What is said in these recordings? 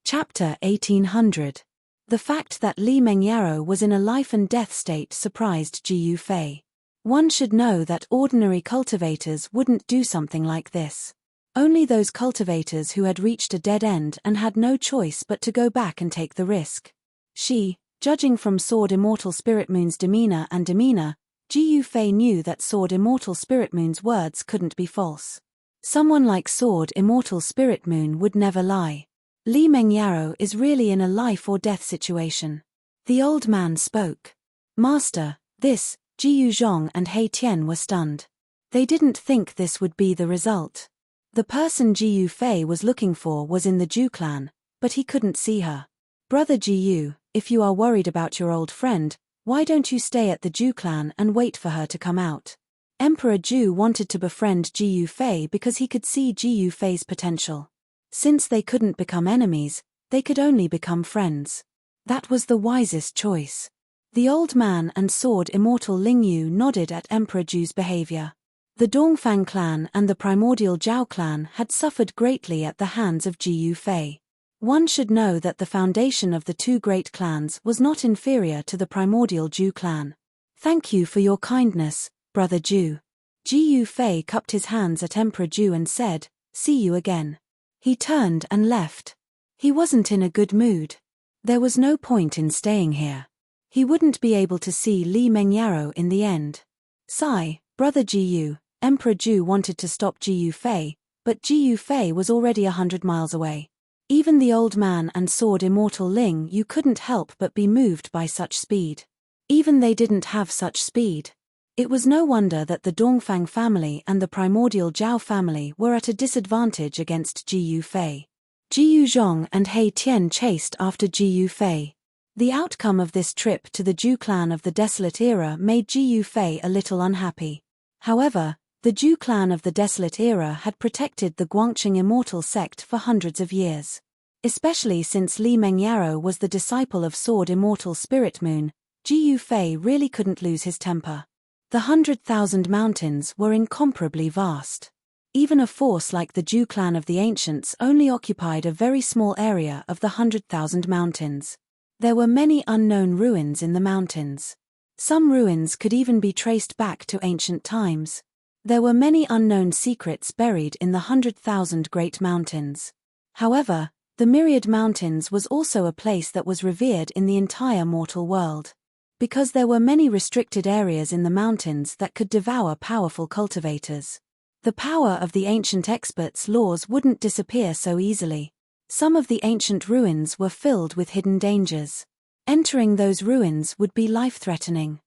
Chapter 1800. The fact that Li Mengyaro was in a life-and-death state surprised Ji Yufei. One should know that ordinary cultivators wouldn't do something like this. Only those cultivators who had reached a dead end and had no choice but to go back and take the risk. Judging from Sword Immortal Spirit Moon's demeanor, Ji Yufei knew that Sword Immortal Spirit Moon's words couldn't be false. Someone like Sword Immortal Spirit Moon would never lie. Li Mengyaro is really in a life-or-death situation. The old man spoke. Master, this, Ji Yuzhong and He Tian were stunned. They didn't think this would be the result. The person Ji Yufei was looking for was in the Zhu clan, but he couldn't see her. Brother Ji Yu, if you are worried about your old friend, why don't you stay at the Zhu clan and wait for her to come out? Emperor Zhu wanted to befriend Ji Yufei because he could see Ji Yufei's potential. Since they couldn't become enemies, they could only become friends. That was the wisest choice. The old man and Sword Immortal Lingyu nodded at Emperor Zhu's behavior. The Dongfang clan and the primordial Zhao clan had suffered greatly at the hands of Ji Yufei. One should know that the foundation of the two great clans was not inferior to the primordial Zhu clan. Thank you for your kindness, Brother Zhu. Ji Yufei cupped his hands at Emperor Zhu and said, "See you again." He turned and left. He wasn't in a good mood. There was no point in staying here. He wouldn't be able to see Li Mengyaro in the end. Sigh, Brother Ji Yu. Emperor Zhu wanted to stop Ji Yufei, but Ji Yufei was already 100 miles away. Even the old man and Sword Immortal Ling Yu couldn't help but be moved by such speed. Even they didn't have such speed. It was no wonder that the Dongfang family and the primordial Zhao family were at a disadvantage against Ji Yufei. Ji Yuzhong and He Tian chased after Ji Yufei. The outcome of this trip to the Zhu clan of the Desolate Era made Ji Yufei a little unhappy. However, the Zhu clan of the Desolate Era had protected the Guangqing immortal sect for hundreds of years. Especially since Li Mengyaro was the disciple of Sword Immortal Spirit Moon, Ji Yufei really couldn't lose his temper. The 100,000 mountains were incomparably vast. Even a force like the Zhu clan of the ancients only occupied a very small area of the 100,000 mountains. There were many unknown ruins in the mountains. Some ruins could even be traced back to ancient times. There were many unknown secrets buried in the 100,000 great mountains. However, the Myriad Mountains was also a place that was revered in the entire mortal world. Because there were many restricted areas in the mountains that could devour powerful cultivators. The power of the ancient experts' laws wouldn't disappear so easily. Some of the ancient ruins were filled with hidden dangers. Entering those ruins would be life-threatening.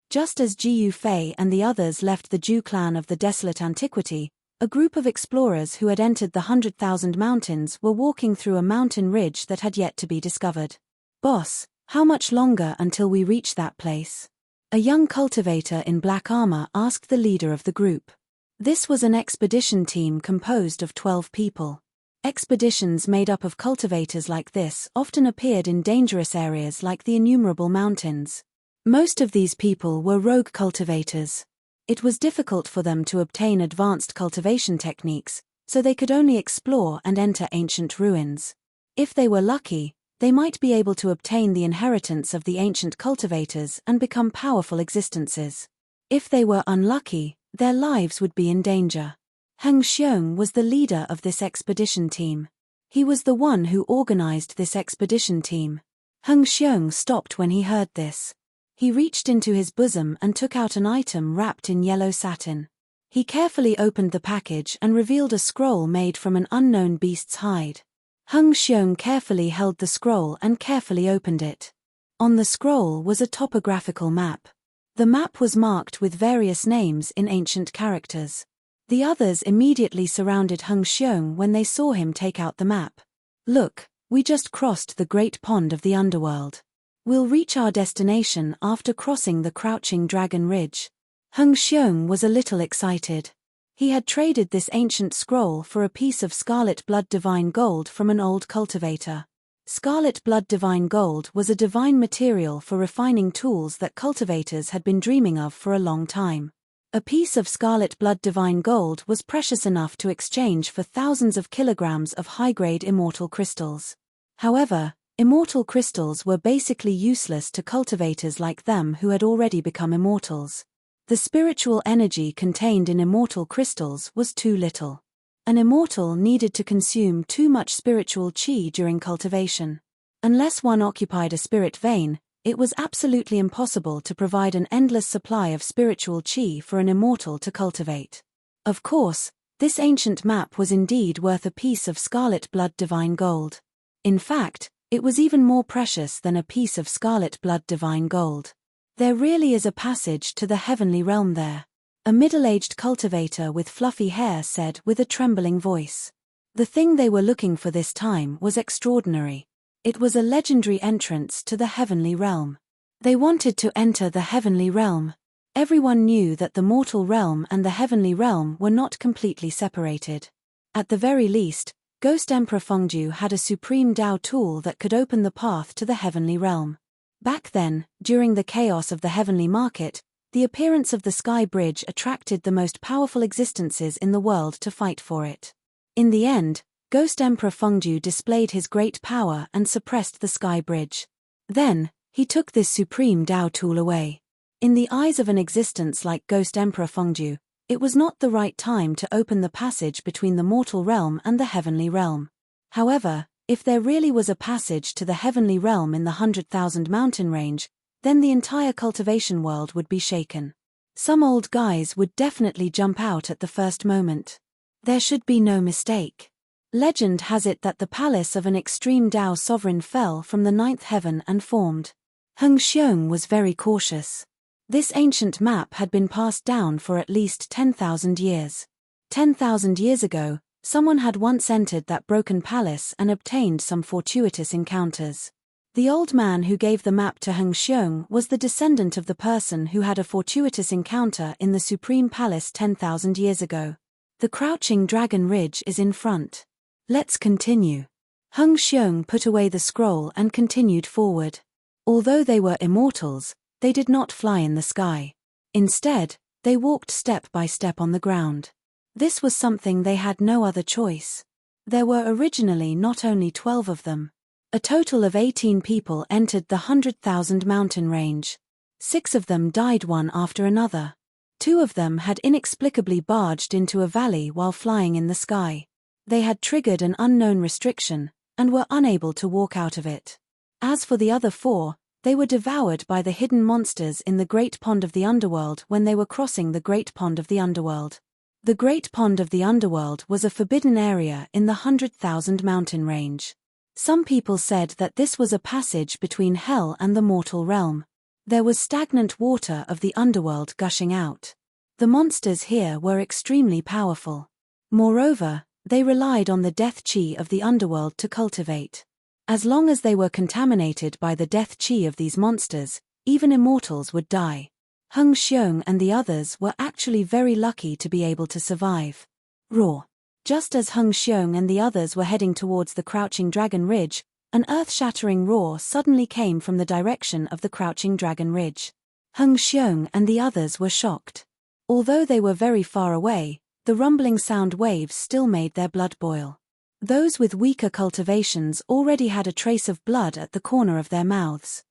Just as Ji Yufei and the others left the Zhu clan of the Desolate Antiquity, a group of explorers who had entered the 100,000 mountains were walking through a mountain ridge that had yet to be discovered. "Boss, how much longer until we reach that place?" A young cultivator in black armor asked the leader of the group. This was an expedition team composed of 12 people. Expeditions made up of cultivators like this often appeared in dangerous areas like the innumerable mountains. Most of these people were rogue cultivators. It was difficult for them to obtain advanced cultivation techniques, so they could only explore and enter ancient ruins. If they were lucky, they might be able to obtain the inheritance of the ancient cultivators and become powerful existences. If they were unlucky, their lives would be in danger. Heng Xiong was the leader of this expedition team. He was the one who organized this expedition team. Heng Xiong stopped when he heard this. He reached into his bosom and took out an item wrapped in yellow satin. He carefully opened the package and revealed a scroll made from an unknown beast's hide. Heng Xiong carefully held the scroll and carefully opened it. On the scroll was a topographical map. The map was marked with various names in ancient characters. The others immediately surrounded Heng Xiong when they saw him take out the map. "Look, we just crossed the great pond of the underworld. We'll reach our destination after crossing the Crouching Dragon Ridge." Heng Xiong was a little excited. He had traded this ancient scroll for a piece of scarlet blood divine gold from an old cultivator. Scarlet blood divine gold was a divine material for refining tools that cultivators had been dreaming of for a long time. A piece of scarlet blood divine gold was precious enough to exchange for thousands of kilograms of high-grade immortal crystals. However, immortal crystals were basically useless to cultivators like them who had already become immortals. The spiritual energy contained in immortal crystals was too little. An immortal needed to consume too much spiritual chi during cultivation. Unless one occupied a spirit vein, it was absolutely impossible to provide an endless supply of spiritual chi for an immortal to cultivate. Of course, this ancient map was indeed worth a piece of scarlet blood divine gold. In fact, it was even more precious than a piece of scarlet blood divine gold. There really is a passage to the heavenly realm there. A middle-aged cultivator with fluffy hair said with a trembling voice. The thing they were looking for this time was extraordinary. It was a legendary entrance to the heavenly realm. They wanted to enter the heavenly realm. Everyone knew that the mortal realm and the heavenly realm were not completely separated. At the very least, Ghost Emperor Fengdu had a supreme Dao tool that could open the path to the heavenly realm. Back then, during the chaos of the heavenly market, the appearance of the Sky Bridge attracted the most powerful existences in the world to fight for it. In the end, Ghost Emperor Fengdu displayed his great power and suppressed the Sky Bridge. Then, he took this supreme Dao tool away. In the eyes of an existence like Ghost Emperor Fengdu, it was not the right time to open the passage between the mortal realm and the heavenly realm. However, if there really was a passage to the heavenly realm in the 100,000 mountain range, then the entire cultivation world would be shaken. Some old guys would definitely jump out at the first moment. There should be no mistake. Legend has it that the palace of an extreme Dao sovereign fell from the 9th heaven and formed. Heng Xiong was very cautious. This ancient map had been passed down for at least 10,000 years. 10,000 years ago, someone had once entered that broken palace and obtained some fortuitous encounters. The old man who gave the map to Heng Xiong was the descendant of the person who had a fortuitous encounter in the Supreme Palace 10,000 years ago. The crouching dragon ridge is in front. Let's continue. Heng Xiong put away the scroll and continued forward. Although they were immortals, they did not fly in the sky. Instead, they walked step by step on the ground. This was something they had no other choice. There were originally not only 12 of them. A total of 18 people entered the 100,000 mountain range. 6 of them died one after another. 2 of them had inexplicably barged into a valley while flying in the sky. They had triggered an unknown restriction, and were unable to walk out of it. As for the other 4, they were devoured by the hidden monsters in the Great Pond of the Underworld when they were crossing the Great Pond of the Underworld. The Great Pond of the Underworld was a forbidden area in the 100,000 mountain range. Some people said that this was a passage between hell and the mortal realm. There was stagnant water of the underworld gushing out. The monsters here were extremely powerful. Moreover, they relied on the death chi of the underworld to cultivate. As long as they were contaminated by the death chi of these monsters, even immortals would die. Heng Xiong and the others were actually very lucky to be able to survive. Roar. Just as Heng Xiong and the others were heading towards the Crouching Dragon Ridge, an earth-shattering roar suddenly came from the direction of the Crouching Dragon Ridge. Heng Xiong and the others were shocked. Although they were very far away, the rumbling sound waves still made their blood boil. Those with weaker cultivations already had a trace of blood at the corner of their mouths.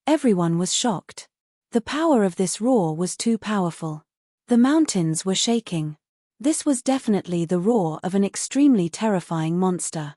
Everyone was shocked. The power of this roar was too powerful. The mountains were shaking. This was definitely the roar of an extremely terrifying monster.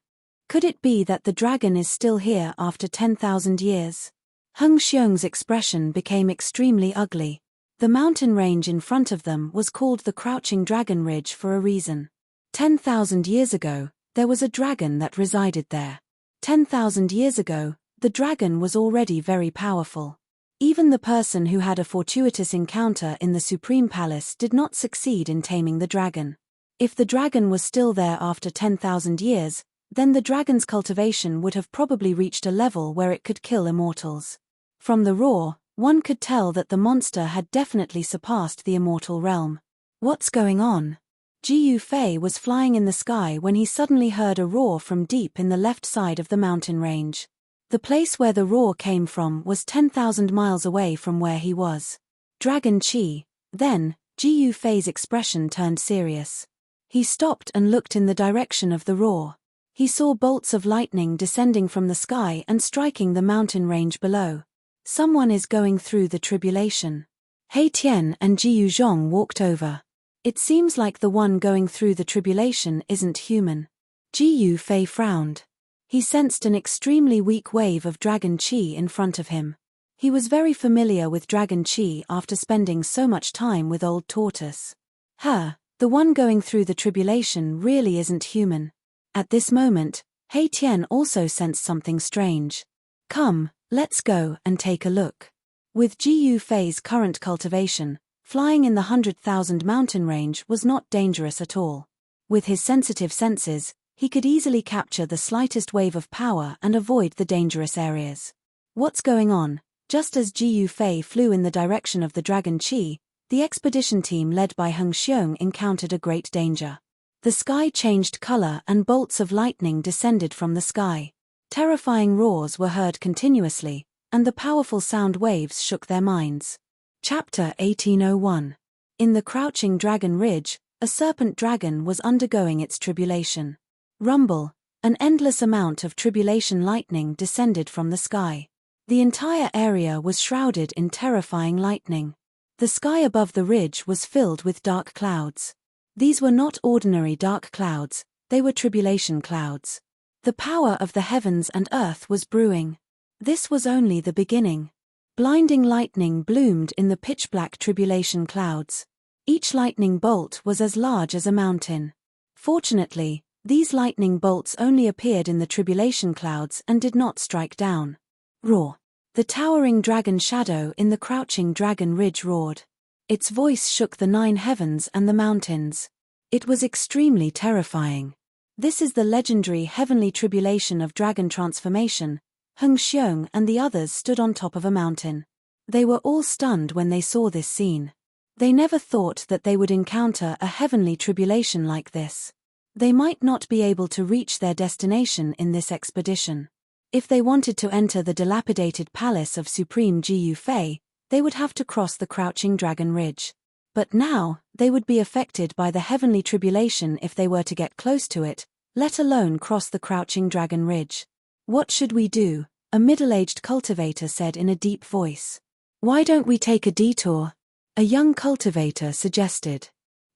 Could it be that the dragon is still here after 10,000 years? Heng Xiong's expression became extremely ugly. The mountain range in front of them was called the Crouching Dragon Ridge for a reason. 10,000 years ago, there was a dragon that resided there. 10,000 years ago, the dragon was already very powerful. Even the person who had a fortuitous encounter in the Supreme Palace did not succeed in taming the dragon. If the dragon was still there after 10,000 years, then the dragon's cultivation would have probably reached a level where it could kill immortals. From the roar, one could tell that the monster had definitely surpassed the immortal realm. What's going on? Jiu Fei was flying in the sky when he suddenly heard a roar from deep in the left side of the mountain range. The place where the roar came from was 10,000 miles away from where he was. Dragon Chi. Then, Jiu Fei's expression turned serious. He stopped and looked in the direction of the roar. He saw bolts of lightning descending from the sky and striking the mountain range below. Someone is going through the tribulation. He Tian and Jiu Zhong walked over. It seems like the one going through the tribulation isn't human. Jiu Fei frowned. He sensed an extremely weak wave of dragon qi in front of him. He was very familiar with dragon qi after spending so much time with Old Tortoise. The one going through the tribulation really isn't human. At this moment, He Tian also sensed something strange. Come, let's go and take a look. With Jiu Fei's current cultivation, flying in the 100,000 mountain range was not dangerous at all. With his sensitive senses, he could easily capture the slightest wave of power and avoid the dangerous areas. What's going on? Just as Jiu Fei flew in the direction of the dragon qi, the expedition team led by Heng Xiong encountered a great danger. The sky changed color and bolts of lightning descended from the sky. Terrifying roars were heard continuously, and the powerful sound waves shook their minds. Chapter 1801. In the crouching dragon ridge, a serpent dragon was undergoing its tribulation. Rumble, an endless amount of tribulation lightning descended from the sky. The entire area was shrouded in terrifying lightning. The sky above the ridge was filled with dark clouds. These were not ordinary dark clouds, they were tribulation clouds. The power of the heavens and earth was brewing. This was only the beginning. Blinding lightning bloomed in the pitch-black tribulation clouds. Each lightning bolt was as large as a mountain. Fortunately, these lightning bolts only appeared in the tribulation clouds and did not strike down. Roar. The towering dragon shadow in the crouching dragon ridge roared. Its voice shook the 9 heavens and the mountains. It was extremely terrifying. This is the legendary heavenly tribulation of dragon transformation. Heng Xiong and the others stood on top of a mountain. They were all stunned when they saw this scene. They never thought that they would encounter a heavenly tribulation like this. They might not be able to reach their destination in this expedition. If they wanted to enter the dilapidated palace of Supreme Jiu Fei, they would have to cross the crouching dragon ridge. But now, they would be affected by the heavenly tribulation if they were to get close to it, let alone cross the crouching dragon ridge. What should we do? A middle-aged cultivator said in a deep voice. Why don't we take a detour? A young cultivator suggested.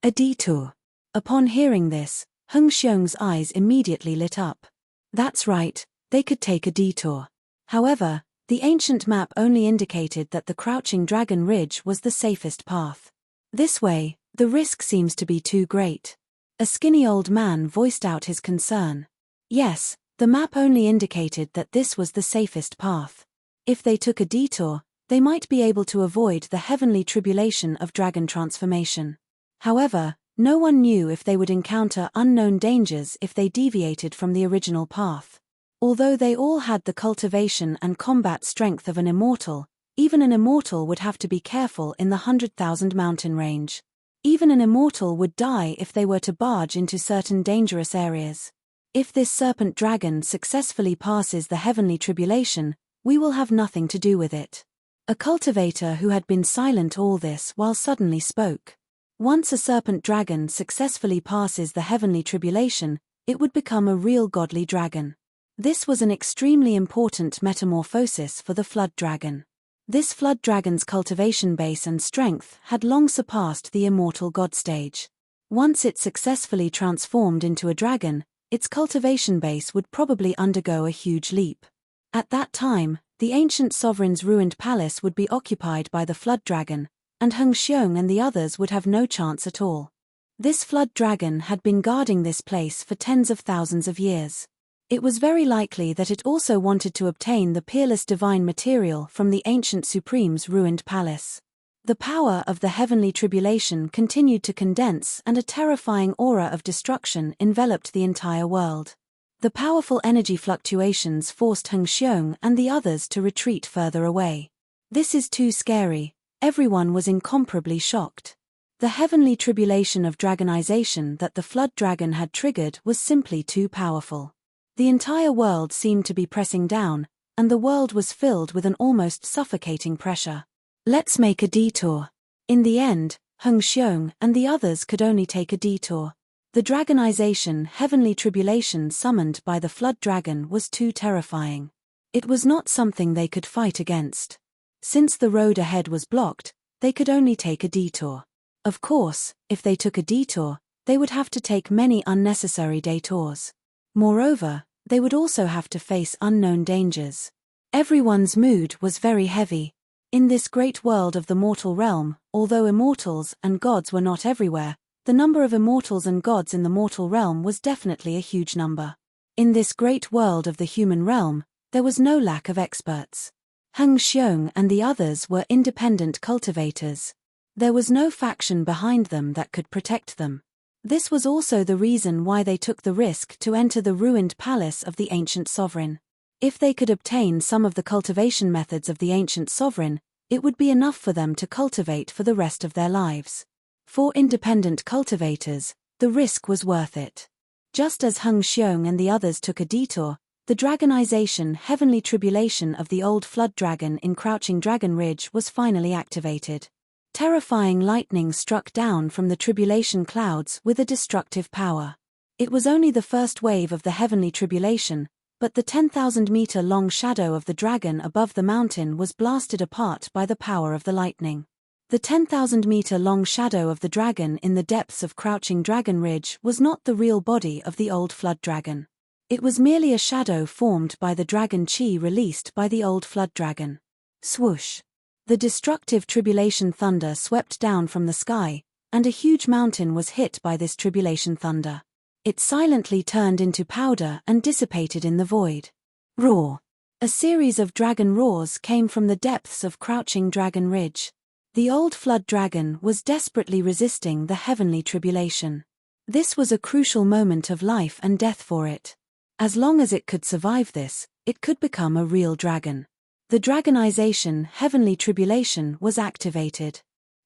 A detour. Upon hearing this, Heng Xiong's eyes immediately lit up. That's right, they could take a detour. However, the ancient map only indicated that the crouching dragon ridge was the safest path. This way, the risk seems to be too great. A skinny old man voiced out his concern. Yes, the map only indicated that this was the safest path. If they took a detour, they might be able to avoid the heavenly tribulation of dragon transformation. However, no one knew if they would encounter unknown dangers if they deviated from the original path. Although they all had the cultivation and combat strength of an immortal, even an immortal would have to be careful in the 100,000 mountain range. Even an immortal would die if they were to barge into certain dangerous areas. If this serpent dragon successfully passes the heavenly tribulation, we will have nothing to do with it. A cultivator who had been silent all this while suddenly spoke. Once a serpent dragon successfully passes the heavenly tribulation, it would become a real godly dragon. This was an extremely important metamorphosis for the flood dragon. This flood dragon's cultivation base and strength had long surpassed the immortal god stage. Once it successfully transformed into a dragon, its cultivation base would probably undergo a huge leap. At that time, the ancient sovereign's ruined palace would be occupied by the flood dragon, and Heng Xiong and the others would have no chance at all. This flood dragon had been guarding this place for tens of thousands of years. It was very likely that it also wanted to obtain the peerless divine material from the ancient Supreme's ruined palace. The power of the heavenly tribulation continued to condense and a terrifying aura of destruction enveloped the entire world. The powerful energy fluctuations forced Heng Xiong and the others to retreat further away. This is too scary. Everyone was incomparably shocked. The heavenly tribulation of dragonization that the flood dragon had triggered was simply too powerful. The entire world seemed to be pressing down, and the world was filled with an almost suffocating pressure. Let's make a detour. In the end, Heng Xiong and the others could only take a detour. The dragonization heavenly tribulation summoned by the flood dragon was too terrifying. It was not something they could fight against. Since the road ahead was blocked, they could only take a detour. Of course, if they took a detour, they would have to take many unnecessary detours. Moreover, they would also have to face unknown dangers. Everyone's mood was very heavy. In this great world of the mortal realm, although immortals and gods were not everywhere, the number of immortals and gods in the mortal realm was definitely a huge number. In this great world of the human realm, there was no lack of experts. Heng Xiong and the others were independent cultivators. There was no faction behind them that could protect them. This was also the reason why they took the risk to enter the ruined palace of the ancient sovereign. If they could obtain some of the cultivation methods of the ancient sovereign, it would be enough for them to cultivate for the rest of their lives. For independent cultivators, the risk was worth it. Just as Heng Xiong and the others took a detour, the dragonization heavenly tribulation of the old flood dragon in Crouching Dragon Ridge was finally activated. Terrifying lightning struck down from the tribulation clouds with a destructive power. It was only the first wave of the heavenly tribulation, but the 10,000-meter-long shadow of the dragon above the mountain was blasted apart by the power of the lightning. The 10,000-meter-long shadow of the dragon in the depths of Crouching Dragon Ridge was not the real body of the old flood dragon. It was merely a shadow formed by the dragon chi released by the old flood dragon. Swoosh! The destructive tribulation thunder swept down from the sky, and a huge mountain was hit by this tribulation thunder. It silently turned into powder and dissipated in the void. Roar! A series of dragon roars came from the depths of Crouching Dragon Ridge. The old flood dragon was desperately resisting the heavenly tribulation. This was a crucial moment of life and death for it. As long as it could survive this, it could become a real dragon. The dragonization heavenly tribulation was activated.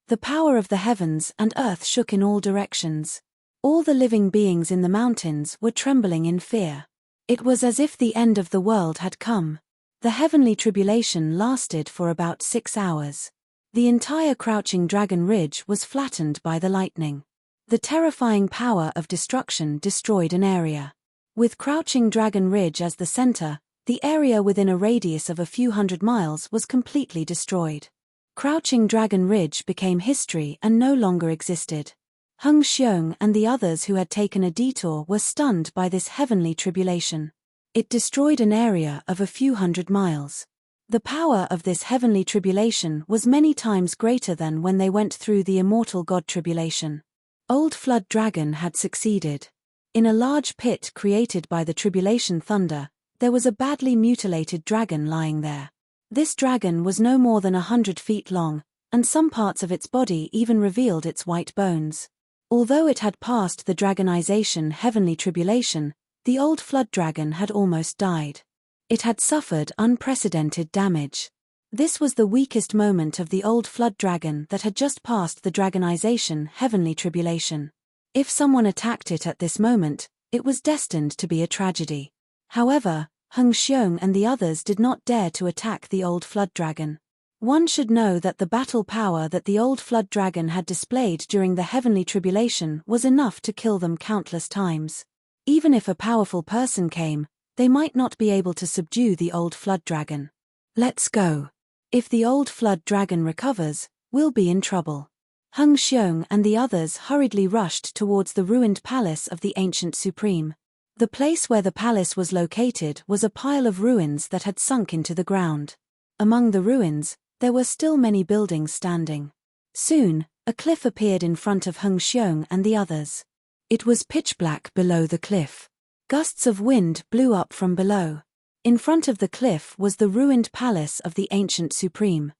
The power of the heavens and earth shook in all directions. All the living beings in the mountains were trembling in fear. It was as if the end of the world had come. The heavenly tribulation lasted for about 6 hours. The entire Crouching Dragon Ridge was flattened by the lightning. The terrifying power of destruction destroyed an area. With Crouching Dragon Ridge as the center, the area within a radius of a few hundred miles was completely destroyed. Crouching Dragon Ridge became history and no longer existed. Heng Xiong and the others who had taken a detour were stunned by this heavenly tribulation. It destroyed an area of a few hundred miles. The power of this heavenly tribulation was many times greater than when they went through the immortal god tribulation. Old Flood Dragon had succeeded. In a large pit created by the tribulation thunder, there was a badly mutilated dragon lying there. This dragon was no more than 100 feet long, and some parts of its body even revealed its white bones. Although it had passed the dragonization heavenly tribulation, the old flood dragon had almost died. It had suffered unprecedented damage. This was the weakest moment of the old flood dragon that had just passed the dragonization heavenly tribulation. If someone attacked it at this moment, it was destined to be a tragedy. However, Heng Xiong and the others did not dare to attack the old flood dragon. One should know that the battle power that the old flood dragon had displayed during the heavenly tribulation was enough to kill them countless times. Even if a powerful person came, they might not be able to subdue the old flood dragon. Let's go. If the old flood dragon recovers, we'll be in trouble. Heng Xiong and the others hurriedly rushed towards the ruined palace of the ancient supreme. The place where the palace was located was a pile of ruins that had sunk into the ground. Among the ruins, there were still many buildings standing. Soon, a cliff appeared in front of Heng Xiong and the others. It was pitch black below the cliff. Gusts of wind blew up from below. In front of the cliff was the ruined palace of the ancient supreme.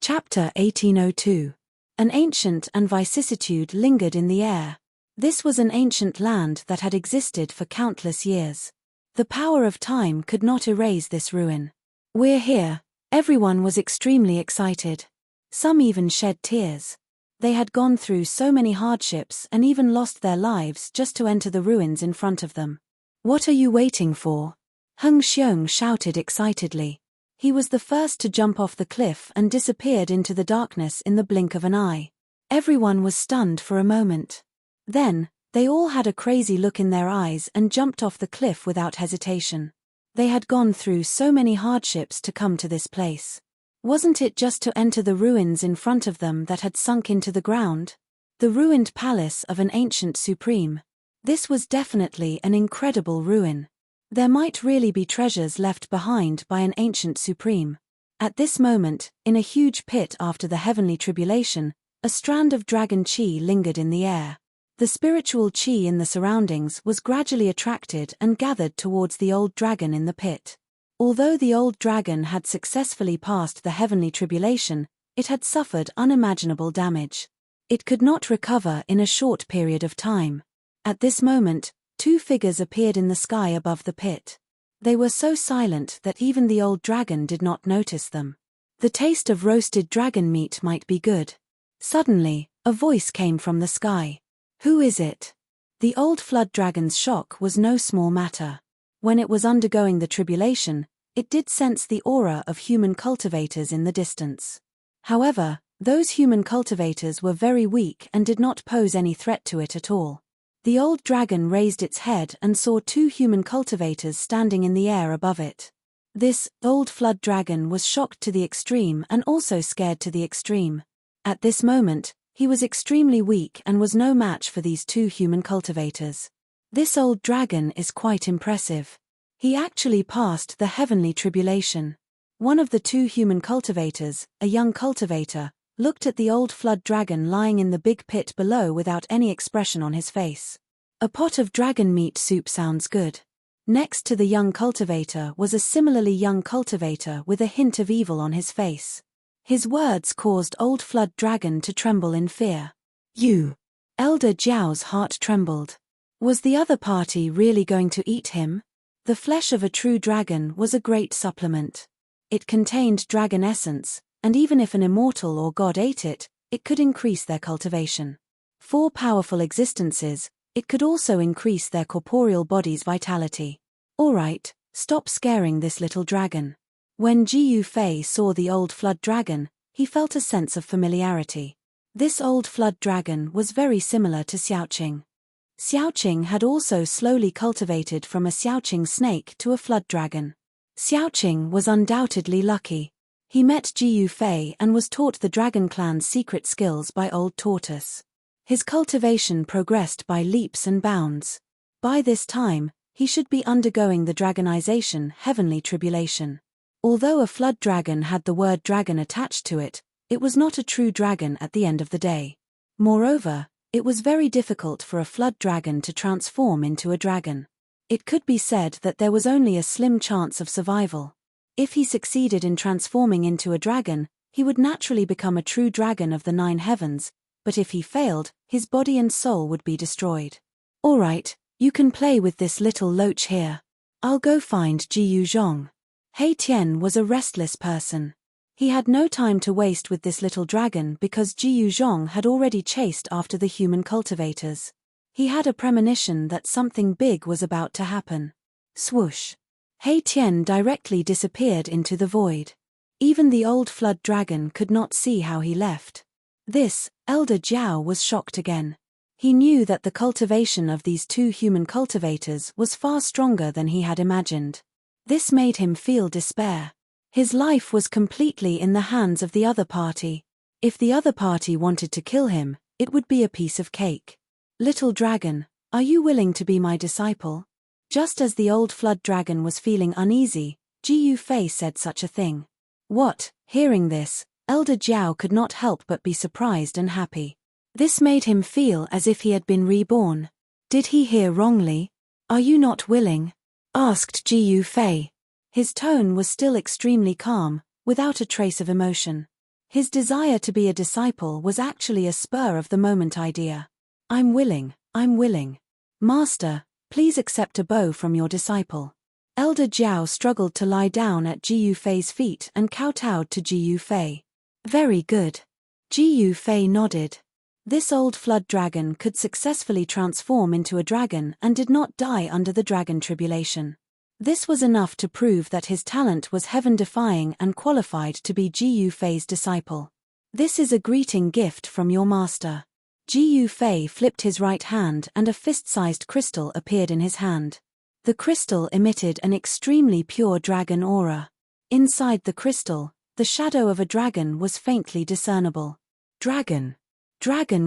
Chapter 1802. An ancient and vicissitude lingered in the air. This was an ancient land that had existed for countless years. The power of time could not erase this ruin. We're here. Everyone was extremely excited. Some even shed tears. They had gone through so many hardships and even lost their lives just to enter the ruins in front of them. What are you waiting for? Heng Xiong shouted excitedly. He was the first to jump off the cliff and disappeared into the darkness in the blink of an eye. Everyone was stunned for a moment. Then, They all had a crazy look in their eyes and jumped off the cliff without hesitation. They had gone through so many hardships to come to this place. Wasn't it just to enter the ruins in front of them that had sunk into the ground? The ruined palace of an ancient supreme. This was definitely an incredible ruin. There might really be treasures left behind by an ancient supreme. At this moment, in a huge pit after the heavenly tribulation, a strand of dragon chi lingered in the air. The spiritual chi in the surroundings was gradually attracted and gathered towards the old dragon in the pit. Although the old dragon had successfully passed the heavenly tribulation, it had suffered unimaginable damage. It could not recover in a short period of time. At this moment, two figures appeared in the sky above the pit. They were so silent that even the old dragon did not notice them. The taste of roasted dragon meat might be good. Suddenly, a voice came from the sky. Who is it? The old flood dragon's shock was no small matter. When it was undergoing the tribulation, it did sense the aura of human cultivators in the distance. However, those human cultivators were very weak and did not pose any threat to it at all. The old dragon raised its head and saw two human cultivators standing in the air above it. This old flood dragon was shocked to the extreme and also scared to the extreme. At this moment, he was extremely weak and was no match for these two human cultivators. This old dragon is quite impressive. He actually passed the heavenly tribulation. One of the two human cultivators, a young cultivator, looked at the old flood dragon lying in the big pit below without any expression on his face. A pot of dragon meat soup sounds good. Next to the young cultivator was a similarly young cultivator with a hint of evil on his face. His words caused old flood dragon to tremble in fear. You! Elder Jiao's heart trembled. Was the other party really going to eat him? The flesh of a true dragon was a great supplement. It contained dragon essence, and even if an immortal or god ate it, it could increase their cultivation. For powerful existences, it could also increase their corporeal body's vitality. Alright, stop scaring this little dragon. When Jiyu Fei saw the old flood dragon, he felt a sense of familiarity. This old flood dragon was very similar to Xiaoqing. Xiaoqing had also slowly cultivated from a Xiaoqing snake to a flood dragon. Xiaoqing was undoubtedly lucky. He met Jiyu Fei and was taught the Dragon Clan's secret skills by Old Tortoise. His cultivation progressed by leaps and bounds. By this time, he should be undergoing the dragonization heavenly tribulation. Although a flood dragon had the word dragon attached to it, it was not a true dragon at the end of the day. Moreover, it was very difficult for a flood dragon to transform into a dragon. It could be said that there was only a slim chance of survival. If he succeeded in transforming into a dragon, he would naturally become a true dragon of the 9 heavens, but if he failed, his body and soul would be destroyed. Alright, you can play with this little loach here. I'll go find Jiyu Zhong. He Tian was a restless person. He had no time to waste with this little dragon because Jiyu Zhong had already chased after the human cultivators. He had a premonition that something big was about to happen. Swoosh! He Tian directly disappeared into the void. Even the old flood dragon could not see how he left. This, Elder Jiao was shocked again. He knew that the cultivation of these two human cultivators was far stronger than he had imagined. This made him feel despair. His life was completely in the hands of the other party. If the other party wanted to kill him, it would be a piece of cake. Little dragon, are you willing to be my disciple? Just as the old flood dragon was feeling uneasy, Jiyu Fei said such a thing. What? Hearing this, Elder Jiao could not help but be surprised and happy. This made him feel as if he had been reborn. Did he hear wrongly? Are you not willing? Asked Jiyu Fei. His tone was still extremely calm, without a trace of emotion. His desire to be a disciple was actually a spur-of-the-moment idea. I'm willing. Master, please accept a bow from your disciple. Elder Jiao struggled to lie down at Jiyu Fei's feet and kowtowed to Jiyu Fei. Very good. Jiyu Fei nodded. This old flood dragon could successfully transform into a dragon and did not die under the dragon tribulation. This was enough to prove that his talent was heaven-defying and qualified to be Jiyu Fei's disciple. This is a greeting gift from your master. Ji Fei flipped his right hand and a fist-sized crystal appeared in his hand. The crystal emitted an extremely pure dragon aura. Inside the crystal, the shadow of a dragon was faintly discernible. Dragon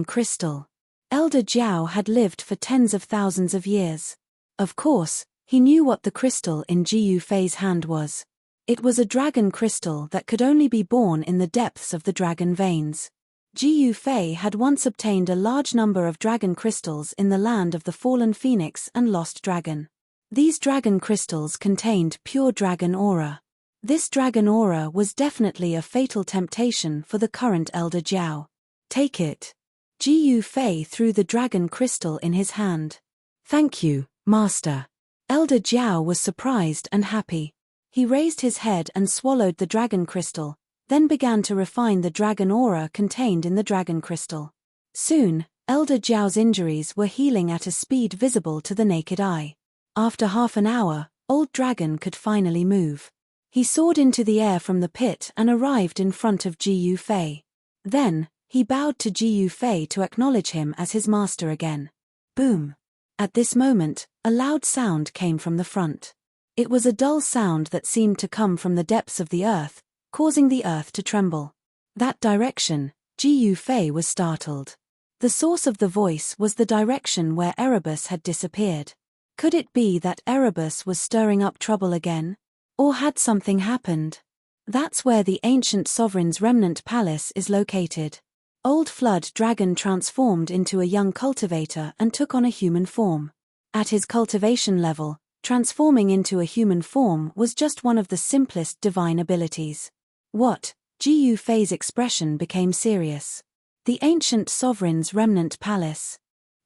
crystal. Elder Jiao had lived for tens of thousands of years. Of course, he knew what the crystal in Ji Fei's hand was. It was a dragon crystal that could only be born in the depths of the dragon veins. Ji Fei had once obtained a large number of dragon crystals in the land of the fallen phoenix and lost dragon. These dragon crystals contained pure dragon aura. This dragon aura was definitely a fatal temptation for the current Elder Jiao. Take it. Ji Fei threw the dragon crystal in his hand. Thank you, Master. Elder Jiao was surprised and happy. He raised his head and swallowed the dragon crystal, then began to refine the dragon aura contained in the dragon crystal. Soon, Elder Jiao's injuries were healing at a speed visible to the naked eye. After half an hour, Old Dragon could finally move. He soared into the air from the pit and arrived in front of Ji Fei. Then, he bowed to Ji Fei to acknowledge him as his master again. Boom! At this moment, a loud sound came from the front. It was a dull sound that seemed to come from the depths of the earth, causing the earth to tremble. That direction, Ji Fei was startled. The source of the voice was the direction where Erebus had disappeared. Could it be that Erebus was stirring up trouble again? Or had something happened? That's where the ancient sovereign's remnant palace is located. Old Flood Dragon transformed into a young cultivator and took on a human form. At his cultivation level, transforming into a human form was just one of the simplest divine abilities. What? Ji Fei's expression became serious. The ancient sovereign's remnant palace.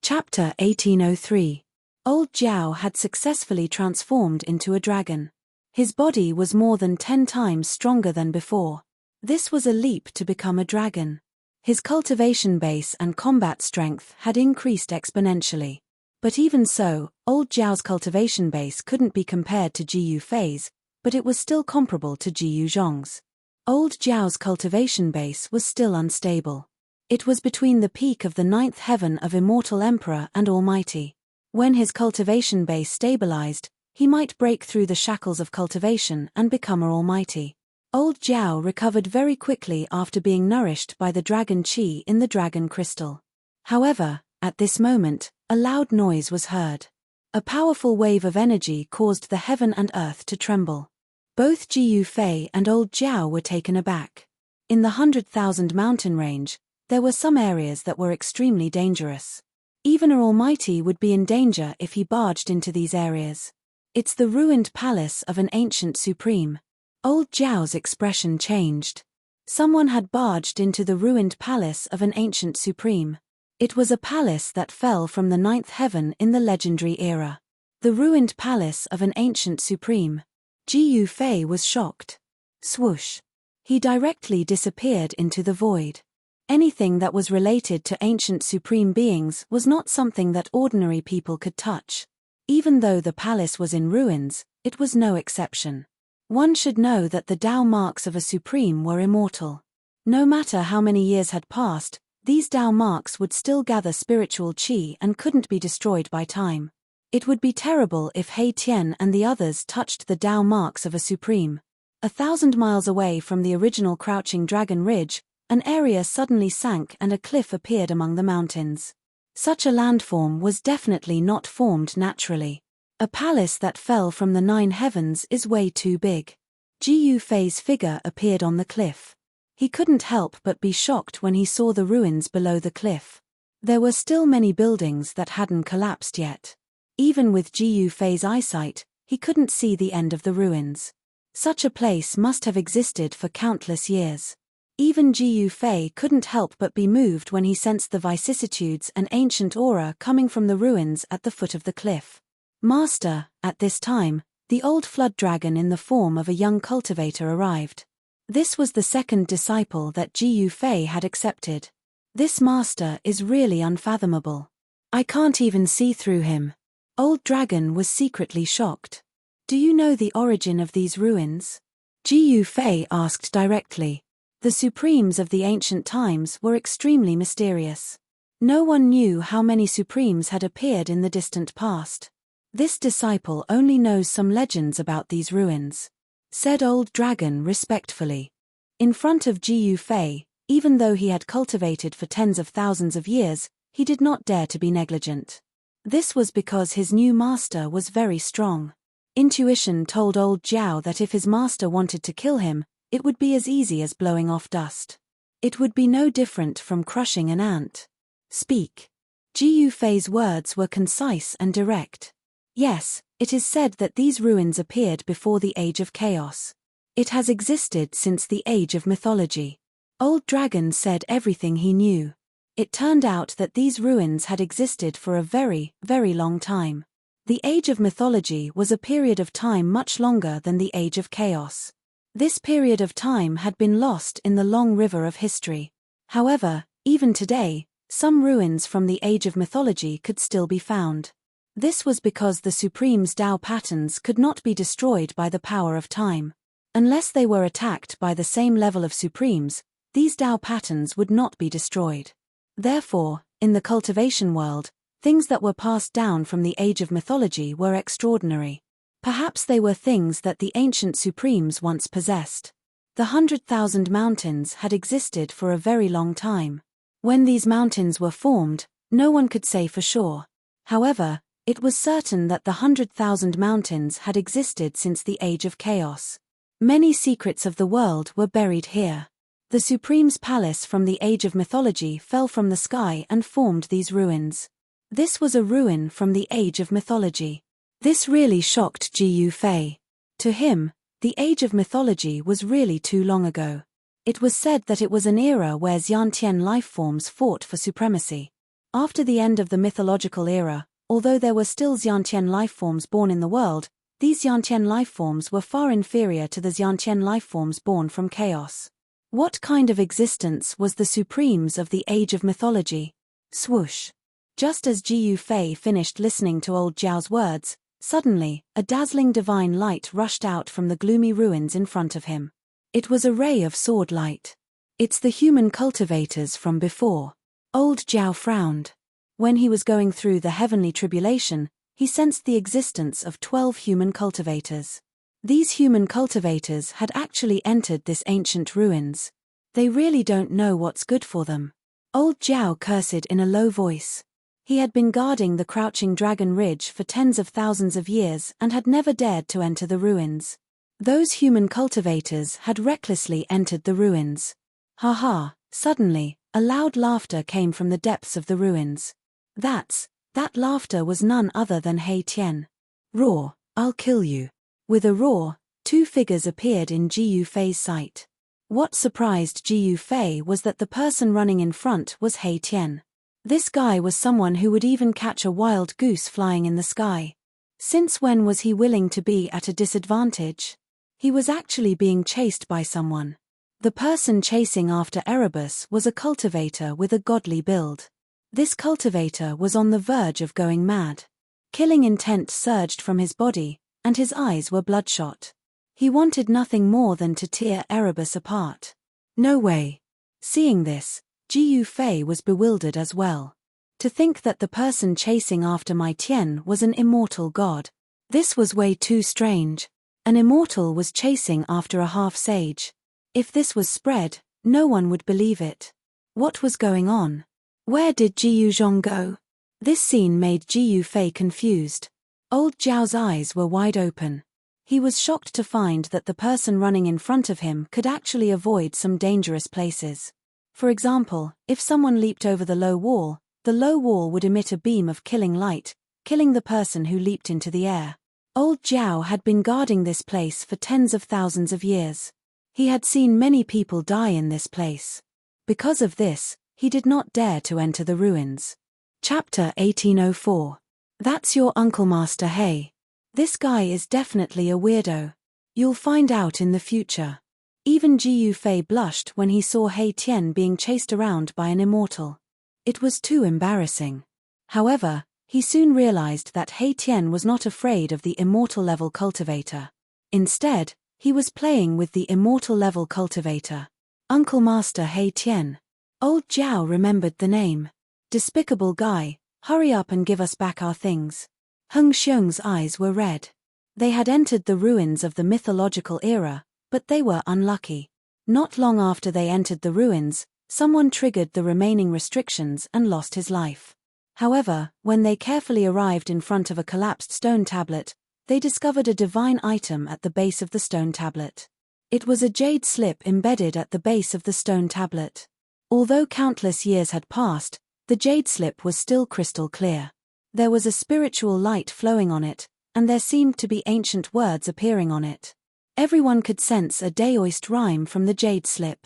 Chapter 1803. Old Jiao had successfully transformed into a dragon. His body was more than 10 times stronger than before. This was a leap to become a dragon. His cultivation base and combat strength had increased exponentially. But even so, Old Jiao's cultivation base couldn't be compared to Ji Fei's, but it was still comparable to Ji Zhong's. Old Jiao's cultivation base was still unstable. It was between the peak of the 9th heaven of Immortal Emperor and Almighty. When his cultivation base stabilized, he might break through the shackles of cultivation and become an almighty. Old Jiao recovered very quickly after being nourished by the dragon qi in the dragon crystal. However, at this moment, a loud noise was heard. A powerful wave of energy caused the heaven and earth to tremble. Both Ji Fei and Old Jiao were taken aback. In the 100,000 mountain range, there were some areas that were extremely dangerous. Even an almighty would be in danger if he barged into these areas. It's the ruined palace of an ancient supreme. Old Jiao's expression changed. Someone had barged into the ruined palace of an ancient supreme. It was a palace that fell from the 9th heaven in the legendary era. The ruined palace of an ancient supreme. Ji Fei was shocked. Swoosh. He directly disappeared into the void. Anything that was related to ancient supreme beings was not something that ordinary people could touch. Even though the palace was in ruins, it was no exception. One should know that the Tao marks of a supreme were immortal. No matter how many years had passed, these Tao marks would still gather spiritual qi and couldn't be destroyed by time. It would be terrible if He Tian and the others touched the Tao marks of a supreme. 1,000 miles away from the original Crouching Dragon Ridge, an area suddenly sank and a cliff appeared among the mountains. Such a landform was definitely not formed naturally. A palace that fell from the 9 heavens is way too big. Ji Fei's figure appeared on the cliff. He couldn't help but be shocked when he saw the ruins below the cliff. There were still many buildings that hadn't collapsed yet. Even with Ji Fei's eyesight, he couldn't see the end of the ruins. Such a place must have existed for countless years. Even Ji Fei couldn't help but be moved when he sensed the vicissitudes and ancient aura coming from the ruins at the foot of the cliff. Master, at this time, the old flood dragon in the form of a young cultivator arrived. This was the second disciple that Ji Fei had accepted. This master is really unfathomable. I can't even see through him. Old Dragon was secretly shocked. Do you know the origin of these ruins? Ji Fei asked directly. The supremes of the ancient times were extremely mysterious. No one knew how many supremes had appeared in the distant past. This disciple only knows some legends about these ruins, said Old Dragon respectfully. In front of Jiyu Fei, even though he had cultivated for tens of thousands of years, he did not dare to be negligent. This was because his new master was very strong. Intuition told old Jiao that if his master wanted to kill him, it would be as easy as blowing off dust. It would be no different from crushing an ant. Speak. Jiyu Fei's words were concise and direct. Yes, it is said that these ruins appeared before the Age of Chaos. It has existed since the Age of Mythology. Old Dragon said everything he knew. It turned out that these ruins had existed for a very, very long time. The Age of Mythology was a period of time much longer than the Age of Chaos. This period of time had been lost in the long river of history. However, even today, some ruins from the Age of Mythology could still be found. This was because the Supreme's Tao patterns could not be destroyed by the power of time. Unless they were attacked by the same level of Supremes, these Tao patterns would not be destroyed. Therefore, in the cultivation world, things that were passed down from the Age of Mythology were extraordinary. Perhaps they were things that the ancient Supremes once possessed. The 100,000 mountains had existed for a very long time. When these mountains were formed, no one could say for sure. However, it was certain that the 100,000 mountains had existed since the Age of Chaos. Many secrets of the world were buried here. The Supreme's palace from the Age of Mythology fell from the sky and formed these ruins. This was a ruin from the Age of Mythology. This really shocked Jiyu Fei. To him, the Age of Mythology was really too long ago. It was said that it was an era where Xiantian lifeforms fought for supremacy. After the end of the mythological era, although there were still Xiantian lifeforms born in the world, these Xiantian lifeforms were far inferior to the Xiantian lifeforms born from chaos. What kind of existence was the Supremes of the Age of Mythology? Swoosh. Just as Jiyu Fei finished listening to old Jiao's words, suddenly, a dazzling divine light rushed out from the gloomy ruins in front of him. It was a ray of sword light. It's the human cultivators from before. Old Jiao frowned. When he was going through the heavenly tribulation, he sensed the existence of 12 human cultivators. These human cultivators had actually entered this ancient ruins. They really don't know what's good for them. Old Jiao cursed in a low voice. He had been guarding the crouching dragon ridge for tens of thousands of years and had never dared to enter the ruins. Those human cultivators had recklessly entered the ruins. Ha ha, suddenly, a loud laughter came from the depths of the ruins. That laughter was none other than He Tian. Roar, I'll kill you. With a roar, two figures appeared in Jiyu Fei's sight. What surprised Jiyu Fei was that the person running in front was He Tian. This guy was someone who would even catch a wild goose flying in the sky. Since when was he willing to be at a disadvantage? He was actually being chased by someone. The person chasing after Erebus was a cultivator with a godly build. This cultivator was on the verge of going mad. Killing intent surged from his body, and his eyes were bloodshot. He wanted nothing more than to tear Erebus apart. No way. Seeing this, Jiyu Fei was bewildered as well. To think that the person chasing after Mai Tian was an immortal god. This was way too strange. An immortal was chasing after a half-sage. If this was spread, no one would believe it. What was going on? Where did Jiyu Zhong go? This scene made Jiyu Fei confused. Old Jiao's eyes were wide open. He was shocked to find that the person running in front of him could actually avoid some dangerous places. For example, if someone leaped over the low wall would emit a beam of killing light, killing the person who leaped into the air. Old Jiao had been guarding this place for tens of thousands of years. He had seen many people die in this place. Because of this, he did not dare to enter the ruins. Chapter 1804. That's your uncle Master He. This guy is definitely a weirdo. You'll find out in the future. Even Jiyu Fei blushed when he saw He Tian being chased around by an immortal. It was too embarrassing. However, he soon realized that He Tian was not afraid of the immortal level cultivator. Instead, he was playing with the immortal level cultivator. Uncle Master He Tian. Old Jiao remembered the name. Despicable guy, hurry up and give us back our things. Hung Xiong's eyes were red. They had entered the ruins of the mythological era, but they were unlucky. Not long after they entered the ruins, someone triggered the remaining restrictions and lost his life. However, when they carefully arrived in front of a collapsed stone tablet, they discovered a divine item at the base of the stone tablet. It was a jade slip embedded at the base of the stone tablet. Although countless years had passed, the jade slip was still crystal clear. There was a spiritual light flowing on it, and there seemed to be ancient words appearing on it. Everyone could sense a Daoist rhyme from the jade slip.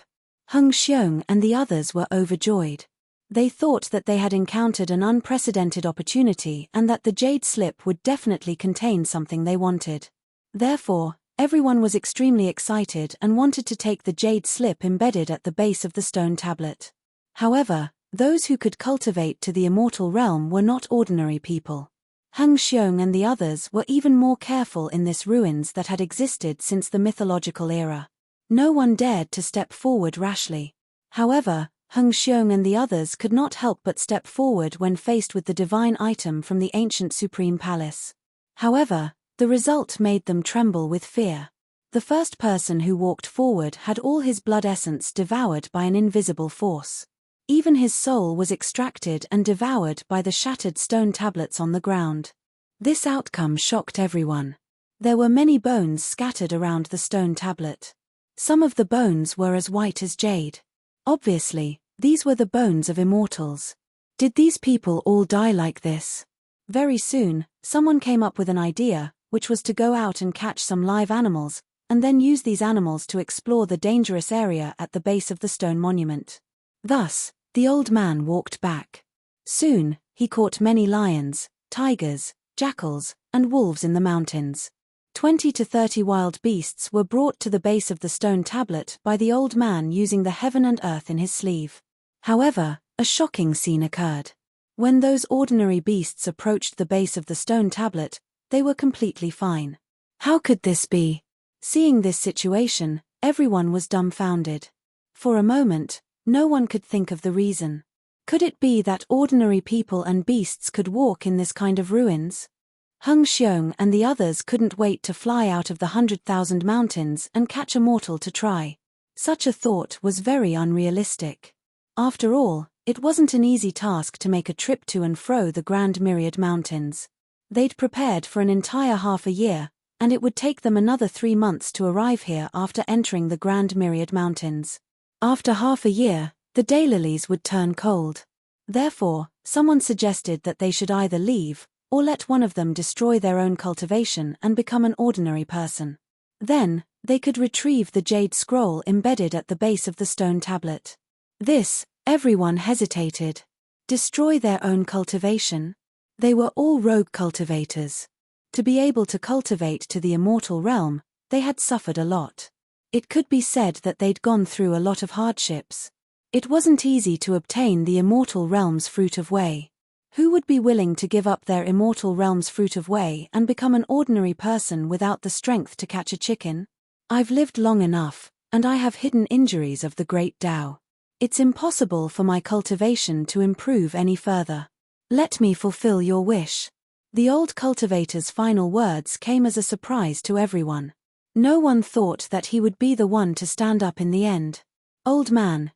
Hung Xiong and the others were overjoyed. They thought that they had encountered an unprecedented opportunity and that the jade slip would definitely contain something they wanted. Therefore, everyone was extremely excited and wanted to take the jade slip embedded at the base of the stone tablet. However, those who could cultivate to the immortal realm were not ordinary people. Hung Xiong and the others were even more careful in this ruins that had existed since the mythological era. No one dared to step forward rashly. However, Hung Xiong and the others could not help but step forward when faced with the divine item from the ancient Supreme Palace. However, the result made them tremble with fear. The first person who walked forward had all his blood essence devoured by an invisible force. Even his soul was extracted and devoured by the shattered stone tablets on the ground. This outcome shocked everyone. There were many bones scattered around the stone tablet. Some of the bones were as white as jade. Obviously, these were the bones of immortals. Did these people all die like this? Very soon, someone came up with an idea, which was to go out and catch some live animals, and then use these animals to explore the dangerous area at the base of the stone monument. Thus, the old man walked back. Soon, he caught many lions, tigers, jackals, and wolves in the mountains. 20 to 30 wild beasts were brought to the base of the stone tablet by the old man using the heaven and earth in his sleeve. However, a shocking scene occurred. When those ordinary beasts approached the base of the stone tablet, they were completely fine. How could this be? Seeing this situation, everyone was dumbfounded. For a moment, no one could think of the reason. Could it be that ordinary people and beasts could walk in this kind of ruins? Hung Xiong and the others couldn't wait to fly out of the 100,000 mountains and catch a mortal to try. Such a thought was very unrealistic. After all, it wasn't an easy task to make a trip to and fro the Grand Myriad Mountains. They'd prepared for an entire half a year, and it would take them another 3 months to arrive here after entering the Grand Myriad Mountains. After half a year, the daylilies would turn cold. Therefore, someone suggested that they should either leave, or let one of them destroy their own cultivation and become an ordinary person. Then, they could retrieve the jade scroll embedded at the base of the stone tablet. Everyone hesitated. Destroy their own cultivation? They were all rogue cultivators. To be able to cultivate to the immortal realm, they had suffered a lot. It could be said that they'd gone through a lot of hardships. It wasn't easy to obtain the immortal realm's fruit of way. Who would be willing to give up their immortal realm's fruit of way and become an ordinary person without the strength to catch a chicken? I've lived long enough, and I have hidden injuries of the great Tao. It's impossible for my cultivation to improve any further. Let me fulfill your wish. The old cultivator's final words came as a surprise to everyone. No one thought that he would be the one to stand up in the end. Old man,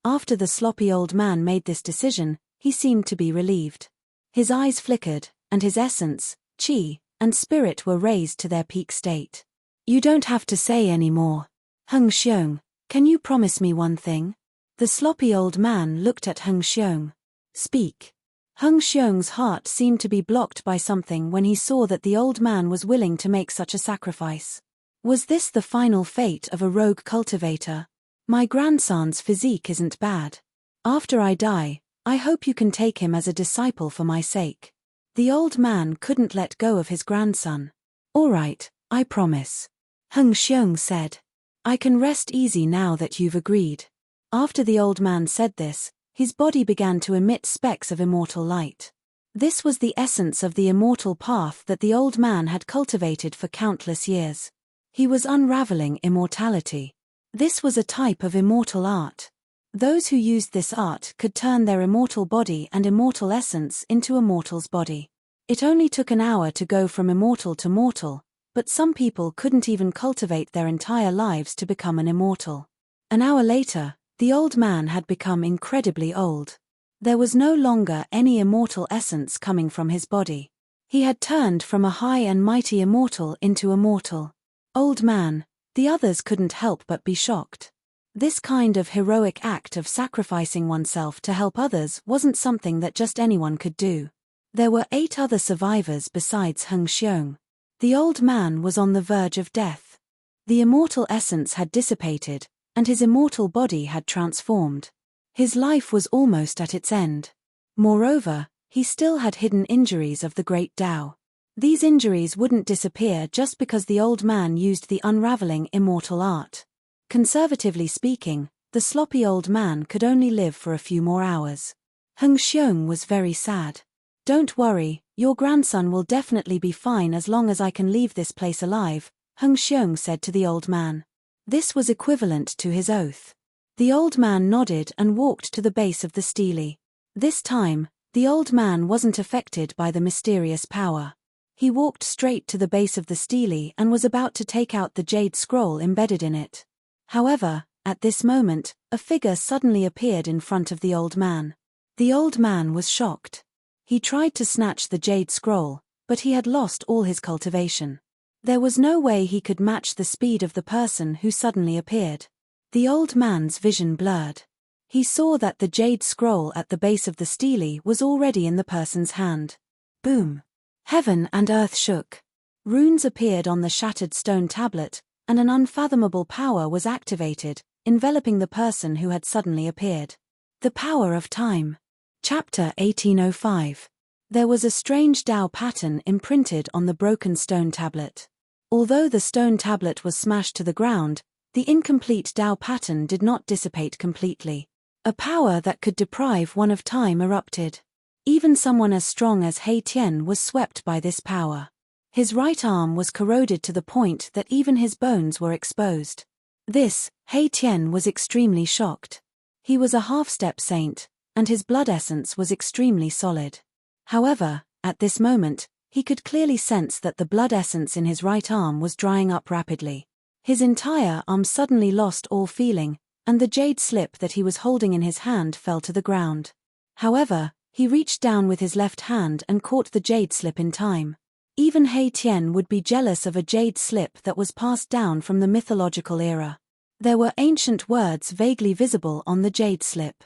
after the sloppy old man made this decision, he seemed to be relieved. His eyes flickered, and his essence, qi, and spirit were raised to their peak state. You don't have to say any more. Hung Xiong, can you promise me one thing? The sloppy old man looked at Hung Xiong. Speak. Hung Xiong's heart seemed to be blocked by something when he saw that the old man was willing to make such a sacrifice. Was this the final fate of a rogue cultivator? My grandson's physique isn't bad. After I die, I hope you can take him as a disciple for my sake. The old man couldn't let go of his grandson. All right, I promise. Hung Xiong said. I can rest easy now that you've agreed. After the old man said this, his body began to emit specks of immortal light. This was the essence of the immortal path that the old man had cultivated for countless years. He was unraveling immortality. This was a type of immortal art. Those who used this art could turn their immortal body and immortal essence into a mortal's body. It only took an hour to go from immortal to mortal, but some people couldn't even cultivate their entire lives to become an immortal. An hour later, the old man had become incredibly old. There was no longer any immortal essence coming from his body. He had turned from a high and mighty immortal into a mortal. Old man, the others couldn't help but be shocked. This kind of heroic act of sacrificing oneself to help others wasn't something that just anyone could do. There were 8 other survivors besides Heng Xiong. The old man was on the verge of death. The immortal essence had dissipated, and his immortal body had transformed. His life was almost at its end. Moreover, he still had hidden injuries of the great Tao. These injuries wouldn't disappear just because the old man used the unraveling immortal art. Conservatively speaking, the sloppy old man could only live for a few more hours. Heng Xiong was very sad. "Don't worry, your grandson will definitely be fine as long as I can leave this place alive," Heng Xiong said to the old man. This was equivalent to his oath. The old man nodded and walked to the base of the stele. This time, the old man wasn't affected by the mysterious power. He walked straight to the base of the stele and was about to take out the jade scroll embedded in it. However, at this moment, a figure suddenly appeared in front of the old man. The old man was shocked. He tried to snatch the jade scroll, but he had lost all his cultivation. There was no way he could match the speed of the person who suddenly appeared. The old man's vision blurred. He saw that the jade scroll at the base of the stele was already in the person's hand. Boom! Heaven and earth shook. Runes appeared on the shattered stone tablet, and an unfathomable power was activated, enveloping the person who had suddenly appeared. The power of time. Chapter 1805. There was a strange Tao pattern imprinted on the broken stone tablet. Although the stone tablet was smashed to the ground, the incomplete Tao pattern did not dissipate completely. A power that could deprive one of time erupted. Even someone as strong as He Tian was swept by this power. His right arm was corroded to the point that even his bones were exposed. This, He Tian was extremely shocked. He was a half-step saint, and his blood essence was extremely solid. However, at this moment, he could clearly sense that the blood essence in his right arm was drying up rapidly. His entire arm suddenly lost all feeling, and the jade slip that he was holding in his hand fell to the ground. However, he reached down with his left hand and caught the jade slip in time. Even He Tian would be jealous of a jade slip that was passed down from the mythological era. There were ancient words vaguely visible on the jade slip.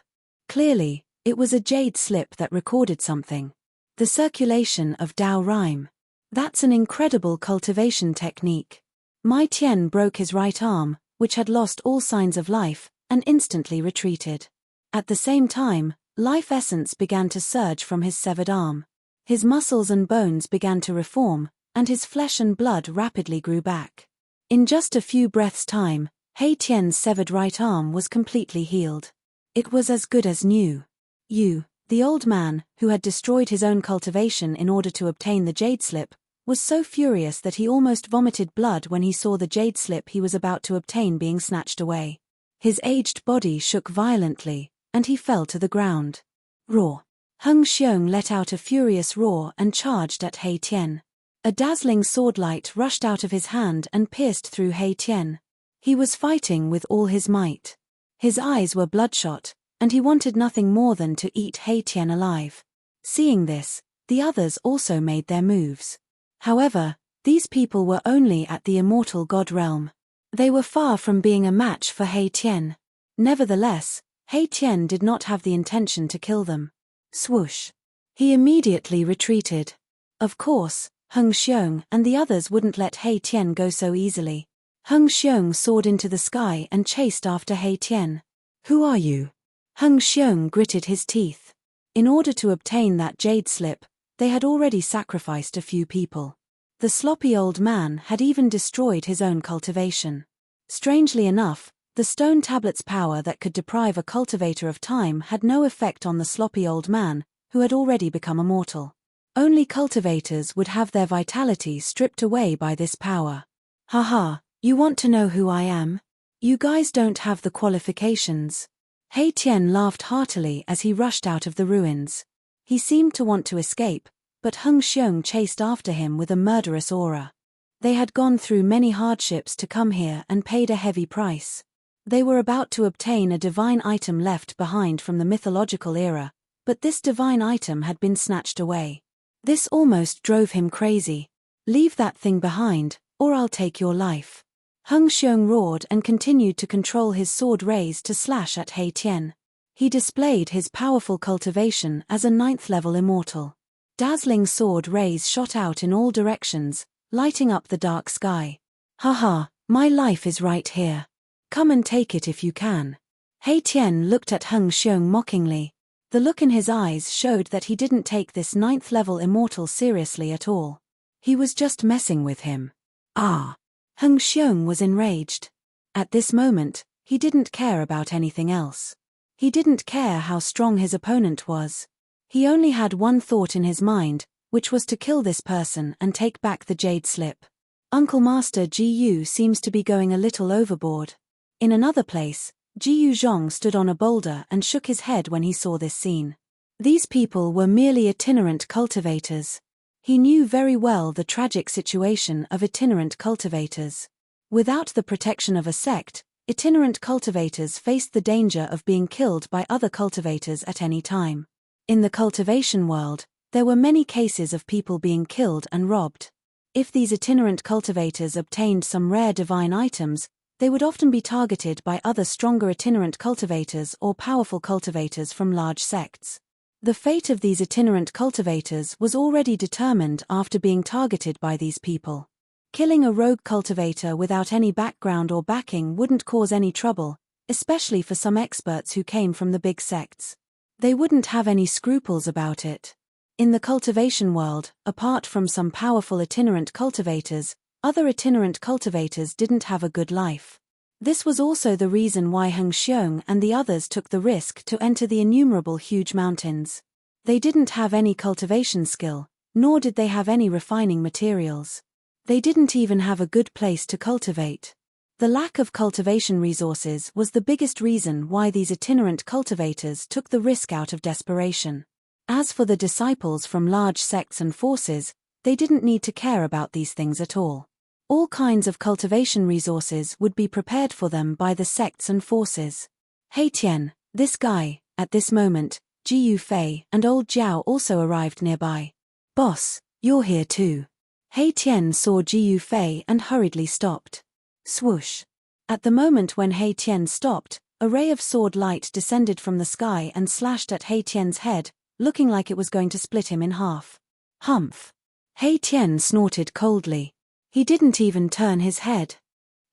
Clearly, it was a jade slip that recorded something. The circulation of Tao rhyme. That's an incredible cultivation technique. Mai Tian broke his right arm, which had lost all signs of life, and instantly retreated. At the same time, life essence began to surge from his severed arm. His muscles and bones began to reform, and his flesh and blood rapidly grew back. In just a few breaths' time, He Tian's severed right arm was completely healed. It was as good as new. The old man, who had destroyed his own cultivation in order to obtain the jade slip, was so furious that he almost vomited blood when he saw the jade slip he was about to obtain being snatched away. His aged body shook violently, and he fell to the ground. Roar! Heng Xiong let out a furious roar and charged at He Tian. A dazzling swordlight rushed out of his hand and pierced through He Tian. He was fighting with all his might. His eyes were bloodshot, and he wanted nothing more than to eat He Tian alive. Seeing this, the others also made their moves. However, these people were only at the immortal god realm. They were far from being a match for He Tian. Nevertheless, He Tian did not have the intention to kill them. Swoosh! He immediately retreated. Of course, Heng Xiong and the others wouldn't let He Tian go so easily. Heng Xiong soared into the sky and chased after He Tian. "Who are you?" Heng Xiong gritted his teeth. In order to obtain that jade slip, they had already sacrificed a few people. The sloppy old man had even destroyed his own cultivation. Strangely enough, the stone tablet's power that could deprive a cultivator of time had no effect on the sloppy old man, who had already become immortal. Only cultivators would have their vitality stripped away by this power. Haha, you want to know who I am? You guys don't have the qualifications. He Tian laughed heartily as he rushed out of the ruins. He seemed to want to escape, but Heng Xiong chased after him with a murderous aura. They had gone through many hardships to come here and paid a heavy price. They were about to obtain a divine item left behind from the mythological era, but this divine item had been snatched away. This almost drove him crazy. "Leave that thing behind, or I'll take your life." Heng Xiong roared and continued to control his sword rays to slash at He Tian. He displayed his powerful cultivation as a 9th-level immortal. Dazzling sword rays shot out in all directions, lighting up the dark sky. "Haha, my life is right here. Come and take it if you can." He Tian looked at Heng Xiong mockingly. The look in his eyes showed that he didn't take this 9th-level immortal seriously at all. He was just messing with him. Ah! Heng Xiong was enraged. At this moment, he didn't care about anything else. He didn't care how strong his opponent was. He only had one thought in his mind, which was to kill this person and take back the jade slip. Uncle Master Ji Yu seems to be going a little overboard. In another place, Ji Yu Zhong stood on a boulder and shook his head when he saw this scene. These people were merely itinerant cultivators. He knew very well the tragic situation of itinerant cultivators. Without the protection of a sect, itinerant cultivators faced the danger of being killed by other cultivators at any time. In the cultivation world, there were many cases of people being killed and robbed. If these itinerant cultivators obtained some rare divine items, they would often be targeted by other stronger itinerant cultivators or powerful cultivators from large sects. The fate of these itinerant cultivators was already determined after being targeted by these people. Killing a rogue cultivator without any background or backing wouldn't cause any trouble, especially for some experts who came from the big sects. They wouldn't have any scruples about it. In the cultivation world, apart from some powerful itinerant cultivators, other itinerant cultivators didn't have a good life. This was also the reason why Heng Xiong and the others took the risk to enter the innumerable huge mountains. They didn't have any cultivation skill, nor did they have any refining materials. They didn't even have a good place to cultivate. The lack of cultivation resources was the biggest reason why these itinerant cultivators took the risk out of desperation. As for the disciples from large sects and forces, they didn't need to care about these things at all. All kinds of cultivation resources would be prepared for them by the sects and forces. He Tian, this guy, at this moment, Ji Yu Fei and old Jiao also arrived nearby. "Boss, you're here too." He Tian saw Ji Yu Fei and hurriedly stopped. Swoosh. At the moment when He Tian stopped, a ray of sword light descended from the sky and slashed at He Tian's head, looking like it was going to split him in half. Humph. He Tian snorted coldly. He didn't even turn his head.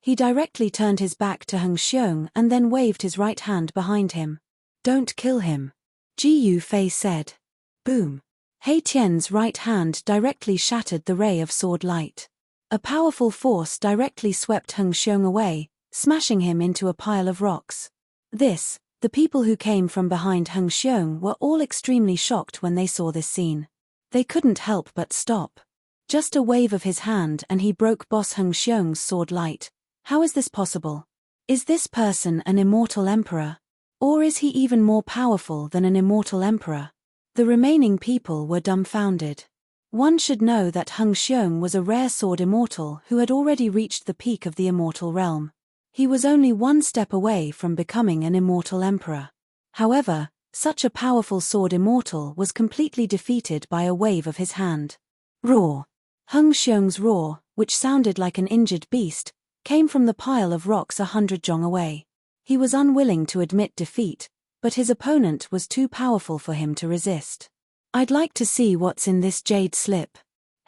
He directly turned his back to Heng Xiong and then waved his right hand behind him. "Don't kill him," Ji Yu Fei said. Boom. He Tian's right hand directly shattered the ray of sword light. A powerful force directly swept Heng Xiong away, smashing him into a pile of rocks. The people who came from behind Heng Xiong were all extremely shocked when they saw this scene. They couldn't help but stop. Just a wave of his hand and he broke Boss Heng Xiong's sword light. How is this possible? Is this person an immortal emperor? Or is he even more powerful than an immortal emperor? The remaining people were dumbfounded. One should know that Heng Xiong was a rare sword immortal who had already reached the peak of the immortal realm. He was only one step away from becoming an immortal emperor. However, such a powerful sword immortal was completely defeated by a wave of his hand. Roar! Heng Xiong's roar, which sounded like an injured beast, came from the pile of rocks 100 zhong away. He was unwilling to admit defeat, but his opponent was too powerful for him to resist. "I'd like to see what's in this jade slip."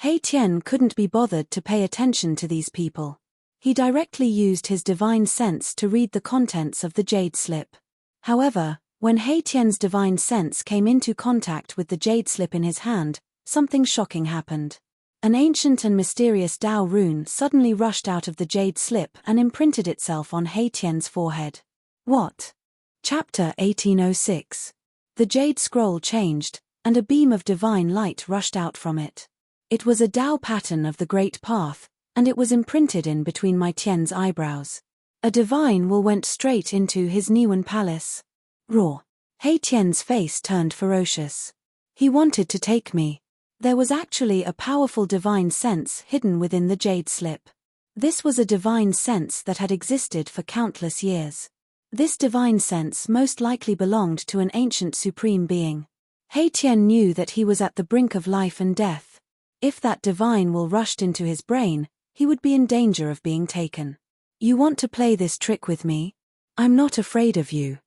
He Tian couldn't be bothered to pay attention to these people. He directly used his divine sense to read the contents of the jade slip. However, when He Tian's divine sense came into contact with the jade slip in his hand, something shocking happened. An ancient and mysterious Dao rune suddenly rushed out of the jade slip and imprinted itself on He Tian's forehead. What? Chapter 1806. The jade scroll changed, and a beam of divine light rushed out from it. It was a Dao pattern of the Great Path, and it was imprinted in between my Tian's eyebrows. A divine will went straight into his Niwen palace. Raw. He Tian's face turned ferocious. He wanted to take me. There was actually a powerful divine sense hidden within the jade slip. This was a divine sense that had existed for countless years. This divine sense most likely belonged to an ancient supreme being. He Tian knew that he was at the brink of life and death. If that divine will rushed into his brain, he would be in danger of being taken. You want to play this trick with me? I'm not afraid of you.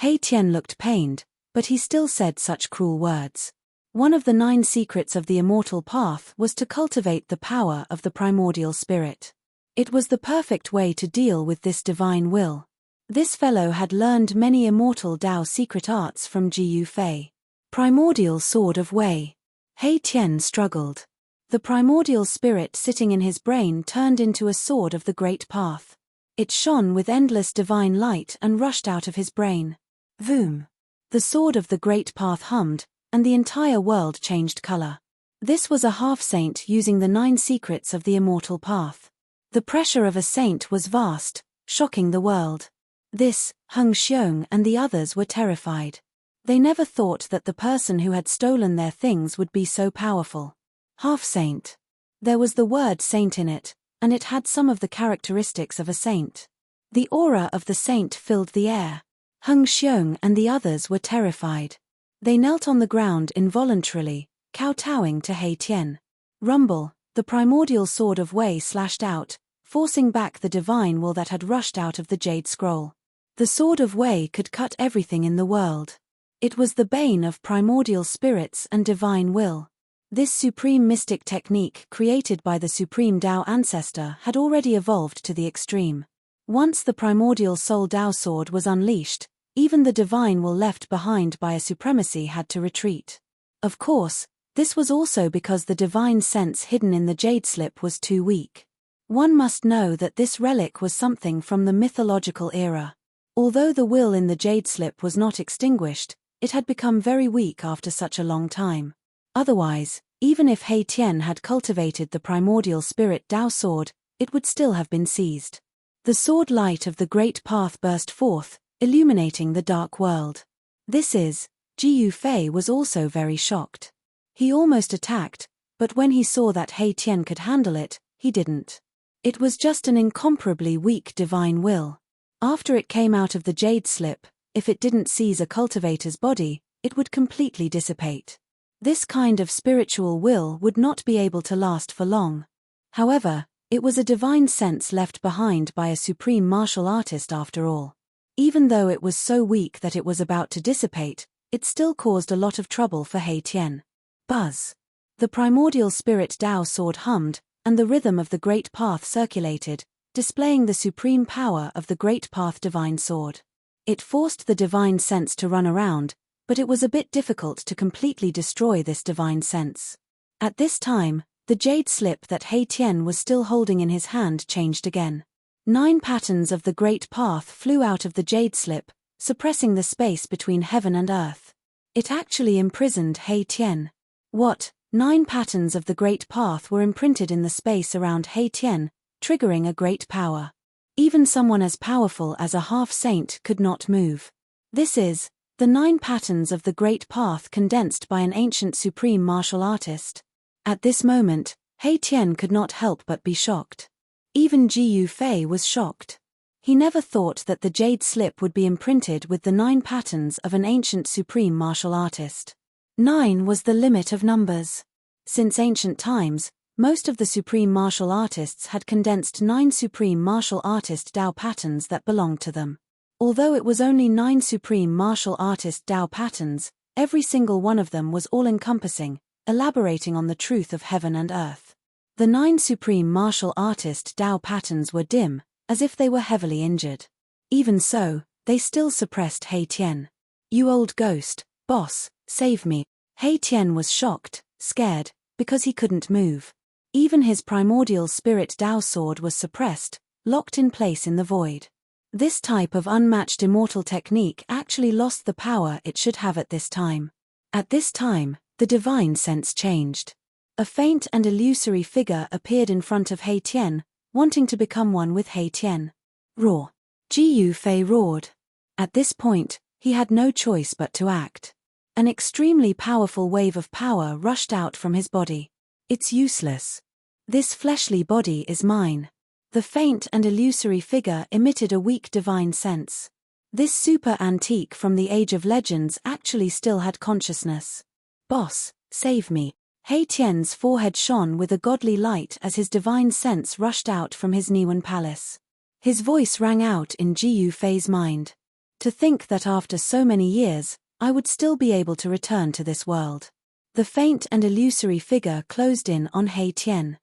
He Tian looked pained, but he still said such cruel words. One of the 9 secrets of the immortal path was to cultivate the power of the primordial spirit. It was the perfect way to deal with this divine will. This fellow had learned many immortal Tao secret arts from Jiyu Fei. Primordial Sword of Wei. He Tian struggled. The primordial spirit sitting in his brain turned into a sword of the great path. It shone with endless divine light and rushed out of his brain. Voom. The sword of the great path hummed, and the entire world changed color. This was a half-saint using the 9 secrets of the immortal path. The pressure of a saint was vast, shocking the world. This, Heng Xiong and the others were terrified. They never thought that the person who had stolen their things would be so powerful. Half-saint. There was the word saint in it, and it had some of the characteristics of a saint. The aura of the saint filled the air. Heng Xiong and the others were terrified. They knelt on the ground involuntarily, kowtowing to He Tian. Rumble, the primordial sword of Wei slashed out, forcing back the divine will that had rushed out of the jade scroll. The sword of Wei could cut everything in the world. It was the bane of primordial spirits and divine will. This supreme mystic technique created by the supreme Tao ancestor had already evolved to the extreme. Once the primordial soul Tao sword was unleashed, even the divine will left behind by a supremacy had to retreat. Of course, this was also because the divine sense hidden in the jade slip was too weak. One must know that this relic was something from the mythological era. Although the will in the jade slip was not extinguished, it had become very weak after such a long time. Otherwise, even if He Tian had cultivated the primordial spirit Tao sword, it would still have been seized. The sword light of the great path burst forth, illuminating the dark world. Jiyu Fei was also very shocked. He almost attacked, but when he saw that He Tian could handle it, he didn't. It was just an incomparably weak divine will. After it came out of the jade slip, if it didn't seize a cultivator's body, it would completely dissipate. This kind of spiritual will would not be able to last for long. However, it was a divine sense left behind by a supreme martial artist after all. Even though it was so weak that it was about to dissipate, it still caused a lot of trouble for He Tian. Buzz. The primordial spirit Tao sword hummed, and the rhythm of the great path circulated, displaying the supreme power of the great path divine sword. It forced the divine sense to run around, but it was a bit difficult to completely destroy this divine sense. At this time, the jade slip that He Tian was still holding in his hand changed again. 9 patterns of the great path flew out of the jade slip, suppressing the space between heaven and earth. It actually imprisoned He Tian. What? 9 patterns of the great path were imprinted in the space around He Tian, triggering a great power. Even someone as powerful as a half-saint could not move. The 9 patterns of the great path condensed by an ancient supreme martial artist. At this moment, He Tian could not help but be shocked. Even Jiyu Fei was shocked. He never thought that the jade slip would be imprinted with the 9 patterns of an ancient supreme martial artist. 9 was the limit of numbers. Since ancient times, most of the supreme martial artists had condensed 9 supreme martial artist Tao patterns that belonged to them. Although it was only 9 supreme martial artist Tao patterns, every single one of them was all-encompassing, elaborating on the truth of heaven and earth. The 9 supreme martial artist Tao patterns were dim, as if they were heavily injured. Even so, they still suppressed He Tian. You old ghost, boss, save me. He Tian was shocked, scared, because he couldn't move. Even his primordial spirit Tao sword was suppressed, locked in place in the void. This type of unmatched immortal technique actually lost the power it should have at this time. At this time, the divine sense changed. A faint and illusory figure appeared in front of He Tian, wanting to become one with He Tian. Roar. Jiyu Fei roared. At this point, He had no choice but to act. An extremely powerful wave of power rushed out from his body. It's useless. This fleshly body is mine. The faint and illusory figure emitted a weak divine sense. This super antique from the Age of Legends actually still had consciousness. Boss, save me. He Tian's forehead shone with a godly light as his divine sense rushed out from his Niwen palace. His voice rang out in Ji Yufei's mind. To think that after so many years, I would still be able to return to this world. The faint and illusory figure closed in on He Tian.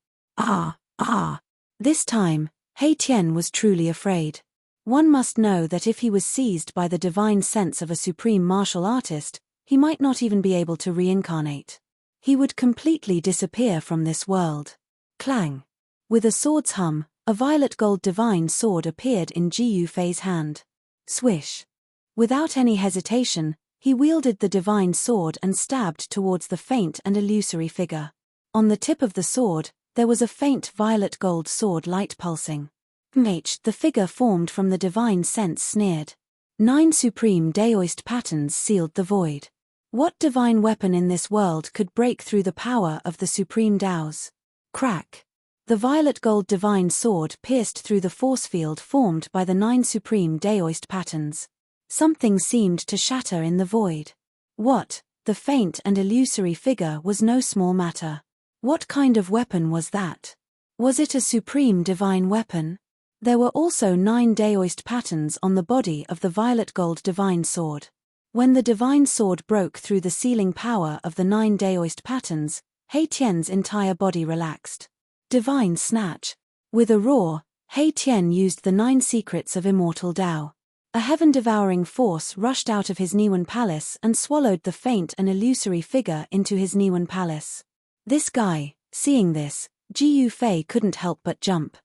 This time, He Tian was truly afraid. One must know that if he was seized by the divine sense of a supreme martial artist, he might not even be able to reincarnate. He would completely disappear from this world. Clang! With a sword's hum, a violet gold divine sword appeared in Ji Yufei's hand. Swish! Without any hesitation, he wielded the divine sword and stabbed towards the faint and illusory figure. On the tip of the sword, there was a faint violet gold sword light pulsing. The figure formed from the divine sense sneered. 9 supreme Daoist patterns sealed the void. What divine weapon in this world could break through the power of the supreme Daos? Crack! The violet gold divine sword pierced through the force field formed by the 9 supreme Daoist patterns. Something seemed to shatter in the void. What? The faint and illusory figure was no small matter. What kind of weapon was that? Was it a supreme divine weapon? There were also 9 Daoist patterns on the body of the violet gold divine sword. When the divine sword broke through the sealing power of the 9 Daoist patterns, He Tian's entire body relaxed. Divine snatch. With a roar, He Tian used the 9 secrets of immortal Tao. A heaven-devouring force rushed out of his Niwen palace and swallowed the faint and illusory figure into his Niwen palace. This guy, seeing this, Ji Yufei couldn't help but jump.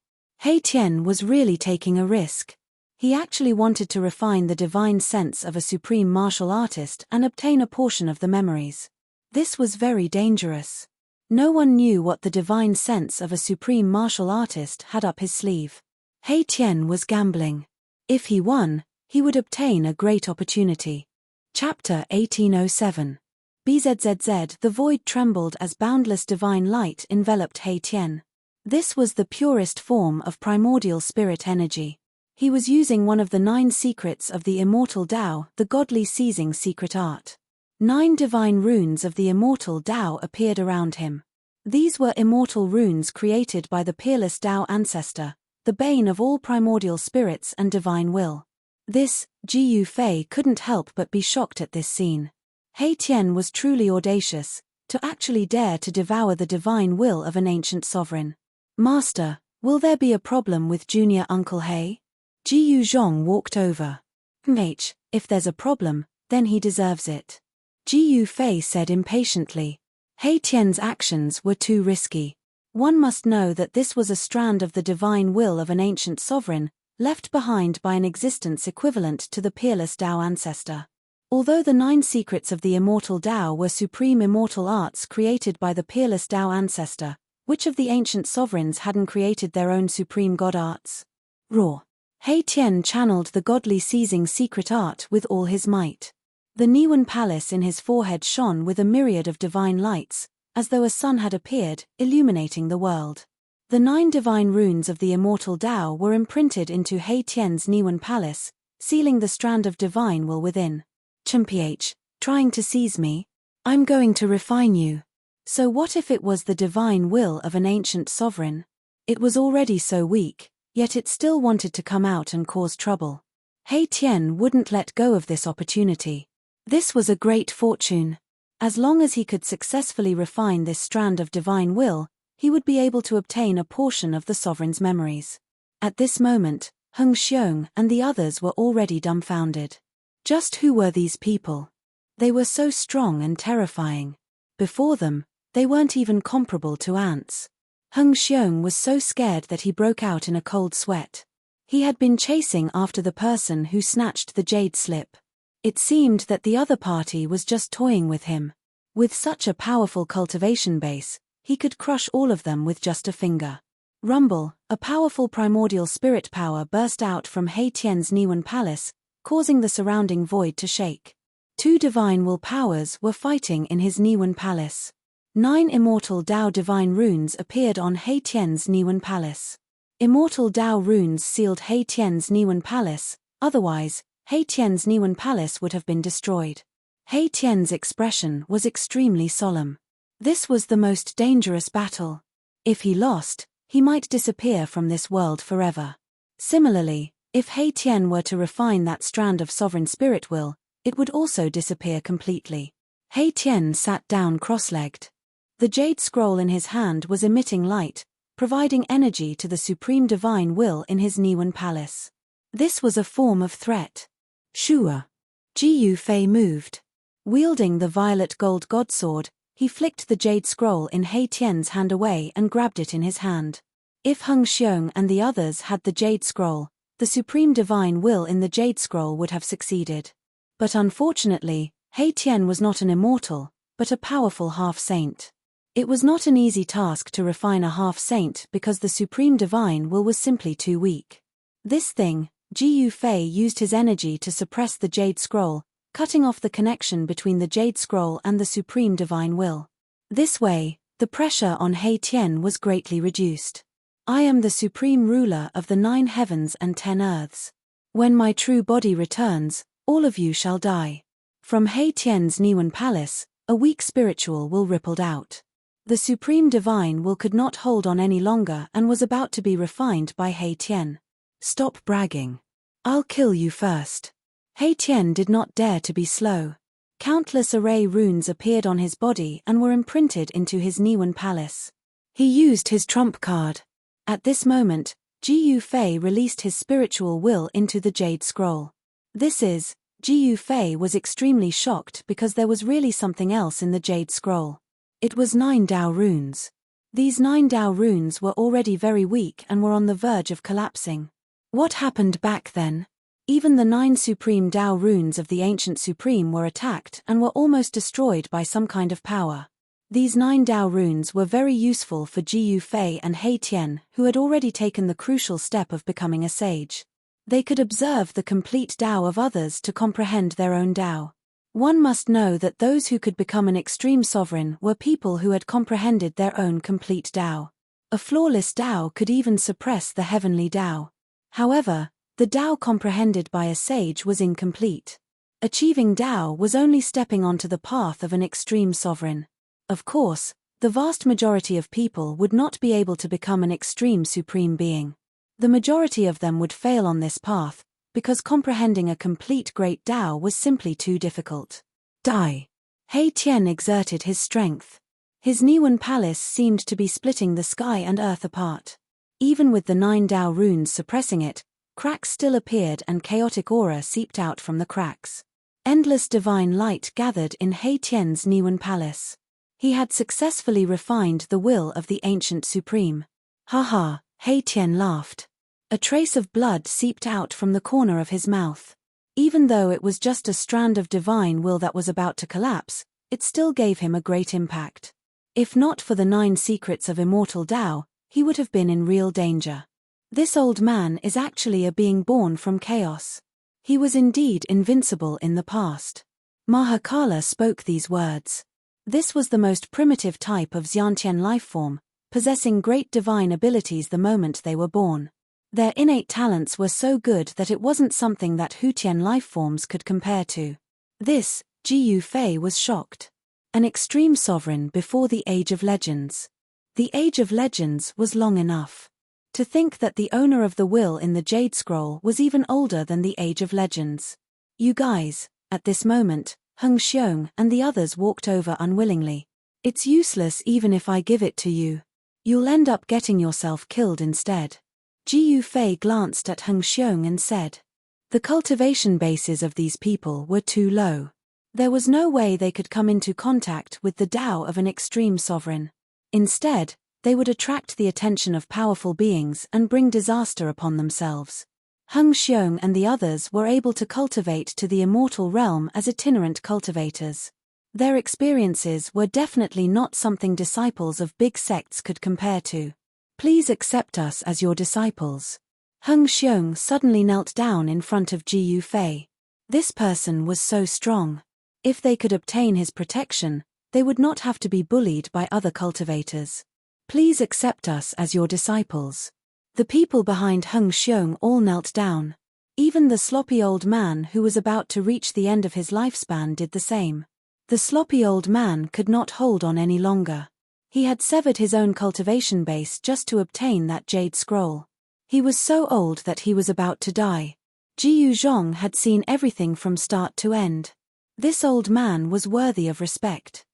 He Tian was really taking a risk. He actually wanted to refine the divine sense of a supreme martial artist and obtain a portion of the memories. This was very dangerous. No one knew what the divine sense of a supreme martial artist had up his sleeve. He Tian was gambling. If he won, he would obtain a great opportunity. Chapter 1807. BZZZ. The void trembled as boundless divine light enveloped He Tian. This was the purest form of primordial spirit energy. He was using one of the 9 secrets of the immortal Tao, the godly seizing secret art. 9 divine runes of the immortal Tao appeared around him. These were immortal runes created by the peerless Tao ancestor, the bane of all primordial spirits and divine will. This, Ji Yufei couldn't help but be shocked at this scene. He Tian was truly audacious, to actually dare to devour the divine will of an ancient sovereign. Master, will there be a problem with junior Uncle He? Ji Yuzhong walked over. If there's a problem, then he deserves it. Ji Yufei said impatiently. He Tian's actions were too risky. One must know that this was a strand of the divine will of an ancient sovereign, left behind by an existence equivalent to the peerless Tao ancestor. Although the 9 secrets of the immortal Tao were supreme immortal arts created by the peerless Tao ancestor, which of the ancient sovereigns hadn't created their own supreme god arts? Roar! He Tian channeled the godly seizing secret art with all his might. The Niwen palace in his forehead shone with a myriad of divine lights, as though a sun had appeared, illuminating the world. The 9 divine runes of the immortal Tao were imprinted into He Tian's Niwen palace, sealing the strand of divine will within. Chimph, trying to seize me? I'm going to refine you. So what if it was the divine will of an ancient sovereign? It was already so weak, yet it still wanted to come out and cause trouble. He Tian wouldn't let go of this opportunity. This was a great fortune. As long as he could successfully refine this strand of divine will, he would be able to obtain a portion of the sovereign's memories. At this moment, Heng Xiong and the others were already dumbfounded. Just who were these people? They were so strong and terrifying. Before them, they weren't even comparable to ants. Heng Xiong was so scared that he broke out in a cold sweat. He had been chasing after the person who snatched the jade slip. It seemed that the other party was just toying with him. With such a powerful cultivation base, he could crush all of them with just a finger. Rumble, a powerful primordial spirit power burst out from He Tian's Niwen palace, causing the surrounding void to shake. 2 divine will powers were fighting in his Niwen palace. 9 immortal Dao divine runes appeared on He Tian's Niwen palace. Immortal Dao runes sealed He Tian's Niwen palace, otherwise, He Tian's Niwen palace would have been destroyed. He Tian's expression was extremely solemn. This was the most dangerous battle. If he lost, he might disappear from this world forever. Similarly, if He Tian were to refine that strand of sovereign spirit will, it would also disappear completely. He Tian sat down cross-legged. The jade scroll in his hand was emitting light, providing energy to the supreme divine will in his Niwen palace. This was a form of threat. Shua. Jiyu Fei moved. Wielding the violet gold godsword, he flicked the jade scroll in He Tian's hand away and grabbed it in his hand. If Heng Xiong and the others had the jade scroll, the supreme divine will in the jade scroll would have succeeded. But unfortunately, He Tian was not an immortal, but a powerful half-saint. It was not an easy task to refine a half-saint because the supreme divine will was simply too weak. This thing, Jiyu Fei used his energy to suppress the jade scroll, cutting off the connection between the jade scroll and the supreme divine will. This way, the pressure on He Tian was greatly reduced. I am the supreme ruler of the 9 heavens and 10 earths. When my true body returns, all of you shall die. From He Tian's Niwen palace, a weak spiritual will rippled out. The supreme divine will could not hold on any longer and was about to be refined by He Tian. Stop bragging. I'll kill you first. He Tian did not dare to be slow. Countless array runes appeared on his body and were imprinted into his Niwen palace. He used his trump card. At this moment, Jiyu Fei released his spiritual will into the jade scroll. Jiyu Fei was extremely shocked because there was really something else in the jade scroll. It was 9 Dao runes. These 9 Dao runes were already very weak and were on the verge of collapsing. What happened back then? Even the 9 supreme Dao runes of the ancient supreme were attacked and were almost destroyed by some kind of power. These 9 Dao runes were very useful for Jiyu Fei and He Tian, who had already taken the crucial step of becoming a sage. They could observe the complete Dao of others to comprehend their own Dao. One must know that those who could become an extreme sovereign were people who had comprehended their own complete Dao. A flawless Dao could even suppress the heavenly Dao. However, the Dao comprehended by a sage was incomplete. Achieving Dao was only stepping onto the path of an extreme sovereign. Of course, the vast majority of people would not be able to become an extreme supreme being. The majority of them would fail on this path, because comprehending a complete great Dao was simply too difficult. Die. He Tian exerted his strength. His Niwen palace seemed to be splitting the sky and earth apart. Even with the 9 Dao runes suppressing it, cracks still appeared and chaotic aura seeped out from the cracks. Endless divine light gathered in He Tian's Niwen palace. He had successfully refined the will of the ancient supreme. Ha, He Tian laughed. A trace of blood seeped out from the corner of his mouth. Even though it was just a strand of divine will that was about to collapse, it still gave him a great impact. If not for the 9 secrets of immortal Dao, he would have been in real danger. This old man is actually a being born from chaos. He was indeed invincible in the past. Mahakala spoke these words. This was the most primitive type of Xiantian lifeform, possessing great divine abilities the moment they were born. Their innate talents were so good that it wasn't something that Hutian lifeforms could compare to. This, Jiyu Fei was shocked. An extreme sovereign before the Age of Legends. The Age of Legends was long enough. To think that the owner of the will in the Jade Scroll was even older than the Age of Legends. You guys, at this moment, Heng Xiong and the others walked over unwillingly. It's useless even if I give it to you. You'll end up getting yourself killed instead. Jiyu Fei glanced at Heng Xiong and said. The cultivation bases of these people were too low. There was no way they could come into contact with the Tao of an extreme sovereign. Instead, they would attract the attention of powerful beings and bring disaster upon themselves. Heng Xiong and the others were able to cultivate to the immortal realm as itinerant cultivators. Their experiences were definitely not something disciples of big sects could compare to. Please accept us as your disciples. Heng Xiong suddenly knelt down in front of Jiyu Fei. This person was so strong. If they could obtain his protection, they would not have to be bullied by other cultivators. Please accept us as your disciples. The people behind Heng Xiong all knelt down. Even the sloppy old man who was about to reach the end of his lifespan did the same. The sloppy old man could not hold on any longer. He had severed his own cultivation base just to obtain that jade scroll. He was so old that he was about to die. Jiyu Zhong had seen everything from start to end. This old man was worthy of respect.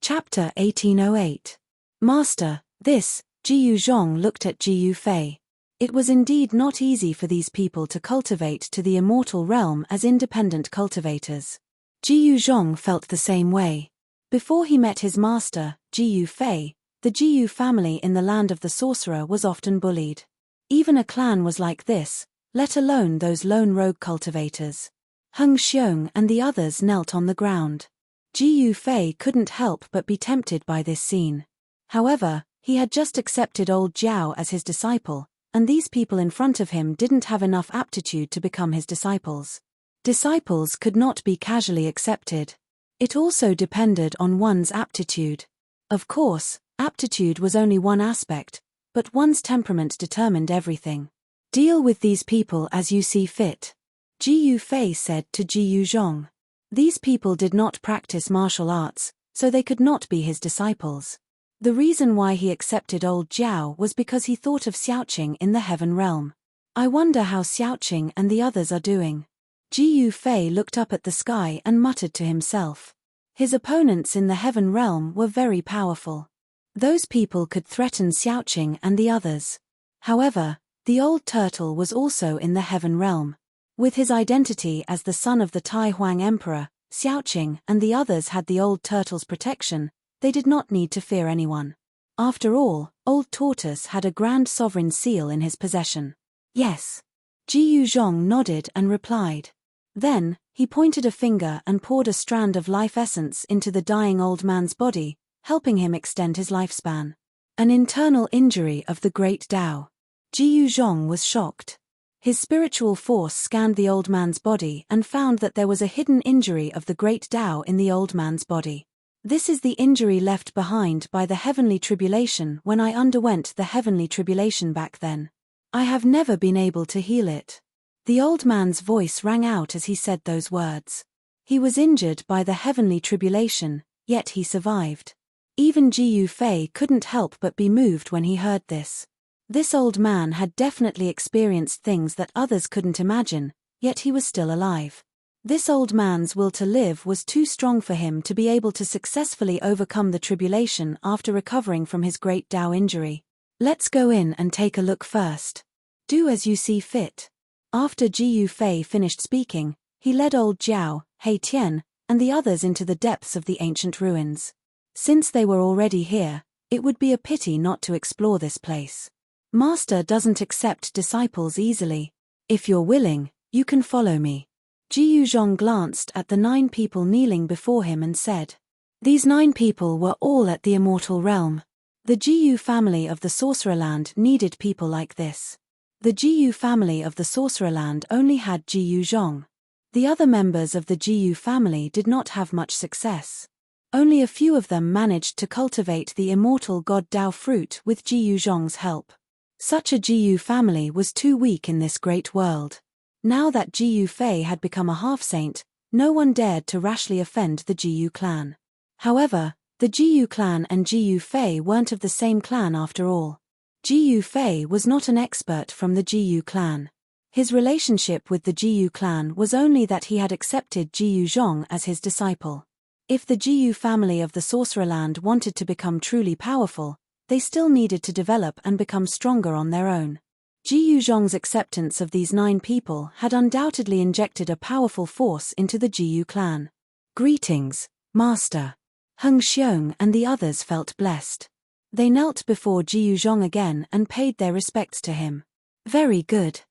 Chapter 1808. Master, this, Jiyu Zhong looked at Jiyu Fei. It was indeed not easy for these people to cultivate to the immortal realm as independent cultivators. Jiyu Zhong felt the same way. Before he met his master, Jiyu Fei, the Jiyu family in the land of the sorcerer was often bullied. Even a clan was like this, let alone those lone rogue cultivators. Heng Xiong and the others knelt on the ground. Jiyu Fei couldn't help but be tempted by this scene. However, he had just accepted old Jiao as his disciple, and these people in front of him didn't have enough aptitude to become his disciples. Disciples could not be casually accepted. It also depended on one's aptitude. Of course, aptitude was only one aspect, but one's temperament determined everything. Deal with these people as you see fit. Jiyu Fei said to Jiyu Zhong. These people did not practice martial arts, so they could not be his disciples. The reason why he accepted old Jiao was because he thought of Xiaoqing in the heaven realm. I wonder how Xiaoqing and the others are doing. Jiyu Fei looked up at the sky and muttered to himself. His opponents in the heaven realm were very powerful. Those people could threaten Xiaoqing and the others. However, the old turtle was also in the heaven realm. With his identity as the son of the Tai Huang Emperor, Xiaoqing and the others had the old turtle's protection. They did not need to fear anyone. After all, old tortoise had a grand sovereign seal in his possession. Yes. Jiyu Zhong nodded and replied. Then, he pointed a finger and poured a strand of life essence into the dying old man's body, helping him extend his lifespan. An internal injury of the great Tao. Jiyu Zhong was shocked. His spiritual force scanned the old man's body and found that there was a hidden injury of the great Tao in the old man's body. This is the injury left behind by the heavenly tribulation when I underwent the heavenly tribulation back then. I have never been able to heal it. The old man's voice rang out as he said those words. He was injured by the heavenly tribulation, yet he survived. Even Jiyu Fei couldn't help but be moved when he heard this. This old man had definitely experienced things that others couldn't imagine, yet he was still alive. This old man's will to live was too strong for him to be able to successfully overcome the tribulation after recovering from his great Tao injury. Let's go in and take a look first. Do as you see fit. After Jiyu Fei finished speaking, he led old Jiao, He Tian, and the others into the depths of the ancient ruins. Since they were already here, it would be a pity not to explore this place. Master doesn't accept disciples easily. If you're willing, you can follow me. Jiyu Zhong glanced at the 9 people kneeling before him and said. These 9 people were all at the immortal realm. The Jiyu family of the Sorcererland needed people like this. The Jiyu family of the Sorcererland only had Jiyu Zhong. The other members of the Jiyu family did not have much success. Only a few of them managed to cultivate the immortal God Dao fruit with Jiyu Zhong's help. Such a Jiyu family was too weak in this great world. Now that Jiyu Fei had become a half-saint, no one dared to rashly offend the Jiyu clan. However, the Jiyu clan and Jiyu Fei weren't of the same clan after all. Jiyu Fei was not an expert from the Jiyu clan. His relationship with the Jiyu clan was only that he had accepted Jiyu Zhong as his disciple. If the Jiyu family of the Sorcererland wanted to become truly powerful, they still needed to develop and become stronger on their own. Jiyu Zhong's acceptance of these 9 people had undoubtedly injected a powerful force into the Jiyu clan. Greetings, Master. Heng Xiong and the others felt blessed. They knelt before Jiyu Zhong again and paid their respects to him. Very good.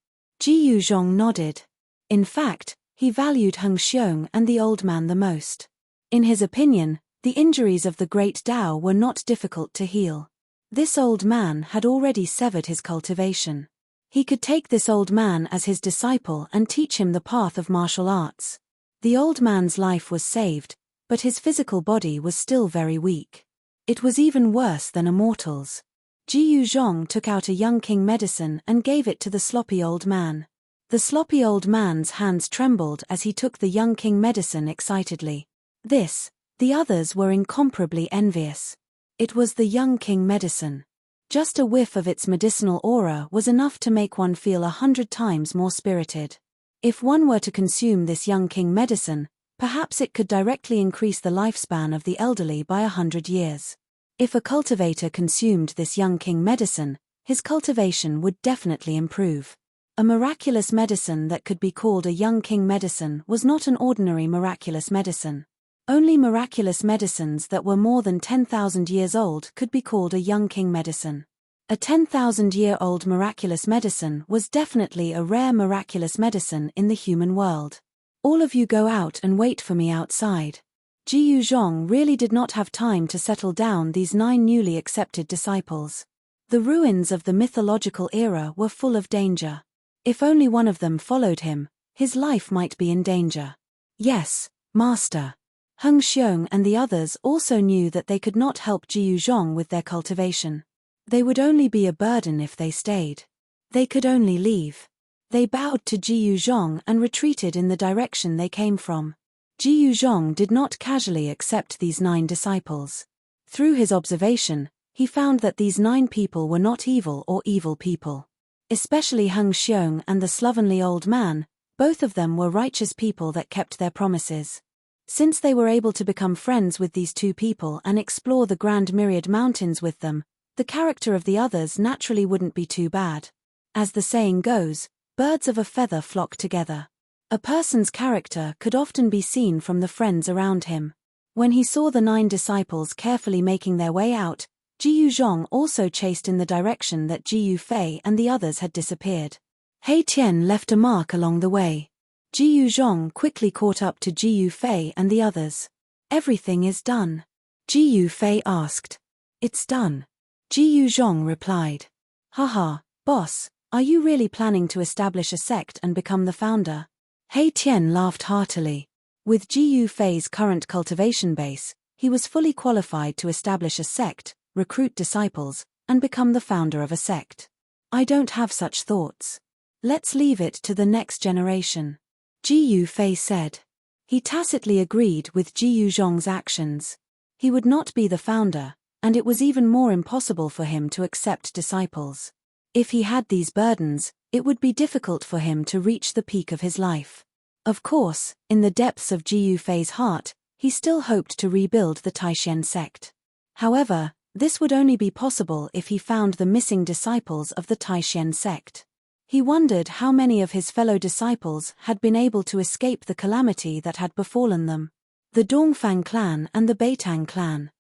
Jiyu Zhong nodded. In fact, he valued Heng Xiong and the old man the most. In his opinion, the injuries of the great Tao were not difficult to heal. This old man had already severed his cultivation. He could take this old man as his disciple and teach him the path of martial arts. The old man's life was saved, but his physical body was still very weak. It was even worse than a mortal's. Jiyu Zhong took out a young king medicine and gave it to the sloppy old man. The sloppy old man's hands trembled as he took the young king medicine excitedly. The others were incomparably envious. It was the young king medicine. Just a whiff of its medicinal aura was enough to make one feel 100 times more spirited. If one were to consume this young king medicine, perhaps it could directly increase the lifespan of the elderly by 100 years. If a cultivator consumed this young king medicine, his cultivation would definitely improve. A miraculous medicine that could be called a young king medicine was not an ordinary miraculous medicine. Only miraculous medicines that were more than 10,000 years old could be called a young king medicine. A 10,000-year-old miraculous medicine was definitely a rare miraculous medicine in the human world. All of you go out and wait for me outside. Jiyu Zhong really did not have time to settle down these 9 newly accepted disciples. The ruins of the mythological era were full of danger. If only one of them followed him, his life might be in danger. Yes, Master. Heng Xiong and the others also knew that they could not help Jiyu Zhong with their cultivation. They would only be a burden if they stayed. They could only leave. They bowed to Jiyu Zhong and retreated in the direction they came from. Jiyu Zhong did not casually accept these 9 disciples. Through his observation, he found that these 9 people were not evil or evil people. Especially Heng Xiong and the slovenly old man, both of them were righteous people that kept their promises. Since they were able to become friends with these 2 people and explore the Grand Myriad Mountains with them, the character of the others naturally wouldn't be too bad. As the saying goes, birds of a feather flock together. A person's character could often be seen from the friends around him. When he saw the 9 disciples carefully making their way out, Jiyu Zhong also chased in the direction that Jiyu Fei and the others had disappeared. He Tian left a mark along the way. Jiyu Zhong quickly caught up to Jiyu Fei and the others. Everything is done. Jiyu Fei asked. It's done. Jiyu Zhong replied. Haha, boss, are you really planning to establish a sect and become the founder? He Tian laughed heartily. With Jiyu Fei's current cultivation base, he was fully qualified to establish a sect, recruit disciples, and become the founder of a sect. I don't have such thoughts. Let's leave it to the next generation. Jiyu Fei said. He tacitly agreed with Jiyu Zhong's actions. He would not be the founder, and it was even more impossible for him to accept disciples. If he had these burdens, it would be difficult for him to reach the peak of his life. Of course, in the depths of Jiyu Fei's heart, he still hoped to rebuild the Taishan sect. However, this would only be possible if he found the missing disciples of the Taishan sect. He wondered how many of his fellow disciples had been able to escape the calamity that had befallen them. The Dongfang clan and the Beitang clan.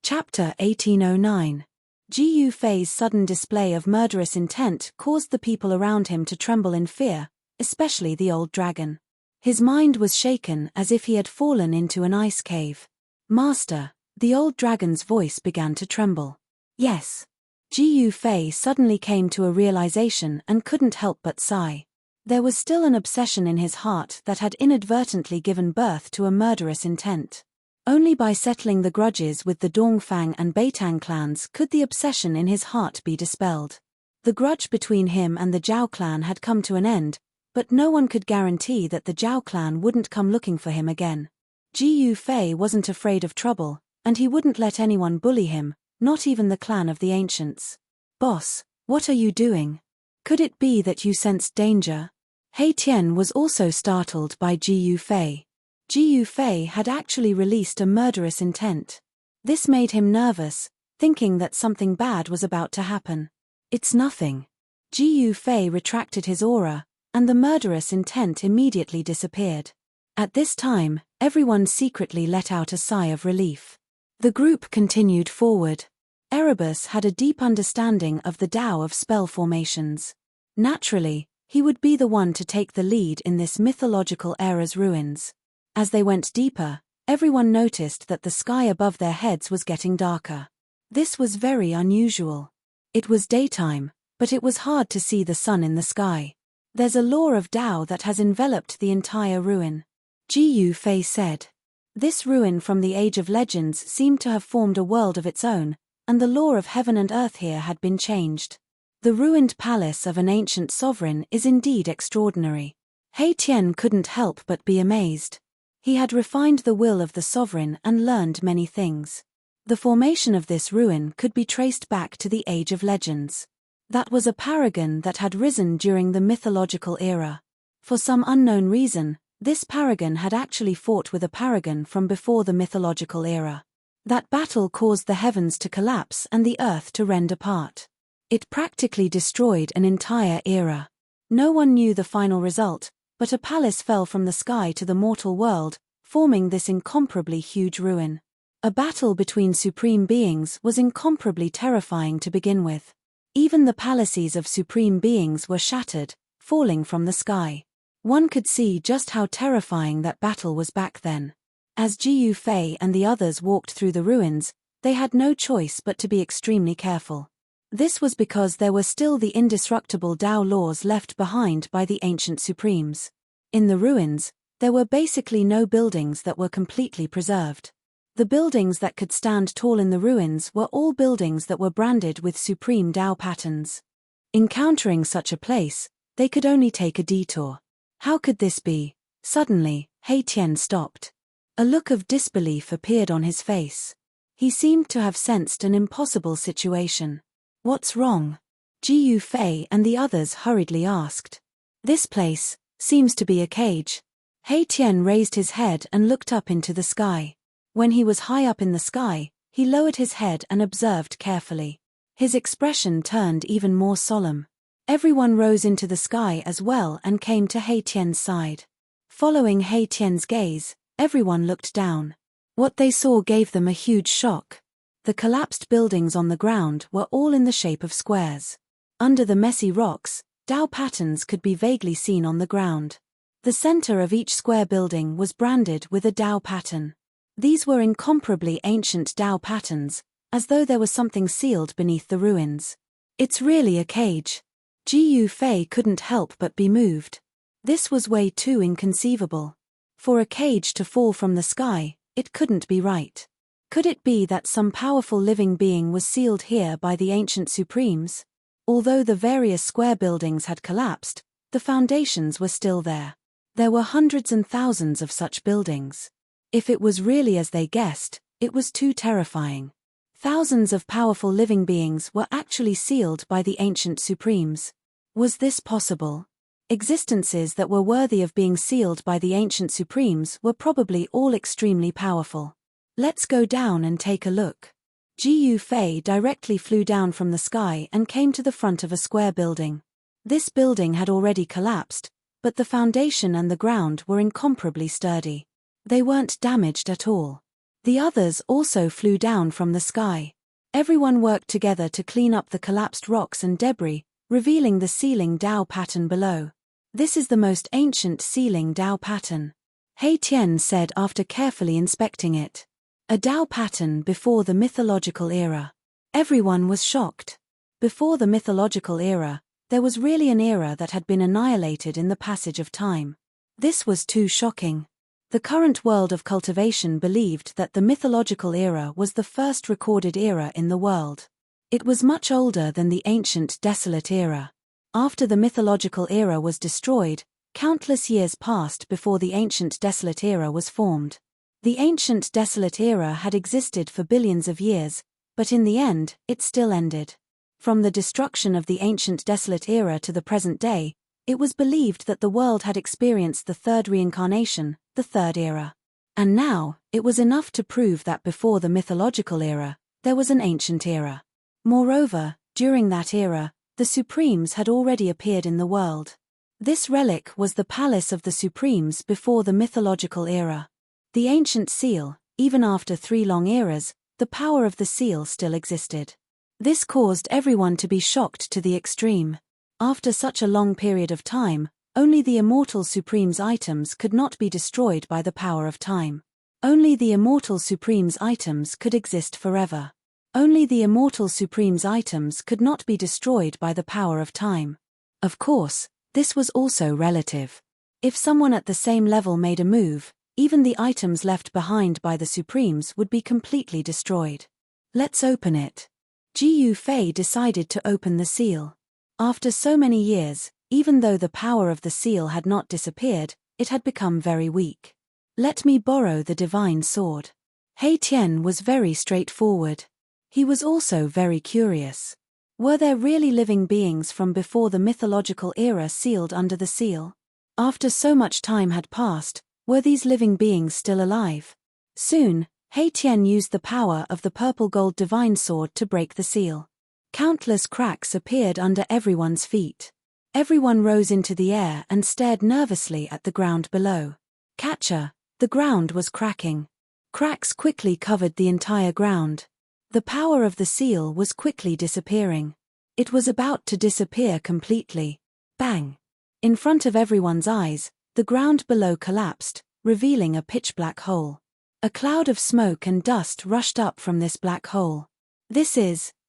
Chapter 1809. Jiyu Fei's sudden display of murderous intent caused the people around him to tremble in fear, especially the old dragon. His mind was shaken as if he had fallen into an ice cave. Master, the old dragon's voice began to tremble. Yes. Jiyu Fei suddenly came to a realization and couldn't help but sigh. There was still an obsession in his heart that had inadvertently given birth to a murderous intent. Only by settling the grudges with the Dongfang and Beitang clans could the obsession in his heart be dispelled. The grudge between him and the Zhao clan had come to an end, but no one could guarantee that the Zhao clan wouldn't come looking for him again. Jiyu Fei wasn't afraid of trouble, and he wouldn't let anyone bully him, not even the clan of the ancients. Boss, what are you doing? Could it be that you sensed danger? He Tian was also startled by Jiyu Fei. Jiyu Fei had actually released a murderous intent. This made him nervous, thinking that something bad was about to happen. It's nothing. Jiyu Fei retracted his aura, and the murderous intent immediately disappeared. At this time, everyone secretly let out a sigh of relief. The group continued forward. Erebus had a deep understanding of the Tao of spell formations. Naturally, he would be the one to take the lead in this mythological era's ruins. As they went deeper, everyone noticed that the sky above their heads was getting darker. This was very unusual. It was daytime, but it was hard to see the sun in the sky. There's a law of Tao that has enveloped the entire ruin. Gu Fei said. This ruin from the Age of Legends seemed to have formed a world of its own, and the law of heaven and earth here had been changed. The ruined palace of an ancient sovereign is indeed extraordinary. He Tian couldn't help but be amazed. He had refined the will of the sovereign and learned many things. The formation of this ruin could be traced back to the Age of Legends. That was a paragon that had risen during the mythological era. For some unknown reason, this paragon had actually fought with a paragon from before the mythological era. That battle caused the heavens to collapse and the earth to rend apart. It practically destroyed an entire era. No one knew the final result, but a palace fell from the sky to the mortal world, forming this incomparably huge ruin. A battle between supreme beings was incomparably terrifying to begin with. Even the palaces of supreme beings were shattered, falling from the sky. One could see just how terrifying that battle was back then. As Gu Fei and the others walked through the ruins, they had no choice but to be extremely careful. This was because there were still the indestructible Tao laws left behind by the ancient supremes. In the ruins, there were basically no buildings that were completely preserved. The buildings that could stand tall in the ruins were all buildings that were branded with supreme Tao patterns. Encountering such a place, they could only take a detour. How could this be? Suddenly, He Tian stopped. A look of disbelief appeared on his face. He seemed to have sensed an impossible situation. What's wrong? Gu Fei and the others hurriedly asked. This place seems to be a cage. He Tian raised his head and looked up into the sky. When he was high up in the sky, he lowered his head and observed carefully. His expression turned even more solemn. Everyone rose into the sky as well and came to He Tian's side. Following He Tian's gaze, everyone looked down. What they saw gave them a huge shock. The collapsed buildings on the ground were all in the shape of squares. Under the messy rocks, Tao patterns could be vaguely seen on the ground. The center of each square building was branded with a Tao pattern. These were incomparably ancient Tao patterns, as though there was something sealed beneath the ruins. It's really a cage. Gu Fei couldn't help but be moved. This was way too inconceivable. For a cage to fall from the sky, it couldn't be right. Could it be that some powerful living being was sealed here by the ancient supremes? Although the various square buildings had collapsed, the foundations were still there. There were hundreds and thousands of such buildings. If it was really as they guessed, it was too terrifying. Thousands of powerful living beings were actually sealed by the ancient supremes. Was this possible? Existences that were worthy of being sealed by the ancient supremes were probably all extremely powerful. Let's go down and take a look. Gu Fei directly flew down from the sky and came to the front of a square building. This building had already collapsed, but the foundation and the ground were incomparably sturdy. They weren't damaged at all. The others also flew down from the sky. Everyone worked together to clean up the collapsed rocks and debris, revealing the ceiling Tao pattern below. This is the most ancient ceiling Tao pattern, He Tian said after carefully inspecting it. A Tao pattern before the mythological era. Everyone was shocked. Before the mythological era, there was really an era that had been annihilated in the passage of time. This was too shocking. The current world of cultivation believed that the mythological era was the first recorded era in the world. It was much older than the ancient desolate era. After the mythological era was destroyed, countless years passed before the ancient desolate era was formed. The ancient desolate era had existed for billions of years, but in the end, it still ended. From the destruction of the ancient desolate era to the present day, it was believed that the world had experienced the third reincarnation, the third era. And now, it was enough to prove that before the mythological era, there was an ancient era. Moreover, during that era, the Supremes had already appeared in the world. This relic was the palace of the Supremes before the mythological era. The ancient seal, even after 3 long eras, the power of the seal still existed. This caused everyone to be shocked to the extreme. After such a long period of time, only the immortal Supreme's items could not be destroyed by the power of time. Only the immortal Supreme's items could exist forever. Only the immortal Supreme's items could not be destroyed by the power of time. Of course, this was also relative. If someone at the same level made a move, even the items left behind by the Supremes would be completely destroyed. Let's open it. Jiyu Fei decided to open the seal. After so many years, even though the power of the seal had not disappeared, it had become very weak. Let me borrow the divine sword. He Tian was very straightforward. He was also very curious. Were there really living beings from before the mythological era sealed under the seal? After so much time had passed, were these living beings still alive? Soon, He Tian used the power of the purple gold divine sword to break the seal. Countless cracks appeared under everyone's feet. Everyone rose into the air and stared nervously at the ground below. Catcher, the ground was cracking. Cracks quickly covered the entire ground. The power of the seal was quickly disappearing. It was about to disappear completely. Bang! In front of everyone's eyes, the ground below collapsed, revealing a pitch-black hole. A cloud of smoke and dust rushed up from this black hole.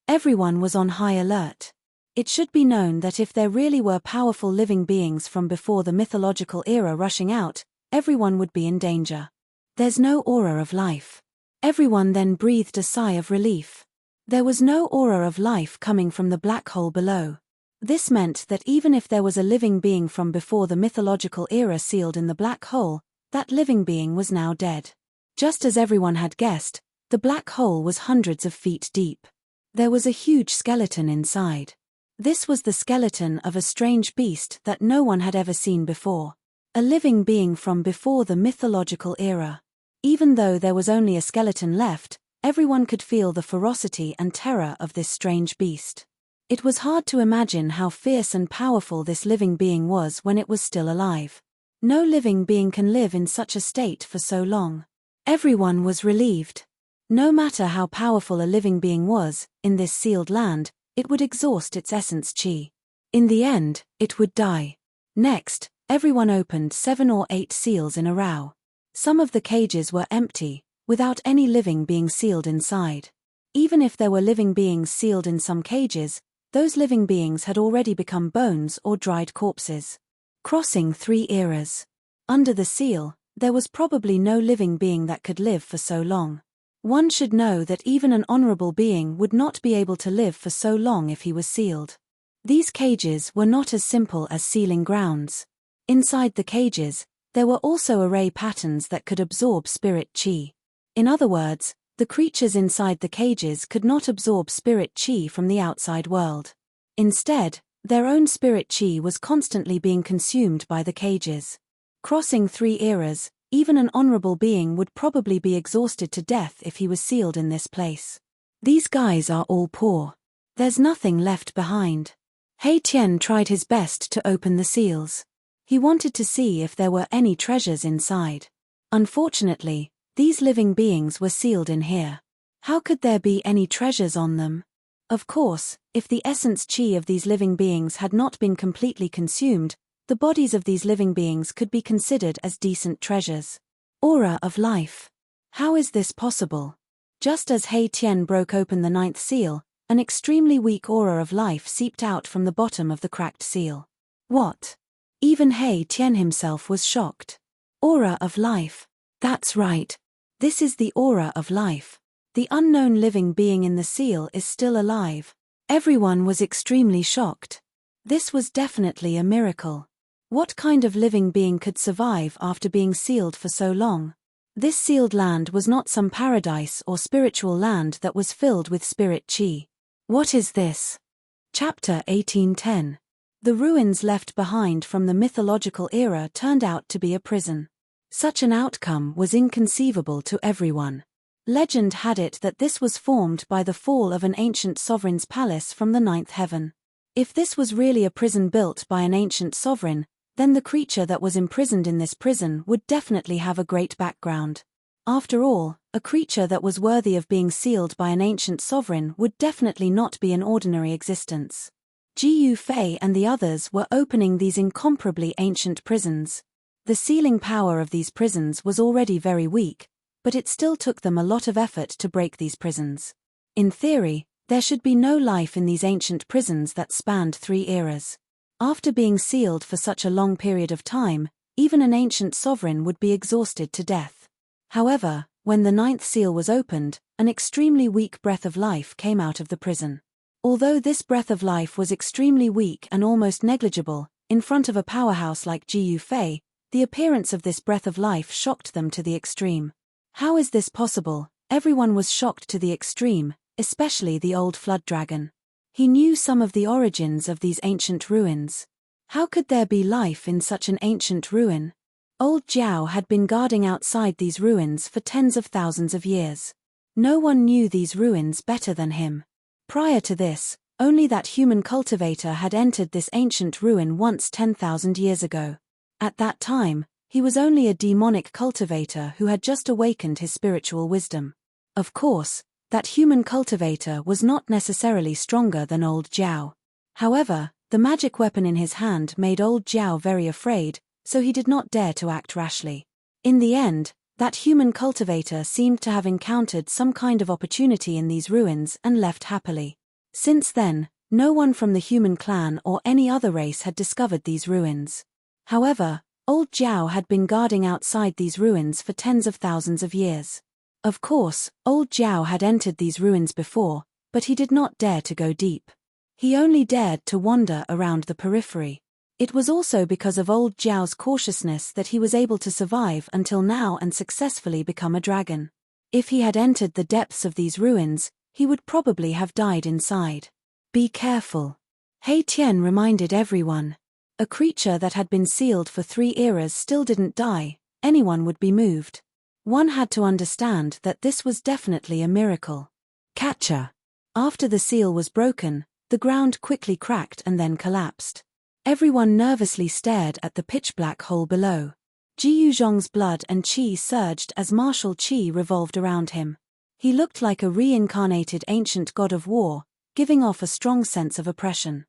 Everyone was on high alert. It should be known that if there really were powerful living beings from before the mythological era rushing out, everyone would be in danger. There's no aura of life. Everyone then breathed a sigh of relief. There was no aura of life coming from the black hole below. This meant that even if there was a living being from before the mythological era sealed in the black hole, that living being was now dead. Just as everyone had guessed, the black hole was hundreds of feet deep. There was a huge skeleton inside. This was the skeleton of a strange beast that no one had ever seen before. A living being from before the mythological era. Even though there was only a skeleton left, everyone could feel the ferocity and terror of this strange beast. It was hard to imagine how fierce and powerful this living being was when it was still alive. No living being can live in such a state for so long. Everyone was relieved. No matter how powerful a living being was, in this sealed land, it would exhaust its essence chi. In the end, it would die. Next, everyone opened 7 or 8 seals in a row. Some of the cages were empty, without any living being sealed inside. Even if there were living beings sealed in some cages, those living beings had already become bones or dried corpses. Crossing 3 eras. Under the seal, there was probably no living being that could live for so long. One should know that even an honorable being would not be able to live for so long if he was sealed. These cages were not as simple as sealing grounds. Inside the cages, there were also array patterns that could absorb spirit chi. In other words, the creatures inside the cages could not absorb spirit chi from the outside world. Instead, their own spirit chi was constantly being consumed by the cages. Crossing 3 eras, even an honorable being would probably be exhausted to death if he was sealed in this place. These guys are all poor. There's nothing left behind. He Tian tried his best to open the seals. He wanted to see if there were any treasures inside. Unfortunately, these living beings were sealed in here. How could there be any treasures on them? Of course, if the essence chi of these living beings had not been completely consumed, the bodies of these living beings could be considered as decent treasures. Aura of life. How is this possible? Just as He Tian broke open the 9th seal, an extremely weak aura of life seeped out from the bottom of the cracked seal. What? Even He Tian himself was shocked. Aura of life. That's right. This is the aura of life. The unknown living being in the seal is still alive. Everyone was extremely shocked. This was definitely a miracle. What kind of living being could survive after being sealed for so long? This sealed land was not some paradise or spiritual land that was filled with spirit chi. What is this? Chapter 1810. The ruins left behind from the mythological era turned out to be a prison. Such an outcome was inconceivable to everyone. Legend had it that this was formed by the fall of an ancient sovereign's palace from the 9th heaven. If this was really a prison built by an ancient sovereign, then the creature that was imprisoned in this prison would definitely have a great background. After all, a creature that was worthy of being sealed by an ancient sovereign would definitely not be an ordinary existence. Jiyu Fei and the others were opening these incomparably ancient prisons. The sealing power of these prisons was already very weak, but it still took them a lot of effort to break these prisons. In theory, there should be no life in these ancient prisons that spanned 3 eras. After being sealed for such a long period of time, even an ancient sovereign would be exhausted to death. However, when the ninth seal was opened, an extremely weak breath of life came out of the prison. Although this breath of life was extremely weak and almost negligible, in front of a powerhouse like Jiu Fei, the appearance of this breath of life shocked them to the extreme. How is this possible? Everyone was shocked to the extreme, especially the old flood dragon. He knew some of the origins of these ancient ruins. How could there be life in such an ancient ruin? Old Jiao had been guarding outside these ruins for tens of thousands of years. No one knew these ruins better than him. Prior to this, only that human cultivator had entered this ancient ruin once 10,000 years ago. At that time, he was only a demonic cultivator who had just awakened his spiritual wisdom. Of course, that human cultivator was not necessarily stronger than old Jiao. However, the magic weapon in his hand made old Jiao very afraid, so he did not dare to act rashly. In the end, that human cultivator seemed to have encountered some kind of opportunity in these ruins and left happily. Since then, no one from the human clan or any other race had discovered these ruins. However, old Jiao had been guarding outside these ruins for tens of thousands of years. Of course, old Jiao had entered these ruins before, but he did not dare to go deep. He only dared to wander around the periphery. It was also because of old Jiao's cautiousness that he was able to survive until now and successfully become a dragon. If he had entered the depths of these ruins, he would probably have died inside. Be careful. He Tian reminded everyone. A creature that had been sealed for 3 eras still didn't die, anyone would be moved. One had to understand that this was definitely a miracle. Catcher. After the seal was broken, the ground quickly cracked and then collapsed. Everyone nervously stared at the pitch-black hole below. Jiu Zhong's blood and qi surged as martial qi revolved around him. He looked like a reincarnated ancient god of war, giving off a strong sense of oppression.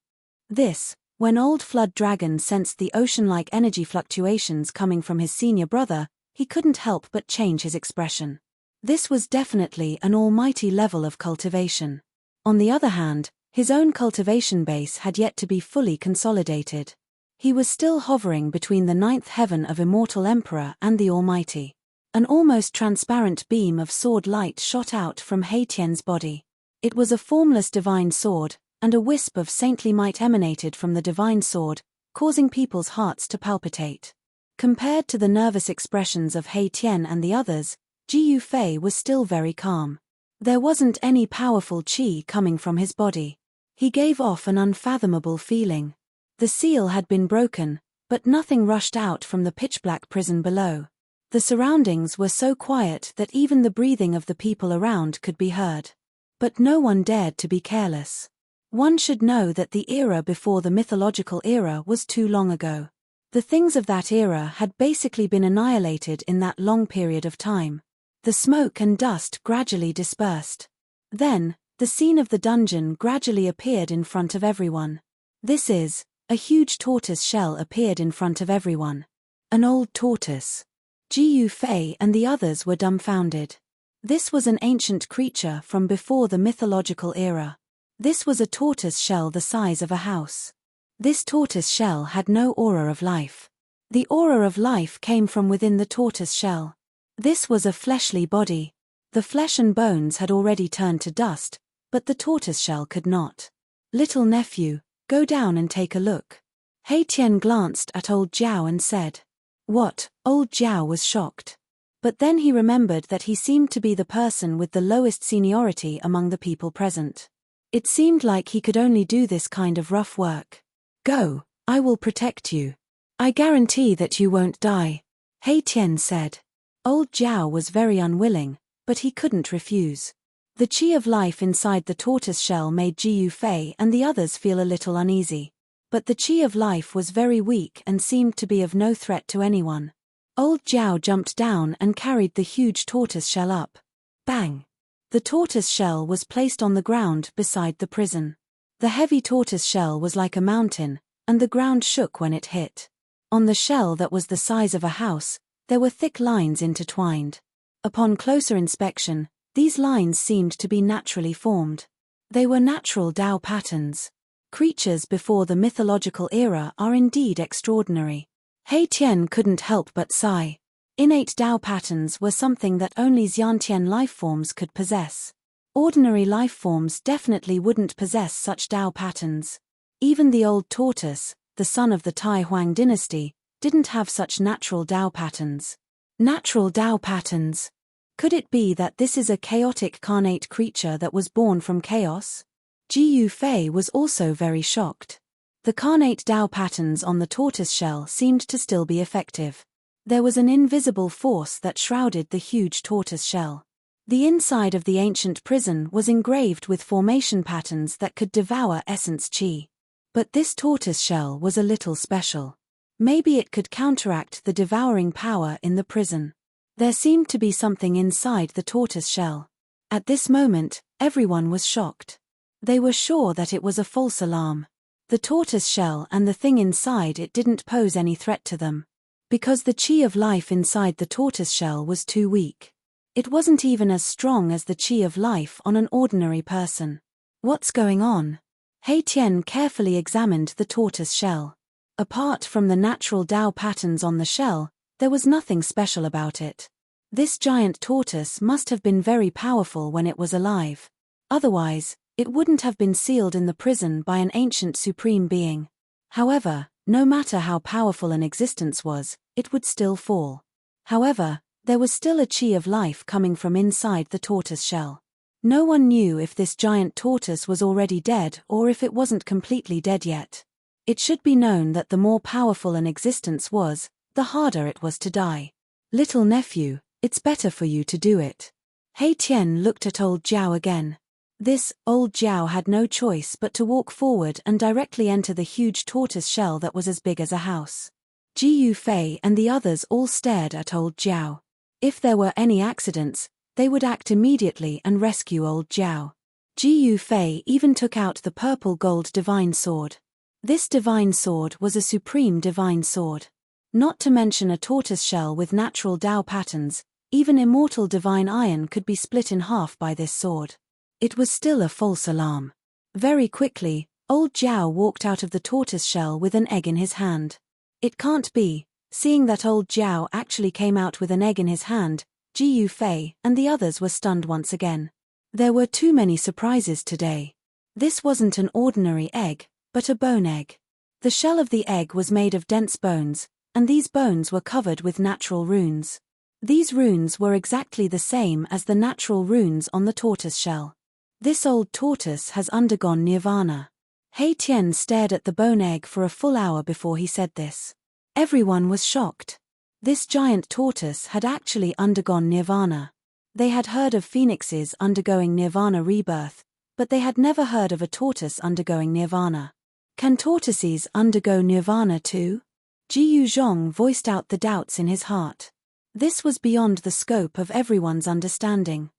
When old Flood Dragon sensed the ocean-like energy fluctuations coming from his senior brother, he couldn't help but change his expression. This was definitely an almighty level of cultivation. On the other hand, his own cultivation base had yet to be fully consolidated. He was still hovering between the 9th heaven of Immortal Emperor and the Almighty. An almost transparent beam of sword light shot out from He Tian's body. It was a formless divine sword, and a wisp of saintly might emanated from the divine sword, causing people's hearts to palpitate. Compared to the nervous expressions of He Tian and the others, Jiu Fei was still very calm. There wasn't any powerful qi coming from his body. He gave off an unfathomable feeling. The seal had been broken, but nothing rushed out from the pitch-black prison below. The surroundings were so quiet that even the breathing of the people around could be heard. But no one dared to be careless. One should know that the era before the mythological era was too long ago. The things of that era had basically been annihilated in that long period of time. The smoke and dust gradually dispersed. Then, the scene of the dungeon gradually appeared in front of everyone. A huge tortoise shell appeared in front of everyone. An old tortoise. Jiu Fei and the others were dumbfounded. This was an ancient creature from before the mythological era. This was a tortoise shell the size of a house. This tortoise shell had no aura of life. The aura of life came from within the tortoise shell. This was a fleshly body. The flesh and bones had already turned to dust, but the tortoise shell could not. Little nephew, go down and take a look. He Tian glanced at old Jiao and said. What? Old Jiao was shocked. But then he remembered that he seemed to be the person with the lowest seniority among the people present. It seemed like he could only do this kind of rough work. Go, I will protect you. I guarantee that you won't die, He Tian said. Old Jiao was very unwilling, but he couldn't refuse. The qi of life inside the tortoise shell made Jiu Fei and the others feel a little uneasy. But the qi of life was very weak and seemed to be of no threat to anyone. Old Jiao jumped down and carried the huge tortoise shell up. Bang! The tortoise shell was placed on the ground beside the prison. The heavy tortoise shell was like a mountain, and the ground shook when it hit. On the shell that was the size of a house, there were thick lines intertwined. Upon closer inspection, these lines seemed to be naturally formed. They were natural Tao patterns. Creatures before the mythological era are indeed extraordinary. He Tian couldn't help but sigh. Innate Dao patterns were something that only Xiantian lifeforms could possess. Ordinary lifeforms definitely wouldn't possess such Dao patterns. Even the old tortoise, the son of the Tai Huang dynasty, didn't have such natural Dao patterns. Natural Dao patterns? Could it be that this is a chaotic carnate creature that was born from chaos? Ji Yufei was also very shocked. The carnate Dao patterns on the tortoise shell seemed to still be effective. There was an invisible force that shrouded the huge tortoise shell. The inside of the ancient prison was engraved with formation patterns that could devour essence qi. But this tortoise shell was a little special. Maybe it could counteract the devouring power in the prison. There seemed to be something inside the tortoise shell. At this moment, everyone was shocked. They were sure that it was a false alarm. The tortoise shell and the thing inside it didn't pose any threat to them. Because the qi of life inside the tortoise shell was too weak. It wasn't even as strong as the qi of life on an ordinary person. What's going on? He Tian carefully examined the tortoise shell. Apart from the natural Dao patterns on the shell, there was nothing special about it. This giant tortoise must have been very powerful when it was alive. Otherwise, it wouldn't have been sealed in the prison by an ancient supreme being. However, no matter how powerful an existence was, it would still fall. However, there was still a qi of life coming from inside the tortoise shell. No one knew if this giant tortoise was already dead or if it wasn't completely dead yet. It should be known that the more powerful an existence was, the harder it was to die. Little nephew, it's better for you to do it. He Tian looked at old Jiao again. This, old Jiao had no choice but to walk forward and directly enter the huge tortoise shell that was as big as a house. Ji Yufei and the others all stared at old Jiao. If there were any accidents, they would act immediately and rescue old Jiao. Ji Yufei even took out the purple gold divine sword. This divine sword was a supreme divine sword. Not to mention a tortoise shell with natural Dao patterns, even immortal divine iron could be split in half by this sword. It was still a false alarm. Very quickly, old Jiao walked out of the tortoise shell with an egg in his hand. It can't be. Seeing that old Jiao actually came out with an egg in his hand, Ji Yufei and the others were stunned once again. There were too many surprises today. This wasn't an ordinary egg, but a bone egg. The shell of the egg was made of dense bones, and these bones were covered with natural runes. These runes were exactly the same as the natural runes on the tortoise shell. This old tortoise has undergone nirvana. He Tian stared at the bone egg for a full hour before he said this. Everyone was shocked. This giant tortoise had actually undergone nirvana. They had heard of phoenixes undergoing nirvana rebirth, but they had never heard of a tortoise undergoing nirvana. Can tortoises undergo nirvana too? Ji Yuzhong voiced out the doubts in his heart. This was beyond the scope of everyone's understanding.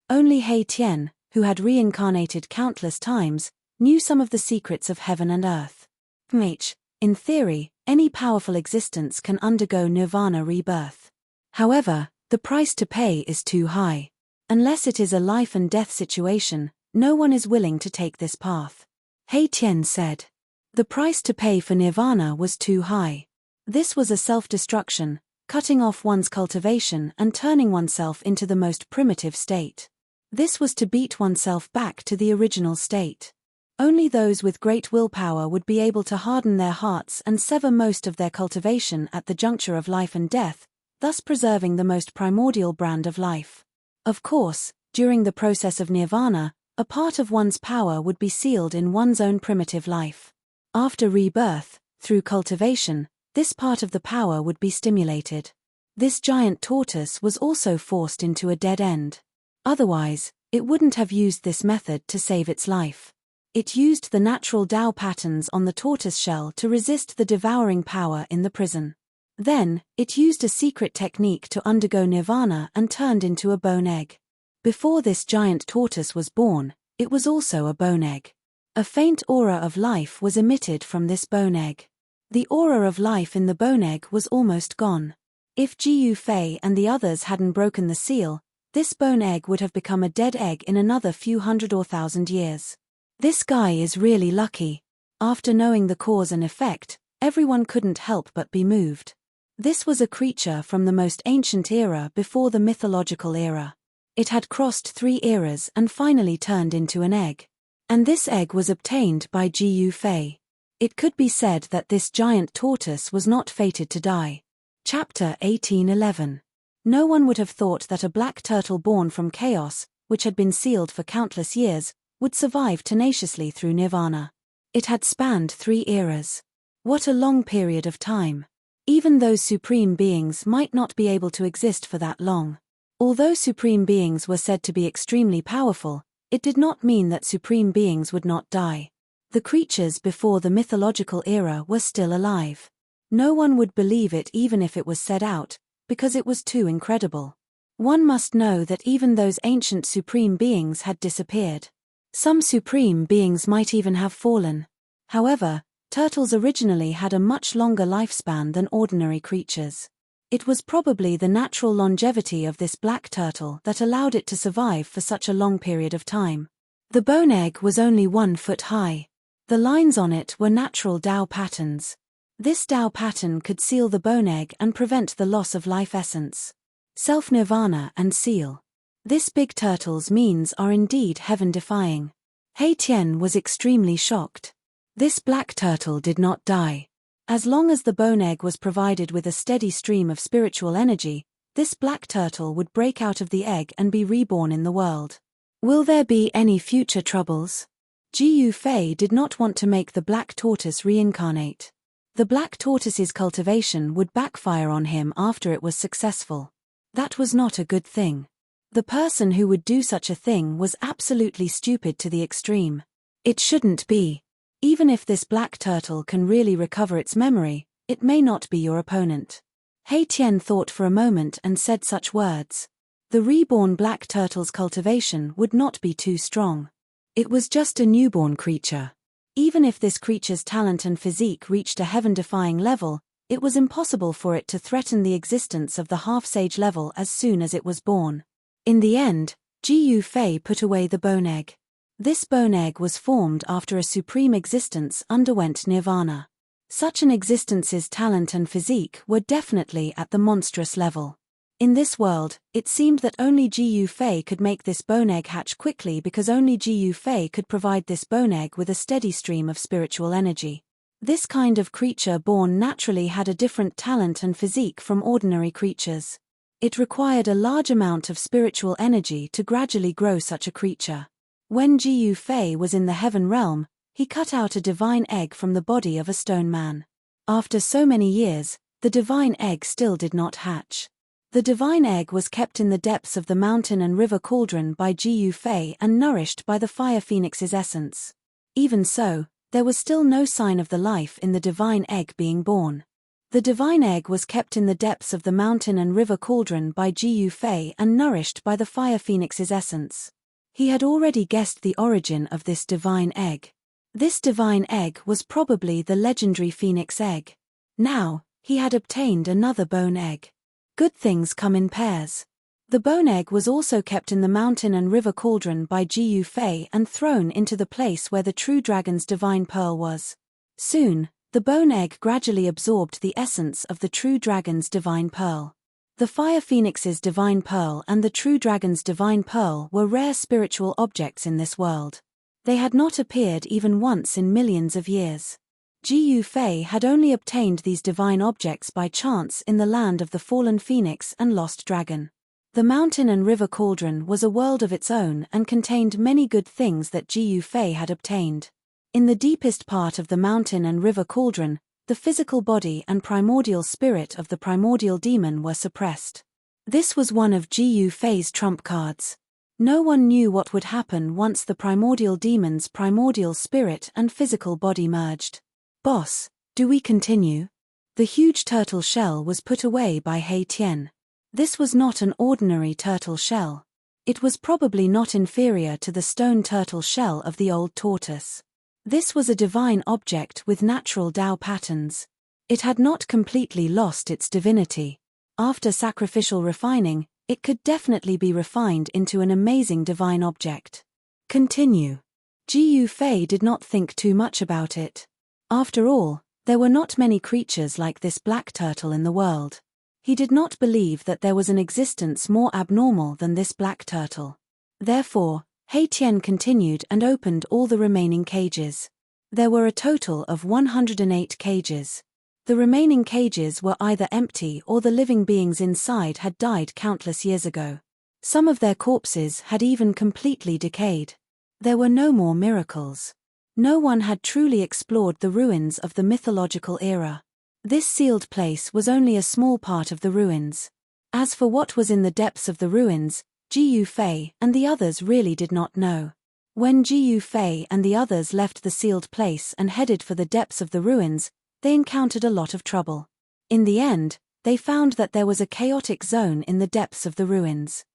Only He Tian, who had reincarnated countless times, knew some of the secrets of heaven and earth. In theory, any powerful existence can undergo nirvana rebirth. However, the price to pay is too high. Unless it is a life and death situation, no one is willing to take this path. He Tian said. The price to pay for nirvana was too high. This was a self-destruction, cutting off one's cultivation and turning oneself into the most primitive state. This was to beat oneself back to the original state. Only those with great willpower would be able to harden their hearts and sever most of their cultivation at the juncture of life and death, thus preserving the most primordial brand of life. Of course, during the process of nirvana, a part of one's power would be sealed in one's own primitive life. After rebirth, through cultivation, this part of the power would be stimulated. This giant tortoise was also forced into a dead end. Otherwise, it wouldn't have used this method to save its life. It used the natural Dao patterns on the tortoise shell to resist the devouring power in the prison. Then, it used a secret technique to undergo nirvana and turned into a bone egg. Before this giant tortoise was born, it was also a bone egg. A faint aura of life was emitted from this bone egg. The aura of life in the bone egg was almost gone. If Ji Yufei and the others hadn't broken the seal, this bone egg would have become a dead egg in another few hundred or thousand years. This guy is really lucky. After knowing the cause and effect, everyone couldn't help but be moved. This was a creature from the most ancient era before the mythological era. It had crossed 3 eras and finally turned into an egg. And this egg was obtained by Gu Fei. It could be said that this giant tortoise was not fated to die. Chapter 1811. No one would have thought that a black turtle born from chaos, which had been sealed for countless years, would survive tenaciously through nirvana. It had spanned 3 eras. What a long period of time. Even those supreme beings might not be able to exist for that long. Although supreme beings were said to be extremely powerful, it did not mean that supreme beings would not die. The creatures before the mythological era were still alive. No one would believe it even if it was said out, because it was too incredible. One must know that even those ancient supreme beings had disappeared. Some supreme beings might even have fallen. However, turtles originally had a much longer lifespan than ordinary creatures. It was probably the natural longevity of this black turtle that allowed it to survive for such a long period of time. The bone egg was only 1 foot high. The lines on it were natural Tao patterns. This Tao pattern could seal the bone egg and prevent the loss of life essence. Self-nirvana and seal. This big turtle's means are indeed heaven-defying. Hei Tian was extremely shocked. This black turtle did not die. As long as the bone egg was provided with a steady stream of spiritual energy, this black turtle would break out of the egg and be reborn in the world. Will there be any future troubles? Gu Fei did not want to make the black tortoise reincarnate. The black tortoise's cultivation would backfire on him after it was successful. That was not a good thing. The person who would do such a thing was absolutely stupid to the extreme. It shouldn't be. Even if this black turtle can really recover its memory, it may not be your opponent. Hei Tian thought for a moment and said such words. The reborn black turtle's cultivation would not be too strong. It was just a newborn creature. Even if this creature's talent and physique reached a heaven-defying level, it was impossible for it to threaten the existence of the half-sage level as soon as it was born. In the end, Gu Fei put away the bone egg. This bone egg was formed after a supreme existence underwent nirvana. Such an existence's talent and physique were definitely at the monstrous level. In this world, it seemed that only Gu Fei could make this bone egg hatch quickly because only Gu Fei could provide this bone egg with a steady stream of spiritual energy. This kind of creature born naturally had a different talent and physique from ordinary creatures. It required a large amount of spiritual energy to gradually grow such a creature. When Gu Fei was in the heaven realm, he cut out a divine egg from the body of a stone man. After so many years, the divine egg still did not hatch. The divine egg was kept in the depths of the mountain and river cauldron by Gu Fei and nourished by the fire phoenix's essence. Even so, there was still no sign of the life in the divine egg being born. The divine egg was kept in the depths of the mountain and river cauldron by Gu Fei and nourished by the fire phoenix's essence. He had already guessed the origin of this divine egg. This divine egg was probably the legendary phoenix egg. Now, he had obtained another bone egg. Good things come in pairs. The bone egg was also kept in the mountain and river cauldron by Gu Fei and thrown into the place where the true dragon's divine pearl was. Soon, the bone egg gradually absorbed the essence of the true dragon's divine pearl. The fire phoenix's divine pearl and the true dragon's divine pearl were rare spiritual objects in this world. They had not appeared even once in millions of years. Gu Fei had only obtained these divine objects by chance in the land of the fallen phoenix and lost dragon. The mountain and river cauldron was a world of its own and contained many good things that Gu Fei had obtained. In the deepest part of the mountain and river cauldron, the physical body and primordial spirit of the primordial demon were suppressed. This was one of Gu Fei's trump cards. No one knew what would happen once the primordial demon's primordial spirit and physical body merged. Boss, do we continue? The huge turtle shell was put away by Hei Tian. This was not an ordinary turtle shell. It was probably not inferior to the stone turtle shell of the old tortoise. This was a divine object with natural Tao patterns. It had not completely lost its divinity. After sacrificial refining, it could definitely be refined into an amazing divine object. Continue. Gu Fei did not think too much about it. After all, There were not many creatures like this black turtle in the world. He did not believe that there was an existence more abnormal than this black turtle. Therefore, He Tian continued and opened all the remaining cages. There were a total of 108 cages. The remaining cages were either empty or the living beings inside had died countless years ago. Some of their corpses had even completely decayed. There were no more miracles. No one had truly explored the ruins of the mythological era. This sealed place was only a small part of the ruins. As for what was in the depths of the ruins, Ji Yufei and the others really did not know. When Ji Yufei and the others left the sealed place and headed for the depths of the ruins, they encountered a lot of trouble. In the end, they found that there was a chaotic zone in the depths of the ruins.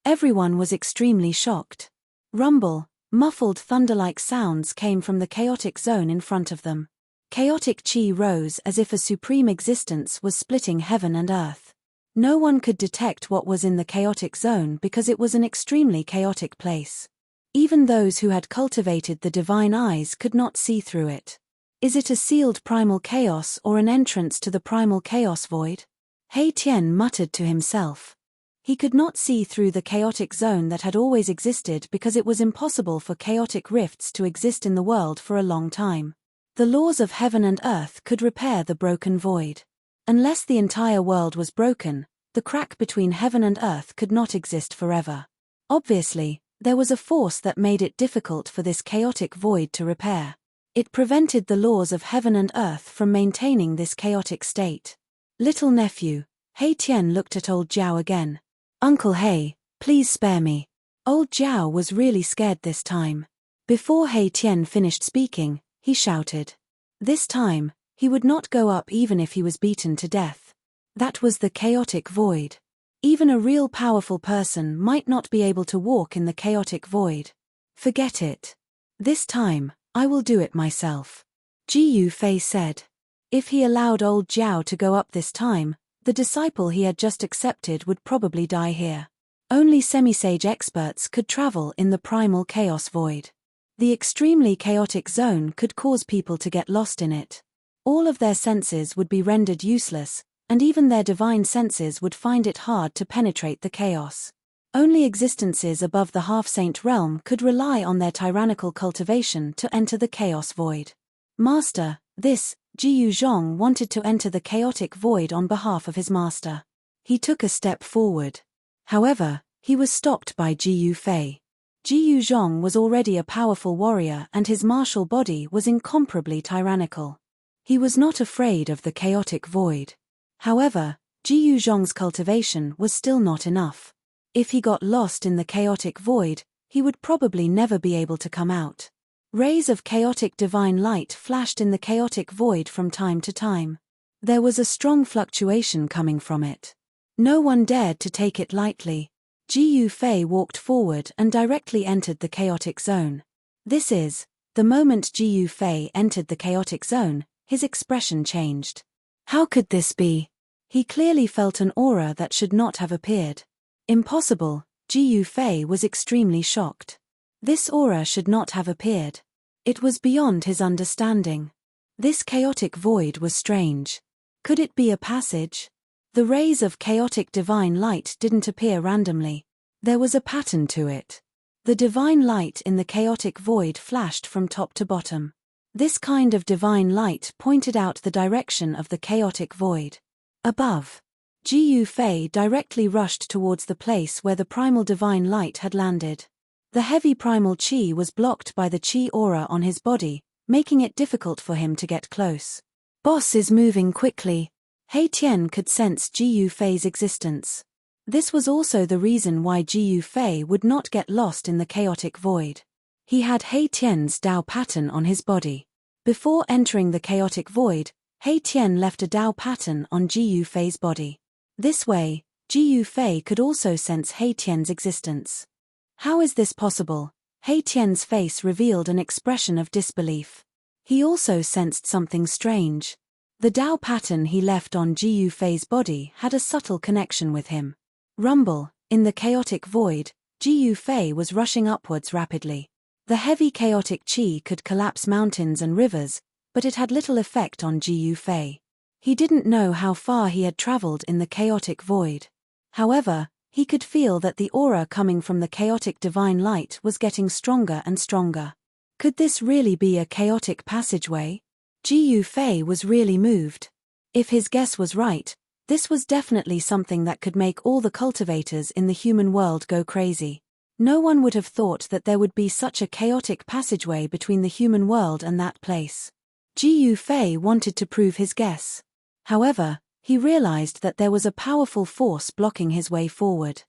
Everyone was extremely shocked. Rumble, muffled thunder-like sounds came from the chaotic zone in front of them. Chaotic chi rose as if a supreme existence was splitting heaven and earth. No one could detect what was in the chaotic zone because it was an extremely chaotic place. Even those who had cultivated the divine eyes could not see through it. Is it a sealed primal chaos or an entrance to the primal chaos void? He Tian muttered to himself. He could not see through the chaotic zone that had always existed because it was impossible for chaotic rifts to exist in the world for a long time. The laws of heaven and earth could repair the broken void. Unless the entire world was broken, the crack between heaven and earth could not exist forever. Obviously, there was a force that made it difficult for this chaotic void to repair. It prevented the laws of heaven and earth from maintaining this chaotic state. Little nephew, He Tian looked at old Zhao again. Uncle He, please spare me. Old Zhao was really scared this time. Before He Tian finished speaking, he shouted. This time, he would not go up even if he was beaten to death. That was the chaotic void. Even a real powerful person might not be able to walk in the chaotic void. Forget it. This time, I will do it myself. Ji Yufei said. If he allowed old Zhao to go up this time, the disciple he had just accepted would probably die here. Only semi-sage experts could travel in the primal chaos void. The extremely chaotic zone could cause people to get lost in it. All of their senses would be rendered useless, and even their divine senses would find it hard to penetrate the chaos. Only existences above the half-saint realm could rely on their tyrannical cultivation to enter the chaos void. Master, Ji Yuzhong wanted to enter the chaotic void on behalf of his master. He took a step forward. However, he was stopped by Ji Yufei. Ji Yuzhong was already a powerful warrior and his martial body was incomparably tyrannical. He was not afraid of the chaotic void. However, Ji Yuzhong's cultivation was still not enough. If he got lost in the chaotic void, he would probably never be able to come out. Rays of chaotic divine light flashed in the chaotic void from time to time. There was a strong fluctuation coming from it. No one dared to take it lightly. Ji Yufei walked forward and directly entered the chaotic zone. The moment Ji Yufei entered the chaotic zone, his expression changed. How could this be? He clearly felt an aura that should not have appeared. Impossible, Ji Yufei was extremely shocked. This aura should not have appeared. It was beyond his understanding. This chaotic void was strange. Could it be a passage? The rays of chaotic divine light didn't appear randomly. There was a pattern to it. The divine light in the chaotic void flashed from top to bottom. This kind of divine light pointed out the direction of the chaotic void. Above. Ji Yufei directly rushed towards the place where the primal divine light had landed. The heavy primal chi was blocked by the chi aura on his body, making it difficult for him to get close. Boss is moving quickly. He Tian could sense Ji Yufei's existence. This was also the reason why Ji Yufei would not get lost in the chaotic void. He had He Tian's Dao pattern on his body. Before entering the chaotic void, He Tian left a Dao pattern on Ji Yufei's body. This way, Ji Yufei could also sense He Tian's existence. How is this possible? He Tian's face revealed an expression of disbelief. He also sensed something strange. The Dao pattern he left on Ji Yufei's body had a subtle connection with him. Rumble, in the chaotic void, Ji Yufei was rushing upwards rapidly. The heavy chaotic chi could collapse mountains and rivers, but it had little effect on Ji Yufei. He didn't know how far he had traveled in the chaotic void. However, he could feel that the aura coming from the chaotic divine light was getting stronger and stronger. Could this really be a chaotic passageway? Ji Yufei was really moved. If his guess was right, this was definitely something that could make all the cultivators in the human world go crazy. No one would have thought that there would be such a chaotic passageway between the human world and that place. Ji Yufei wanted to prove his guess. However, he realized that there was a powerful force blocking his way forward.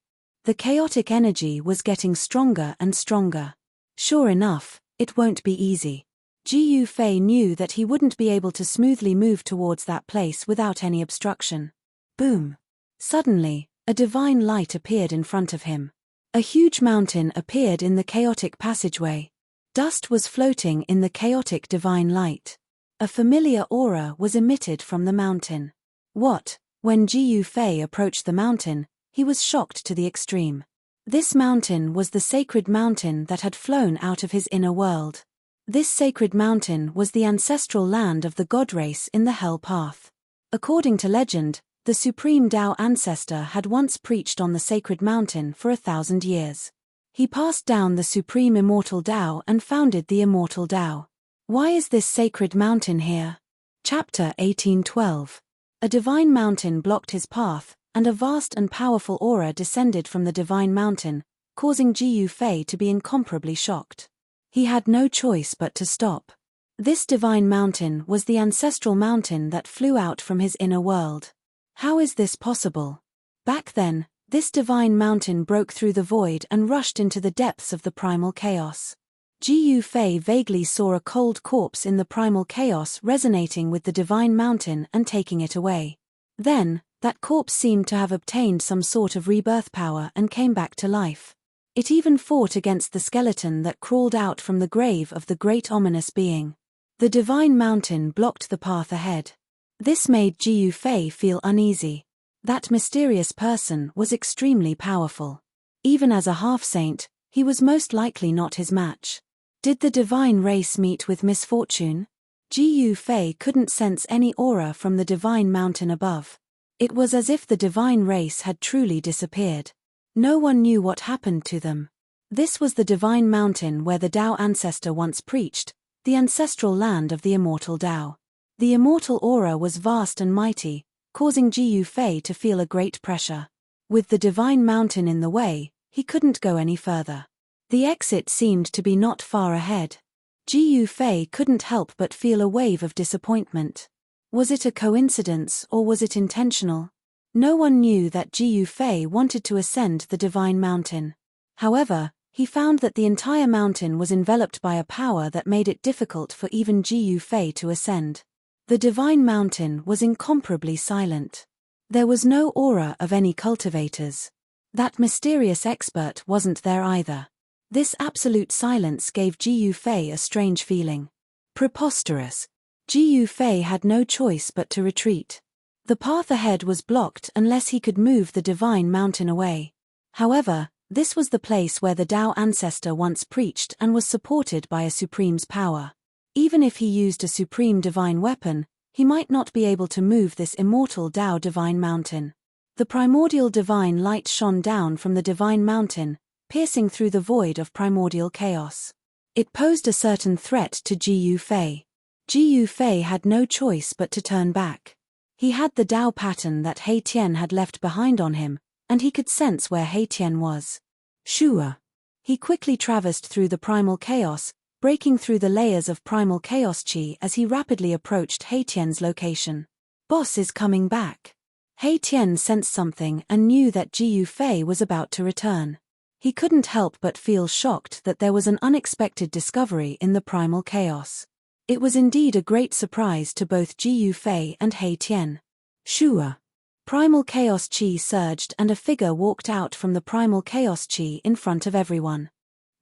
The chaotic energy was getting stronger and stronger. Sure enough, it won't be easy. Ji Yufei knew that he wouldn't be able to smoothly move towards that place without any obstruction. Boom! Suddenly, a divine light appeared in front of him. A huge mountain appeared in the chaotic passageway. Dust was floating in the chaotic divine light. A familiar aura was emitted from the mountain. When Ji Yufei approached the mountain, he was shocked to the extreme. This mountain was the sacred mountain that had flown out of his inner world. This sacred mountain was the ancestral land of the god race in the Hell Path. According to legend, the supreme Tao ancestor had once preached on the sacred mountain for 1,000 years. He passed down the supreme immortal Tao and founded the immortal Tao. Why is this sacred mountain here? Chapter 1812. A divine mountain blocked his path, and a vast and powerful aura descended from the divine mountain, causing Ji Yufei to be incomparably shocked. He had no choice but to stop. This divine mountain was the ancestral mountain that flew out from his inner world. How is this possible? Back then, this divine mountain broke through the void and rushed into the depths of the primal chaos. Ji Yufei vaguely saw a cold corpse in the primal chaos resonating with the divine mountain and taking it away. Then, that corpse seemed to have obtained some sort of rebirth power and came back to life. It even fought against the skeleton that crawled out from the grave of the great ominous being. The divine mountain blocked the path ahead. This made Ji Yufei feel uneasy. That mysterious person was extremely powerful. Even as a half-saint, he was most likely not his match. Did the divine race meet with misfortune? Ji Yufei couldn't sense any aura from the divine mountain above. It was as if the divine race had truly disappeared. No one knew what happened to them. This was the divine mountain where the Tao ancestor once preached, the ancestral land of the immortal Tao. The immortal aura was vast and mighty, causing Ji Yufei to feel a great pressure. With the divine mountain in the way, he couldn't go any further. The exit seemed to be not far ahead. Ji Yufei couldn't help but feel a wave of disappointment. Was it a coincidence or was it intentional? No one knew that Ji Yufei wanted to ascend the divine mountain. However, he found that the entire mountain was enveloped by a power that made it difficult for even Ji Yufei to ascend. The divine mountain was incomparably silent. There was no aura of any cultivators. That mysterious expert wasn't there either. This absolute silence gave Ji Yufei a strange feeling. Preposterous. Ji Yufei had no choice but to retreat. The path ahead was blocked unless he could move the divine mountain away. However, this was the place where the Tao ancestor once preached and was supported by a supreme's power. Even if he used a supreme divine weapon, he might not be able to move this immortal Tao divine mountain. The primordial divine light shone down from the divine mountain, piercing through the void of primordial chaos. It posed a certain threat to Ji Yufei. Ji Yufei had no choice but to turn back. He had the Tao pattern that He Tian had left behind on him, and he could sense where He Tian was. Shua. He quickly traversed through the primal chaos, breaking through the layers of primal chaos chi as he rapidly approached He Tian's location. Boss is coming back. He Tian sensed something and knew that Ji Yufei was about to return. He couldn't help but feel shocked that there was an unexpected discovery in the primal chaos. It was indeed a great surprise to both Ji Yufei and He Tian. Shua. Primal chaos chi surged and a figure walked out from the primal chaos chi in front of everyone.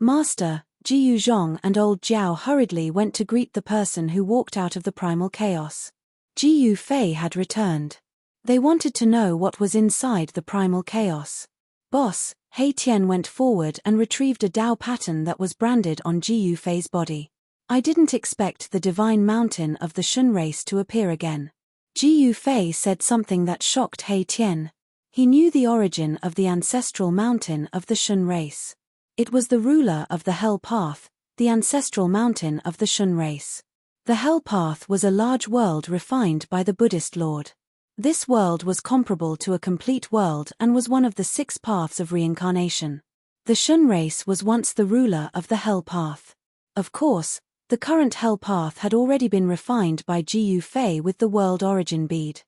Master, Ji Yuzhong and old Jiao hurriedly went to greet the person who walked out of the primal chaos. Ji Yufei had returned. They wanted to know what was inside the primal chaos. Boss, He Tian went forward and retrieved a Tao pattern that was branded on Ji Yufei's body. I didn't expect the divine mountain of the Shun race to appear again. Ji Yufei said something that shocked He Tian. He knew the origin of the ancestral mountain of the Shun race. It was the ruler of the Hell Path, the ancestral mountain of the Shun race. The Hell Path was a large world refined by the Buddhist Lord. This world was comparable to a complete world and was one of the 6 paths of reincarnation. The Shun race was once the ruler of the Hell Path. Of course, the current Hell Path had already been refined by Ji Yufei with the world origin bead.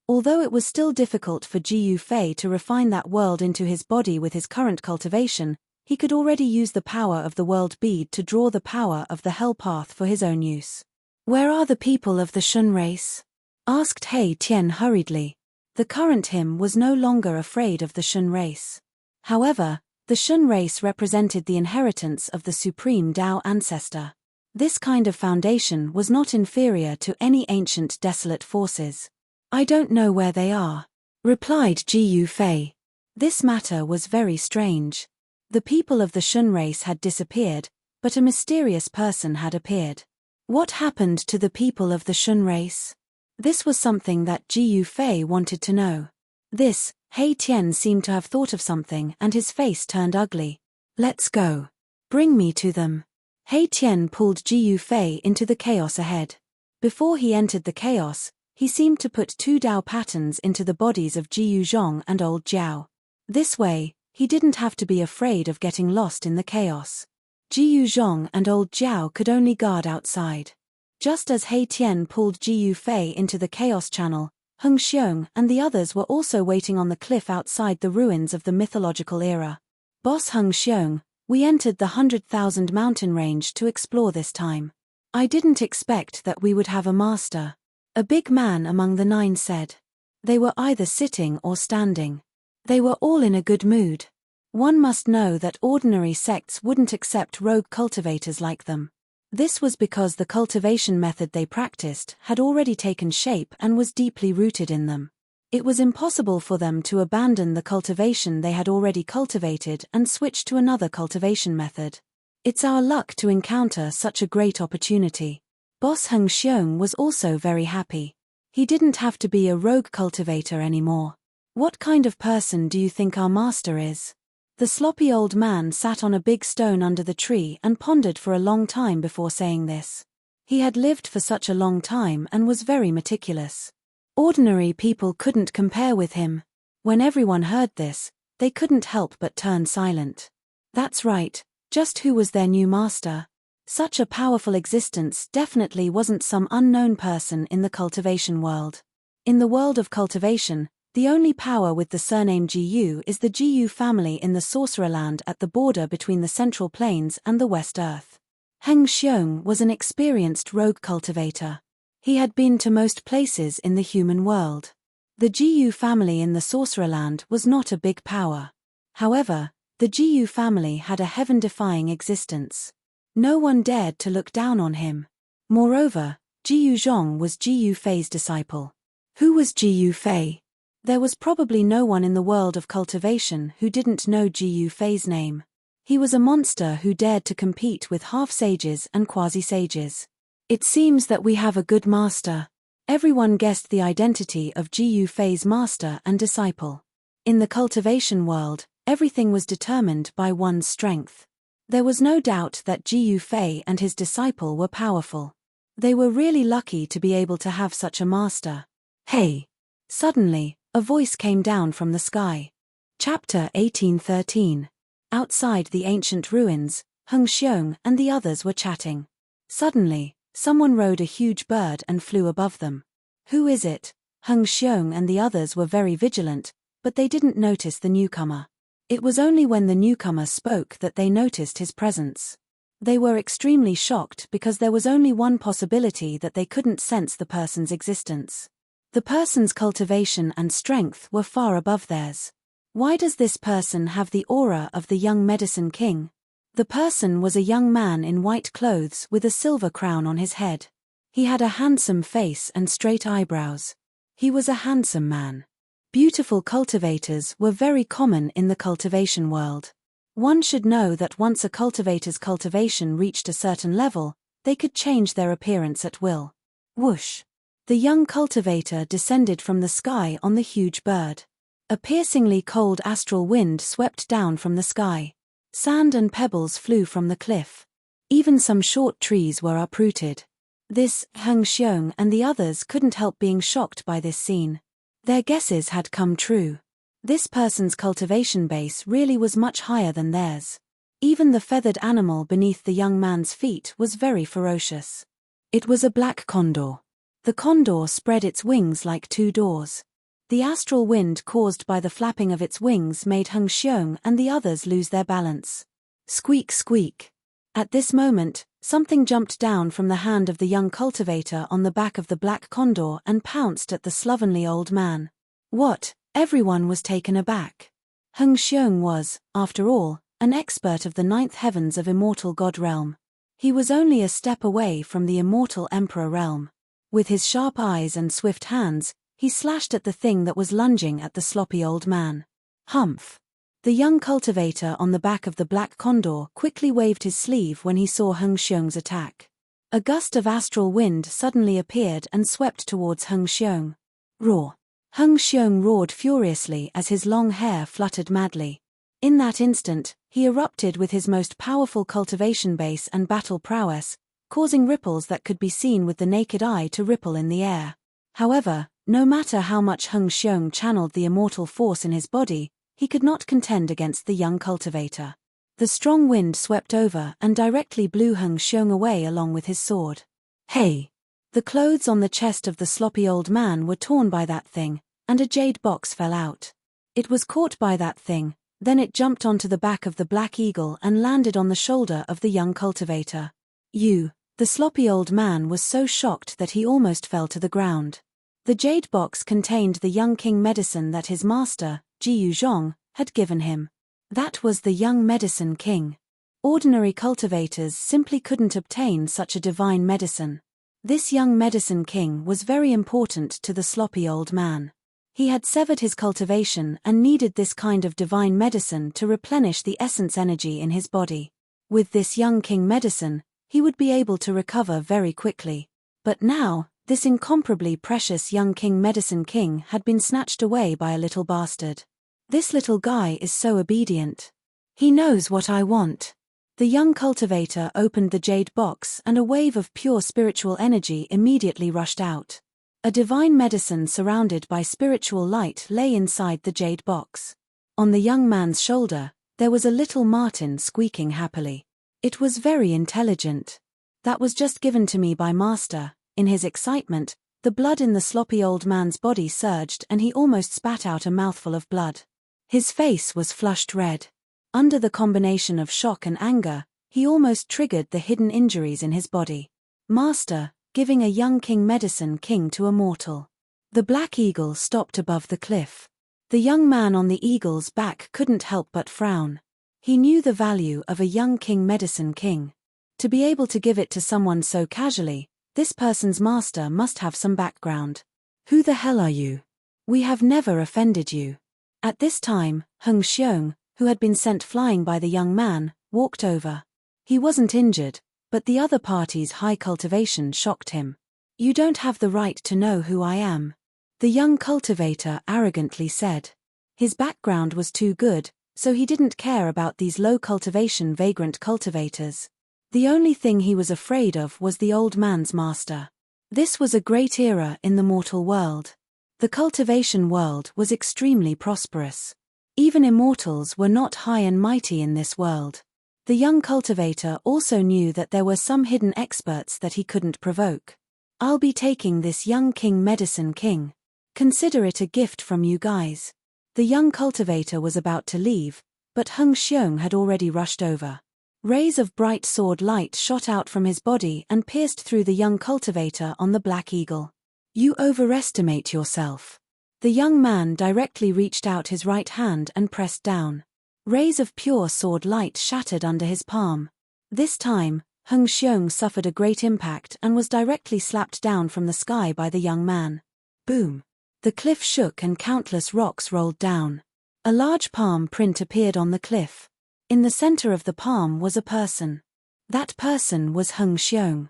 Although it was still difficult for Ji Yufei to refine that world into his body with his current cultivation, he could already use the power of the world bead to draw the power of the Hell Path for his own use. Where are the people of the Shun race? Asked He Tian hurriedly. The current him was no longer afraid of the Shun race. However, the Shun race represented the inheritance of the supreme Tao ancestor. This kind of foundation was not inferior to any ancient desolate forces. I don't know where they are, replied Ji Yufei. This matter was very strange. The people of the Shun race had disappeared, but a mysterious person had appeared. What happened to the people of the Shun race? This was something that Ji Yufei wanted to know. This, He Tian seemed to have thought of something and his face turned ugly. Let's go. Bring me to them. He Tian pulled Ji Yufei into the chaos ahead. Before he entered the chaos, he seemed to put 2 Tao patterns into the bodies of Ji Yuzhong and Old Jiao. This way, he didn't have to be afraid of getting lost in the chaos. Ji Yuzhong and Old Jiao could only guard outside. Just as He Tian pulled Ji Yufei into the chaos channel, Heng Xiong and the others were also waiting on the cliff outside the ruins of the mythological era. Boss Heng Xiong, we entered the 100,000 mountain range to explore this time. I didn't expect that we would have a master. A big man among the 9 said. They were either sitting or standing. They were all in a good mood. One must know that ordinary sects wouldn't accept rogue cultivators like them. This was because the cultivation method they practiced had already taken shape and was deeply rooted in them. It was impossible for them to abandon the cultivation they had already cultivated and switch to another cultivation method. It's our luck to encounter such a great opportunity. Boss Heng Xiong was also very happy. He didn't have to be a rogue cultivator anymore. What kind of person do you think our master is? The sloppy old man sat on a big stone under the tree and pondered for a long time before saying this. He had lived for such a long time and was very meticulous. Ordinary people couldn't compare with him. When everyone heard this, they couldn't help but turn silent. That's right, just who was their new master? Such a powerful existence definitely wasn't some unknown person in the cultivation world. In the world of cultivation, the only power with the surname Jiyu is the Jiyu family in the Sorcererland at the border between the Central Plains and the West Earth. Heng Xiong was an experienced rogue cultivator. He had been to most places in the human world. The Jiyu family in the Sorcererland was not a big power. However, the Jiyu family had a heaven-defying existence. No one dared to look down on him. Moreover, Ji Yuzhong was Ji Yufei's disciple. Who was Ji Yufei? There was probably no one in the world of cultivation who didn't know Ji Yufei's name. He was a monster who dared to compete with half-sages and quasi-sages. It seems that we have a good master. Everyone guessed the identity of Ji Yufei's master and disciple. In the cultivation world, everything was determined by one's strength. There was no doubt that Ji Yufei and his disciple were powerful. They were really lucky to be able to have such a master. Hey! Suddenly, a voice came down from the sky. Chapter 1813. Outside the ancient ruins, Heng Xiong and the others were chatting. Suddenly, someone rode a huge bird and flew above them. Who is it? Heng Xiong and the others were very vigilant, but they didn't notice the newcomer. It was only when the newcomer spoke that they noticed his presence. They were extremely shocked because there was only one possibility that they couldn't sense the person's existence. The person's cultivation and strength were far above theirs. Why does this person have the aura of the young medicine king? The person was a young man in white clothes with a silver crown on his head. He had a handsome face and straight eyebrows. He was a handsome man. Beautiful cultivators were very common in the cultivation world. One should know that once a cultivator's cultivation reached a certain level, they could change their appearance at will. Whoosh! The young cultivator descended from the sky on the huge bird. A piercingly cold astral wind swept down from the sky. Sand and pebbles flew from the cliff. Even some short trees were uprooted. This, Heng Xiong and the others couldn't help being shocked by this scene. Their guesses had come true. This person's cultivation base really was much higher than theirs. Even the feathered animal beneath the young man's feet was very ferocious. It was a black condor. The condor spread its wings like two doors. The astral wind caused by the flapping of its wings made Heng Xiong and the others lose their balance. Squeak, squeak. At this moment, something jumped down from the hand of the young cultivator on the back of the black condor and pounced at the slovenly old man. What? Everyone was taken aback. Heng Xiong was, after all, an expert of the ninth heavens of immortal god realm. He was only a step away from the immortal emperor realm. With his sharp eyes and swift hands, he slashed at the thing that was lunging at the sloppy old man. Humph! The young cultivator on the back of the black condor quickly waved his sleeve when he saw Heng Xiong's attack. A gust of astral wind suddenly appeared and swept towards Heng Xiong. Roar! Heng Xiong roared furiously as his long hair fluttered madly. In that instant, he erupted with his most powerful cultivation base and battle prowess, causing ripples that could be seen with the naked eye to ripple in the air. However, no matter how much Heng Xiong channeled the immortal force in his body, he could not contend against the young cultivator. The strong wind swept over and directly blew Heng Xiong away along with his sword. Hey! The clothes on the chest of the sloppy old man were torn by that thing, and a jade box fell out. It was caught by that thing, then it jumped onto the back of the black eagle and landed on the shoulder of the young cultivator. The sloppy old man was so shocked that he almost fell to the ground. The jade box contained the young king medicine that his master, Jiyu Zhong, had given him. That was the young medicine king. Ordinary cultivators simply couldn't obtain such a divine medicine. This young medicine king was very important to the sloppy old man. He had severed his cultivation and needed this kind of divine medicine to replenish the essence energy in his body. With this young king medicine, he would be able to recover very quickly. But now, this incomparably precious young king medicine king had been snatched away by a little bastard. This little guy is so obedient. He knows what I want. The young cultivator opened the jade box and a wave of pure spiritual energy immediately rushed out. A divine medicine surrounded by spiritual light lay inside the jade box. On the young man's shoulder, there was a little marten squeaking happily. It was very intelligent. That was just given to me by master. In his excitement, the blood in the sloppy old man's body surged and he almost spat out a mouthful of blood. His face was flushed red. Under the combination of shock and anger, he almost triggered the hidden injuries in his body. Master, giving a young king medicine king to a mortal. The black eagle stopped above the cliff. The young man on the eagle's back couldn't help but frown. He knew the value of a young king medicine king. To be able to give it to someone so casually, this person's master must have some background. Who the hell are you? We have never offended you. At this time, Heng Xiong, who had been sent flying by the young man, walked over. He wasn't injured, but the other party's high cultivation shocked him. You don't have the right to know who I am, the young cultivator arrogantly said. His background was too good, so he didn't care about these low cultivation vagrant cultivators. The only thing he was afraid of was the old man's master. This was a great era in the mortal world. The cultivation world was extremely prosperous. Even immortals were not high and mighty in this world. The young cultivator also knew that there were some hidden experts that he couldn't provoke. I'll be taking this young king medicine king. Consider it a gift from you guys. The young cultivator was about to leave, but Heng Xiong had already rushed over. Rays of bright sword light shot out from his body and pierced through the young cultivator on the black eagle. You overestimate yourself. The young man directly reached out his right hand and pressed down. Rays of pure sword light shattered under his palm. This time, Heng Xiong suffered a great impact and was directly slapped down from the sky by the young man. Boom! The cliff shook and countless rocks rolled down. A large palm print appeared on the cliff. In the center of the palm was a person. That person was Heng Xiong.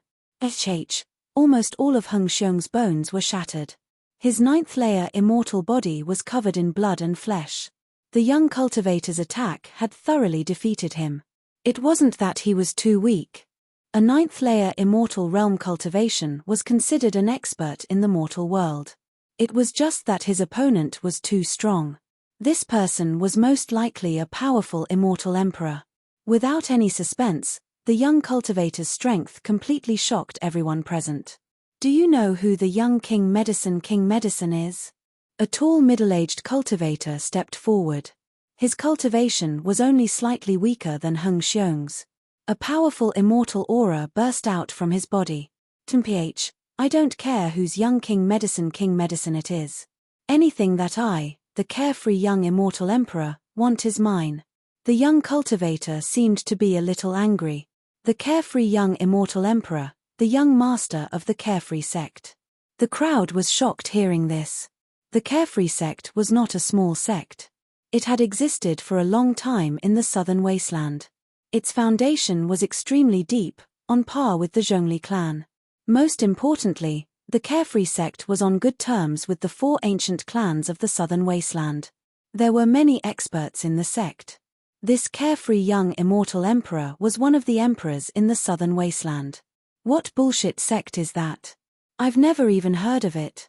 Almost all of Hung Xiong's bones were shattered. His ninth-layer immortal body was covered in blood and flesh. The young cultivator's attack had thoroughly defeated him. It wasn't that he was too weak. A ninth-layer immortal realm cultivation was considered an expert in the mortal world. It was just that his opponent was too strong. This person was most likely a powerful immortal emperor. Without any suspense, the young cultivator's strength completely shocked everyone present. Do you know who the young King Medicine is? A tall middle-aged cultivator stepped forward. His cultivation was only slightly weaker than Hung Xiong's. A powerful immortal aura burst out from his body. I don't care whose young King Medicine it is. Anything that I, the carefree young immortal emperor, want is mine. The young cultivator seemed to be a little angry. The carefree young immortal emperor, the young master of the carefree sect. The crowd was shocked hearing this. The carefree sect was not a small sect. It had existed for a long time in the southern wasteland. Its foundation was extremely deep, on par with the Zhongli clan. Most importantly, the carefree sect was on good terms with the 4 ancient clans of the southern wasteland. There were many experts in the sect. This carefree young immortal emperor was one of the emperors in the southern wasteland. What bullshit sect is that? I've never even heard of it.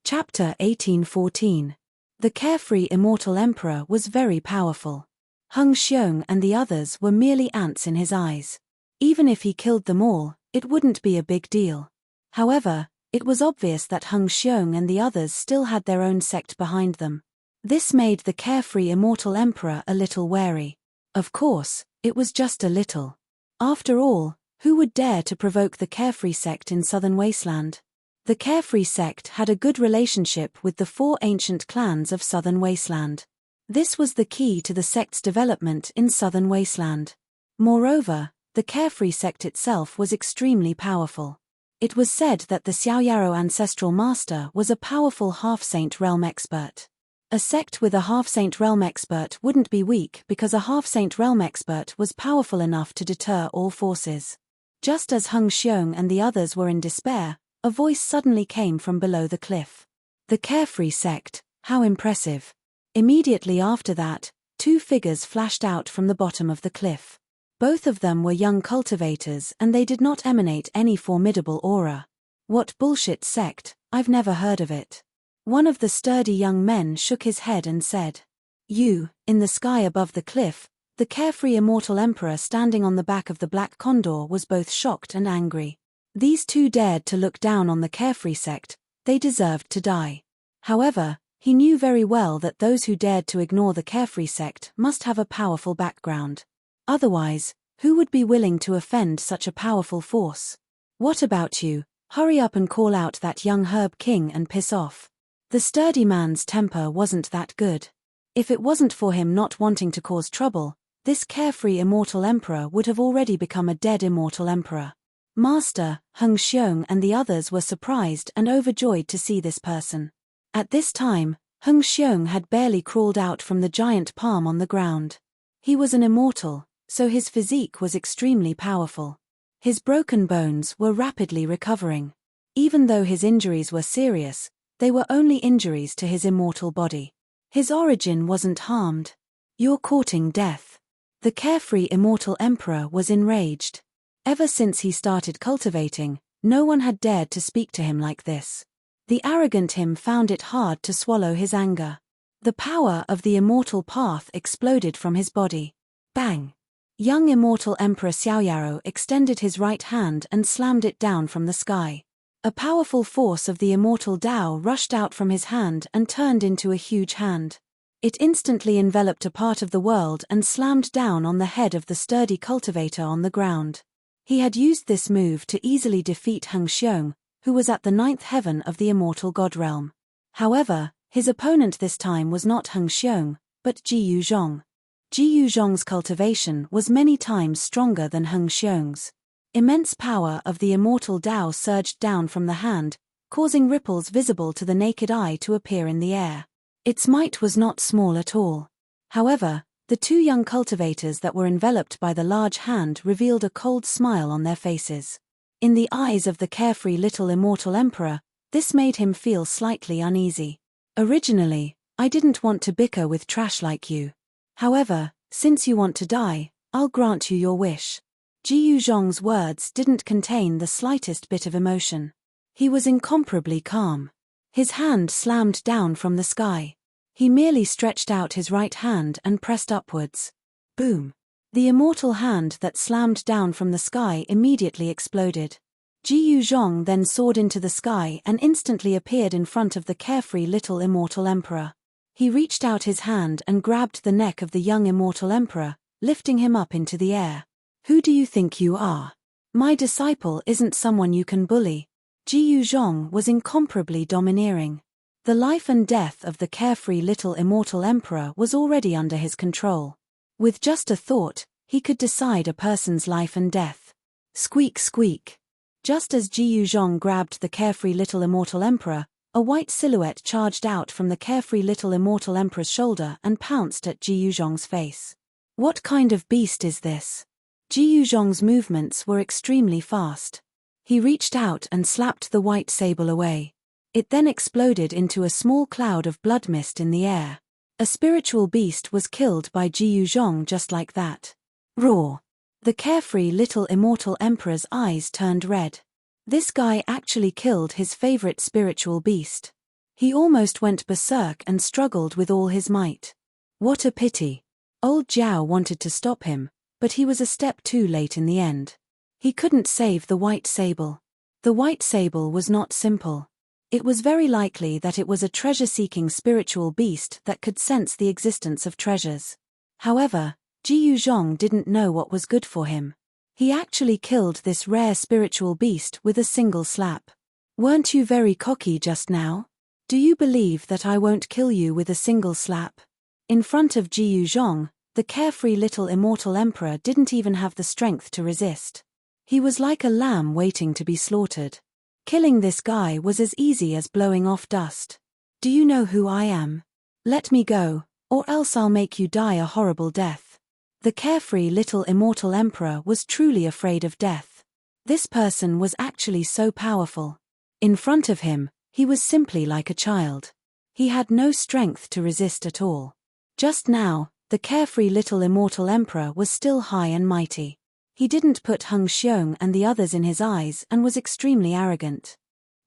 Chapter 1814. The carefree immortal emperor was very powerful. Hung Xiong and the others were merely ants in his eyes. Even if he killed them all, it wouldn't be a big deal. However, it was obvious that Hung Xiong and the others still had their own sect behind them. This made the carefree immortal emperor a little wary. Of course, it was just a little. After all, who would dare to provoke the carefree sect in southern wasteland? The carefree sect had a good relationship with the 4 ancient clans of southern wasteland. This was the key to the sect's development in southern wasteland. Moreover, the carefree sect itself was extremely powerful. It was said that the Xiaoyaro ancestral master was a powerful half-saint realm expert. A sect with a half-saint realm expert wouldn't be weak because a half-saint realm expert was powerful enough to deter all forces. Just as Hung Xiong and the others were in despair, a voice suddenly came from below the cliff. The carefree sect, how impressive. Immediately after that, 2 figures flashed out from the bottom of the cliff. Both of them were young cultivators and they did not emanate any formidable aura. What bullshit sect, I've never heard of it. One of the sturdy young men shook his head and said. You, in the sky above the cliff, the carefree immortal emperor standing on the back of the black condor was both shocked and angry. These 2 dared to look down on the carefree sect, they deserved to die. However, he knew very well that those who dared to ignore the carefree sect must have a powerful background. Otherwise, who would be willing to offend such a powerful force? What about you? Hurry up and call out that young herb king and piss off. The sturdy man's temper wasn't that good. If it wasn't for him not wanting to cause trouble, this carefree immortal emperor would have already become a dead immortal emperor. Master, Hung Xiong and the others were surprised and overjoyed to see this person. At this time, Hung Xiong had barely crawled out from the giant palm on the ground. He was an immortal, so his physique was extremely powerful. His broken bones were rapidly recovering. Even though his injuries were serious, they were only injuries to his immortal body. His origin wasn't harmed. You're courting death. The carefree immortal emperor was enraged. Ever since he started cultivating, no one had dared to speak to him like this. The arrogant him found it hard to swallow his anger. The power of the immortal path exploded from his body. Bang! Young immortal Emperor Xiaoyaro extended his right hand and slammed it down from the sky. A powerful force of the immortal Tao rushed out from his hand and turned into a huge hand. It instantly enveloped a part of the world and slammed down on the head of the sturdy cultivator on the ground. He had used this move to easily defeat Hung Xiong, who was at the 9th heaven of the immortal god realm. However, his opponent this time was not Hung Xiong, but Ji Yuzhong. Ji Yuzhong's cultivation was many times stronger than Hung Xiong's. Immense power of the immortal Tao surged down from the hand, causing ripples visible to the naked eye to appear in the air. Its might was not small at all. However, the 2 young cultivators that were enveloped by the large hand revealed a cold smile on their faces. In the eyes of the carefree little immortal emperor, this made him feel slightly uneasy. Originally, I didn't want to bicker with trash like you. However, since you want to die, I'll grant you your wish. Ji Yuzhong's words didn't contain the slightest bit of emotion. He was incomparably calm. His hand slammed down from the sky. He merely stretched out his right hand and pressed upwards. Boom! The immortal hand that slammed down from the sky immediately exploded. Ji Yuzhong then soared into the sky and instantly appeared in front of the carefree little immortal emperor. He reached out his hand and grabbed the neck of the young immortal emperor, lifting him up into the air. Who do you think you are? My disciple isn't someone you can bully. Ji Yuzhong was incomparably domineering. The life and death of the carefree little immortal emperor was already under his control. With just a thought, he could decide a person's life and death. Squeak squeak. Just as Ji Yuzhong grabbed the carefree little immortal emperor, a white silhouette charged out from the carefree little immortal emperor's shoulder and pounced at Ji Yuzhong's face. What kind of beast is this? Ji Yuzhong's movements were extremely fast. He reached out and slapped the white sable away. It then exploded into a small cloud of blood mist in the air. A spiritual beast was killed by Ji Yuzhong just like that. Roar! The carefree little immortal emperor's eyes turned red. This guy actually killed his favorite spiritual beast. He almost went berserk and struggled with all his might. What a pity. Old Jiao wanted to stop him, but he was a step too late in the end. He couldn't save the white sable. The white sable was not simple. It was very likely that it was a treasure-seeking spiritual beast that could sense the existence of treasures. However, Ji Yuzhong didn't know what was good for him. He actually killed this rare spiritual beast with a single slap. Weren't you very cocky just now? Do you believe that I won't kill you with a single slap? In front of Ji Yuzhong, the carefree little immortal emperor didn't even have the strength to resist. He was like a lamb waiting to be slaughtered. Killing this guy was as easy as blowing off dust. Do you know who I am? Let me go, or else I'll make you die a horrible death. The carefree little immortal emperor was truly afraid of death. This person was actually so powerful. In front of him, he was simply like a child. He had no strength to resist at all. Just now, the carefree little immortal emperor was still high and mighty. He didn't put Hung Xiong and the others in his eyes and was extremely arrogant.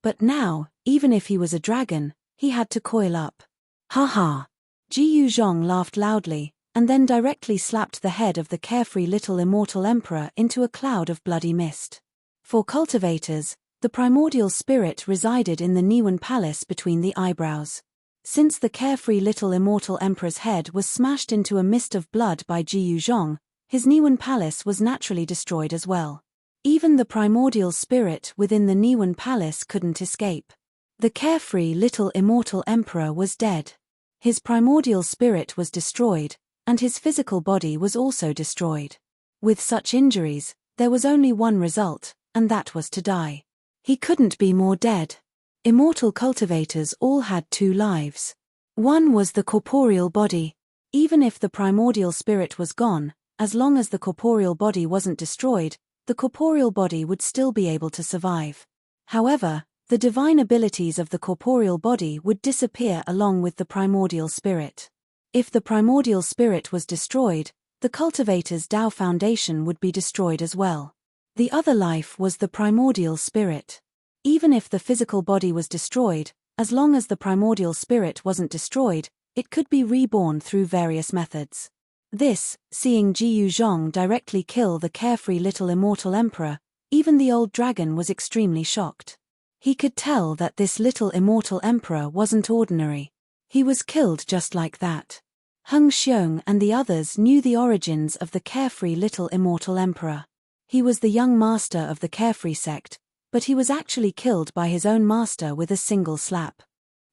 But now, even if he was a dragon, he had to coil up. Ha ha! Ji Yuzhong laughed loudly, and then directly slapped the head of the carefree little immortal emperor into a cloud of bloody mist. For cultivators, the primordial spirit resided in the Niwen Palace between the eyebrows. Since the carefree little immortal emperor's head was smashed into a mist of blood by Ji Yuzhong, his Niwen Palace was naturally destroyed as well. Even the primordial spirit within the Niwen Palace couldn't escape. The carefree little immortal emperor was dead. His primordial spirit was destroyed, and his physical body was also destroyed. With such injuries, there was only one result, and that was to die. He couldn't be more dead. Immortal cultivators all had two lives. One was the corporeal body. Even if the primordial spirit was gone, as long as the corporeal body wasn't destroyed, the corporeal body would still be able to survive. However, the divine abilities of the corporeal body would disappear along with the primordial spirit. If the primordial spirit was destroyed, the cultivator's Tao foundation would be destroyed as well. The other life was the primordial spirit. Even if the physical body was destroyed, as long as the primordial spirit wasn't destroyed, it could be reborn through various methods. This, seeing Ji Yuzhong directly kill the carefree little immortal emperor, even the old dragon was extremely shocked. He could tell that this little immortal emperor wasn't ordinary. He was killed just like that. Hung Xiong and the others knew the origins of the carefree little immortal emperor. He was the young master of the carefree sect, but he was actually killed by his own master with a single slap.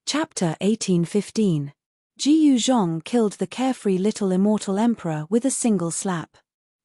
Chapter 1815. Ji Yuzhong killed the carefree little immortal emperor with a single slap.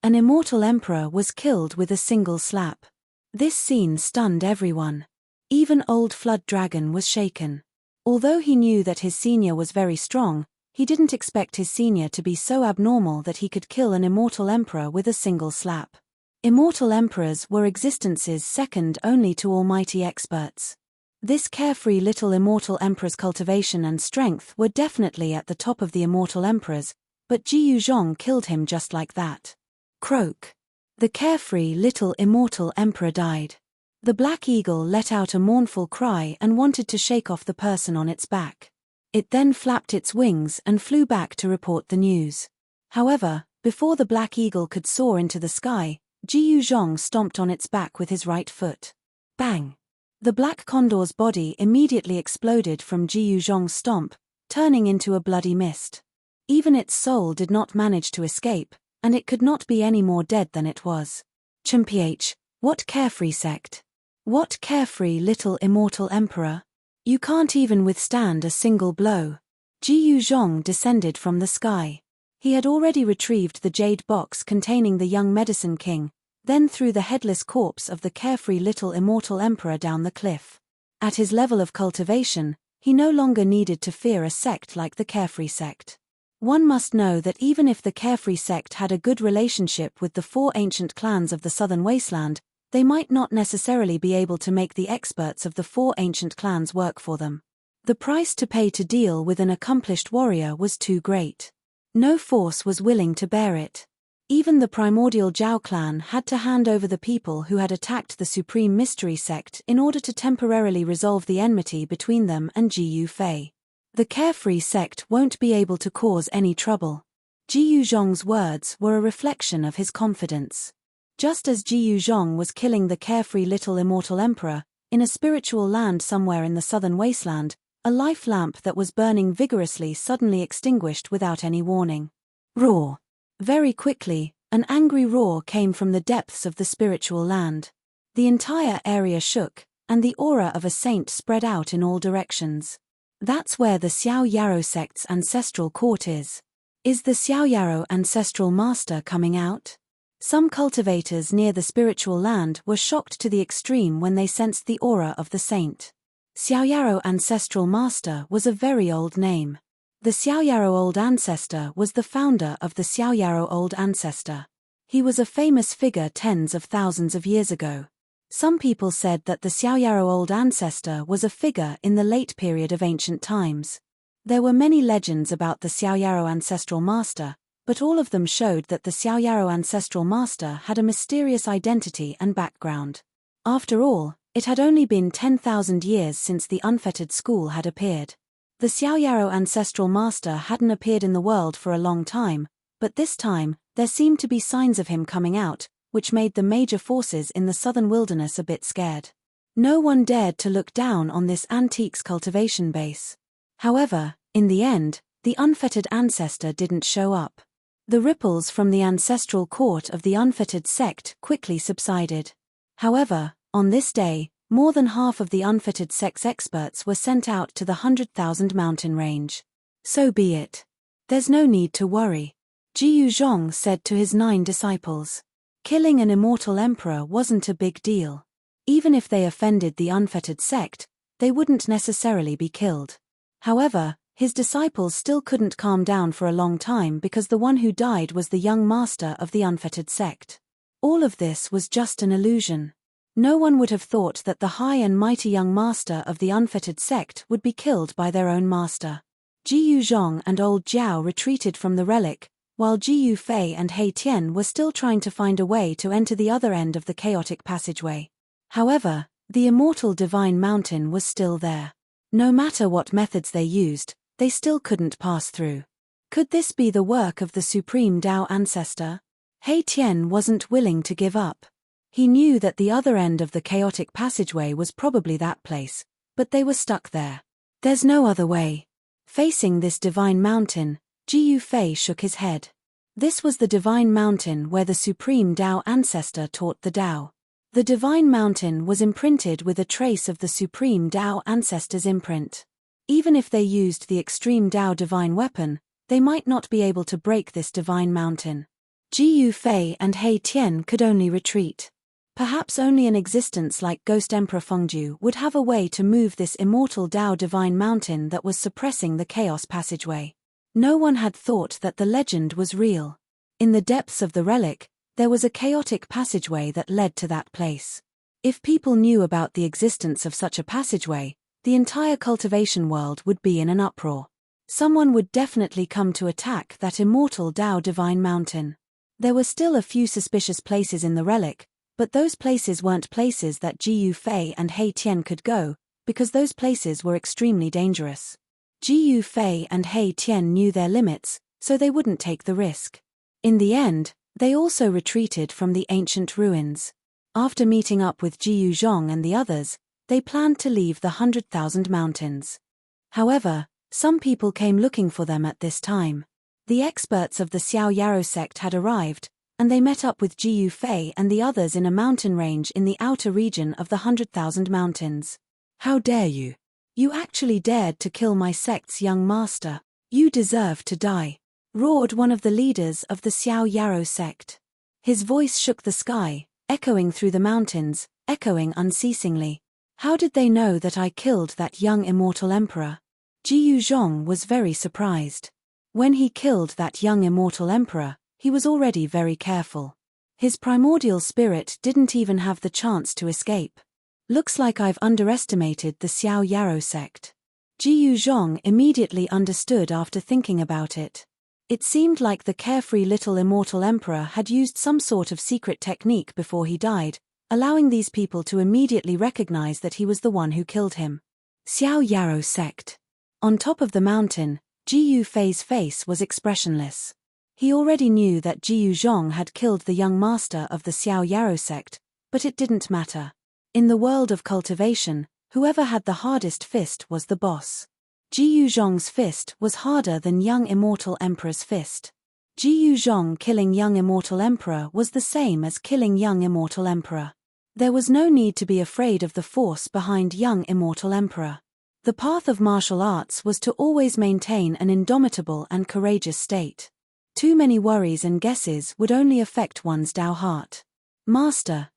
An immortal emperor was killed with a single slap. This scene stunned everyone. Even old Flood Dragon was shaken. Although he knew that his senior was very strong, he didn't expect his senior to be so abnormal that he could kill an immortal emperor with a single slap. Immortal emperors were existences second only to almighty experts. This carefree little immortal emperor's cultivation and strength were definitely at the top of the immortal emperors, but Ji Yuzhong killed him just like that. Croak. The carefree little immortal emperor died. The black eagle let out a mournful cry and wanted to shake off the person on its back. It then flapped its wings and flew back to report the news. However, before the black eagle could soar into the sky, Ji Yuzhong stomped on its back with his right foot. Bang! The black condor's body immediately exploded from Ji Yuzhong's stomp, turning into a bloody mist. Even its soul did not manage to escape, and it could not be any more dead than it was. Chimph, what carefree sect? What carefree little immortal emperor? You can't even withstand a single blow. Ji Yuzhong descended from the sky. He had already retrieved the jade box containing the young medicine king, then threw the headless corpse of the carefree little immortal emperor down the cliff. At his level of cultivation, he no longer needed to fear a sect like the carefree sect. One must know that even if the carefree sect had a good relationship with the 4 ancient clans of the southern wasteland, they might not necessarily be able to make the experts of the 4 ancient clans work for them. The price to pay to deal with an accomplished warrior was too great. No force was willing to bear it. Even the primordial Zhao clan had to hand over the people who had attacked the Supreme Mystery Sect in order to temporarily resolve the enmity between them and Ji Yufei. The carefree sect won't be able to cause any trouble. Ji Yuzhong's words were a reflection of his confidence. Just as Ji Yuzhong was killing the carefree little immortal emperor, in a spiritual land somewhere in the southern wasteland, a life lamp that was burning vigorously suddenly extinguished without any warning. Roar! Very quickly, an angry roar came from the depths of the spiritual land. The entire area shook, and the aura of a saint spread out in all directions. That's where the Xiao Yarrow sect's ancestral court is. Is the Xiao Yarrow ancestral master coming out? Some cultivators near the spiritual land were shocked to the extreme when they sensed the aura of the saint. Xiao Yarrow Ancestral Master was a very old name. The Xiao Yarrow Old Ancestor was the founder of the Xiao Yarrow Old Ancestor. He was a famous figure tens of thousands of years ago. Some people said that the Xiao Yarrow Old Ancestor was a figure in the late period of ancient times. There were many legends about the Xiao Yarrow Ancestral Master, but all of them showed that the Xiao Yarrow Ancestral Master had a mysterious identity and background. After all, it had only been 10,000 years since the unfettered school had appeared. The Xiao Yarrow Ancestral Master hadn't appeared in the world for a long time, but this time, there seemed to be signs of him coming out, which made the major forces in the southern wilderness a bit scared. No one dared to look down on this antiques cultivation base. However, in the end, the unfettered ancestor didn't show up. The ripples from the ancestral court of the unfettered sect quickly subsided. However, on this day, more than half of the unfettered sect's experts were sent out to the 100,000 mountain range. So be it. There's no need to worry. Ji Yuzhong said to his 9 disciples. Killing an immortal emperor wasn't a big deal. Even if they offended the unfettered sect, they wouldn't necessarily be killed. However, his disciples still couldn't calm down for a long time because the one who died was the young master of the unfettered sect. All of this was just an illusion. No one would have thought that the high and mighty young master of the unfettered sect would be killed by their own master. Ji Yuzhong and old Jiao retreated from the relic, while Ji Yufei and He Tian were still trying to find a way to enter the other end of the chaotic passageway. However, the immortal divine mountain was still there. No matter what methods they used, they still couldn't pass through. Could this be the work of the supreme Tao ancestor? He Tian wasn't willing to give up. He knew that the other end of the chaotic passageway was probably that place, but they were stuck there. There's no other way. Facing this divine mountain, Ji Yufei shook his head. This was the divine mountain where the supreme Tao ancestor taught the Tao. The divine mountain was imprinted with a trace of the supreme Tao ancestor's imprint. Even if they used the extreme Tao divine weapon, they might not be able to break this divine mountain. Ji Yufei and He Tian could only retreat. Perhaps only an existence like Ghost Emperor Fengju would have a way to move this immortal Tao divine mountain that was suppressing the chaos passageway. No one had thought that the legend was real. In the depths of the relic, There was a chaotic passageway that led to that place. If people knew about the existence of such a passageway, the entire cultivation world would be in an uproar. Someone would definitely come to attack that immortal Tao divine mountain. There were still a few suspicious places in the relic, but those places weren't places that Jiyu Fei and He Tian could go, because those places were extremely dangerous. Jiyu Fei and He Tian knew their limits, so they wouldn't take the risk. In the end, they also retreated from the ancient ruins. After meeting up with Jiyu Zhong and the others, they planned to leave the 100,000 mountains. However, some people came looking for them at this time. The experts of the Xiao Yarrow sect had arrived, and they met up with Jiyu Fei and the others in a mountain range in the outer region of the 100,000 mountains. "How dare you? You actually dared to kill my sect's young master. You deserve to die," roared one of the leaders of the Xiao Yarrow sect. His voice shook the sky, echoing through the mountains, echoing unceasingly. How did they know that I killed that young immortal emperor? Jiyu Zhong was very surprised. When he killed that young immortal emperor, he was already very careful. His primordial spirit didn't even have the chance to escape. Looks like I've underestimated the Xiao Yarrow sect. Jiyu Zhong immediately understood after thinking about it. It seemed like the carefree little immortal emperor had used some sort of secret technique before he died, allowing these people to immediately recognize that he was the one who killed him. Xiao Yarrow sect. On top of the mountain, Jiyu Fei's face was expressionless. He already knew that Jiyu Zhong had killed the young master of the Xiao Yarrow sect, but it didn't matter. In the world of cultivation, whoever had the hardest fist was the boss. Jiyu Zhong's fist was harder than young immortal emperor's fist. Jiyu Zhong killing young immortal emperor was the same as killing young immortal emperor. There was no need to be afraid of the force behind young immortal emperor. The path of martial arts was to always maintain an indomitable and courageous state. Too many worries and guesses would only affect one's Tao heart. Master,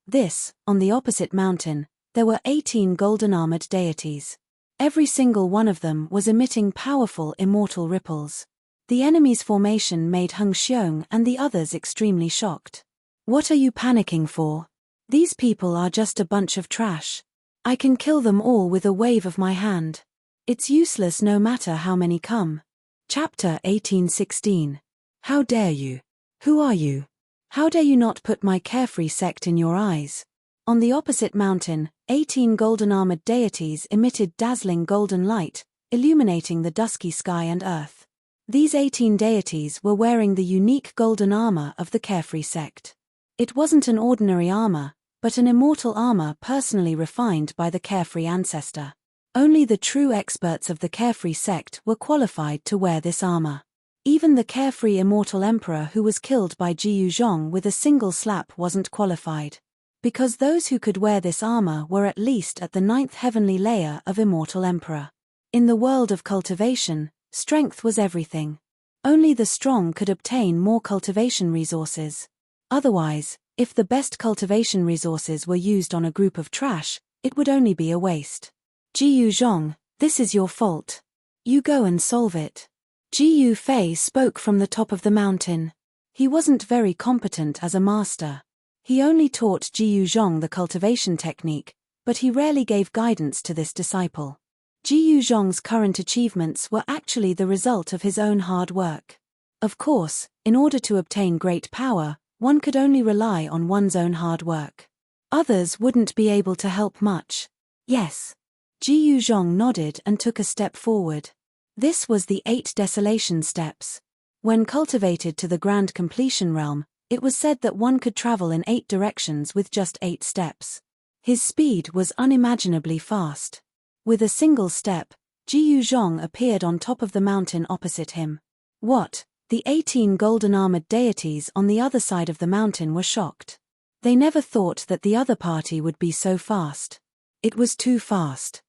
on the opposite mountain, there were 18 golden-armored deities. Every single one of them was emitting powerful immortal ripples. The enemy's formation made Heng Xiong and the others extremely shocked. "What are you panicking for? These people are just a bunch of trash. I can kill them all with a wave of my hand. It's useless no matter how many come." Chapter 18:16. How dare you? Who are you? How dare you not put my carefree sect in your eyes? On the opposite mountain, 18 golden-armored deities emitted dazzling golden light, illuminating the dusky sky and earth. These 18 deities were wearing the unique golden armor of the carefree sect. It wasn't an ordinary armor, but an immortal armor personally refined by the carefree ancestor. Only the true experts of the carefree sect were qualified to wear this armor. Even the carefree immortal emperor who was killed by Jiyu Zhong with a single slap wasn't qualified. Because those who could wear this armor were at least at the 9th heavenly layer of immortal emperor. In the world of cultivation, strength was everything. Only the strong could obtain more cultivation resources. Otherwise, if the best cultivation resources were used on a group of trash, it would only be a waste. "Jiyu Zhong, this is your fault. You go and solve it." Jiyu Fei spoke from the top of the mountain. He wasn't very competent as a master. He only taught Jiyu Zhong the cultivation technique, but he rarely gave guidance to this disciple. Jiyu Zhong's current achievements were actually the result of his own hard work. Of course, in order to obtain great power, one could only rely on one's own hard work. Others wouldn't be able to help much. Yes. Jiyu Zhong nodded and took a step forward. This was the 8 desolation steps. When cultivated to the grand completion realm, it was said that one could travel in 8 directions with just 8 steps. His speed was unimaginably fast. With a single step, Jiyu Zhong appeared on top of the mountain opposite him. What? The 18 golden-armored deities on the other side of the mountain were shocked. They never thought that the other party would be so fast. It was too fast.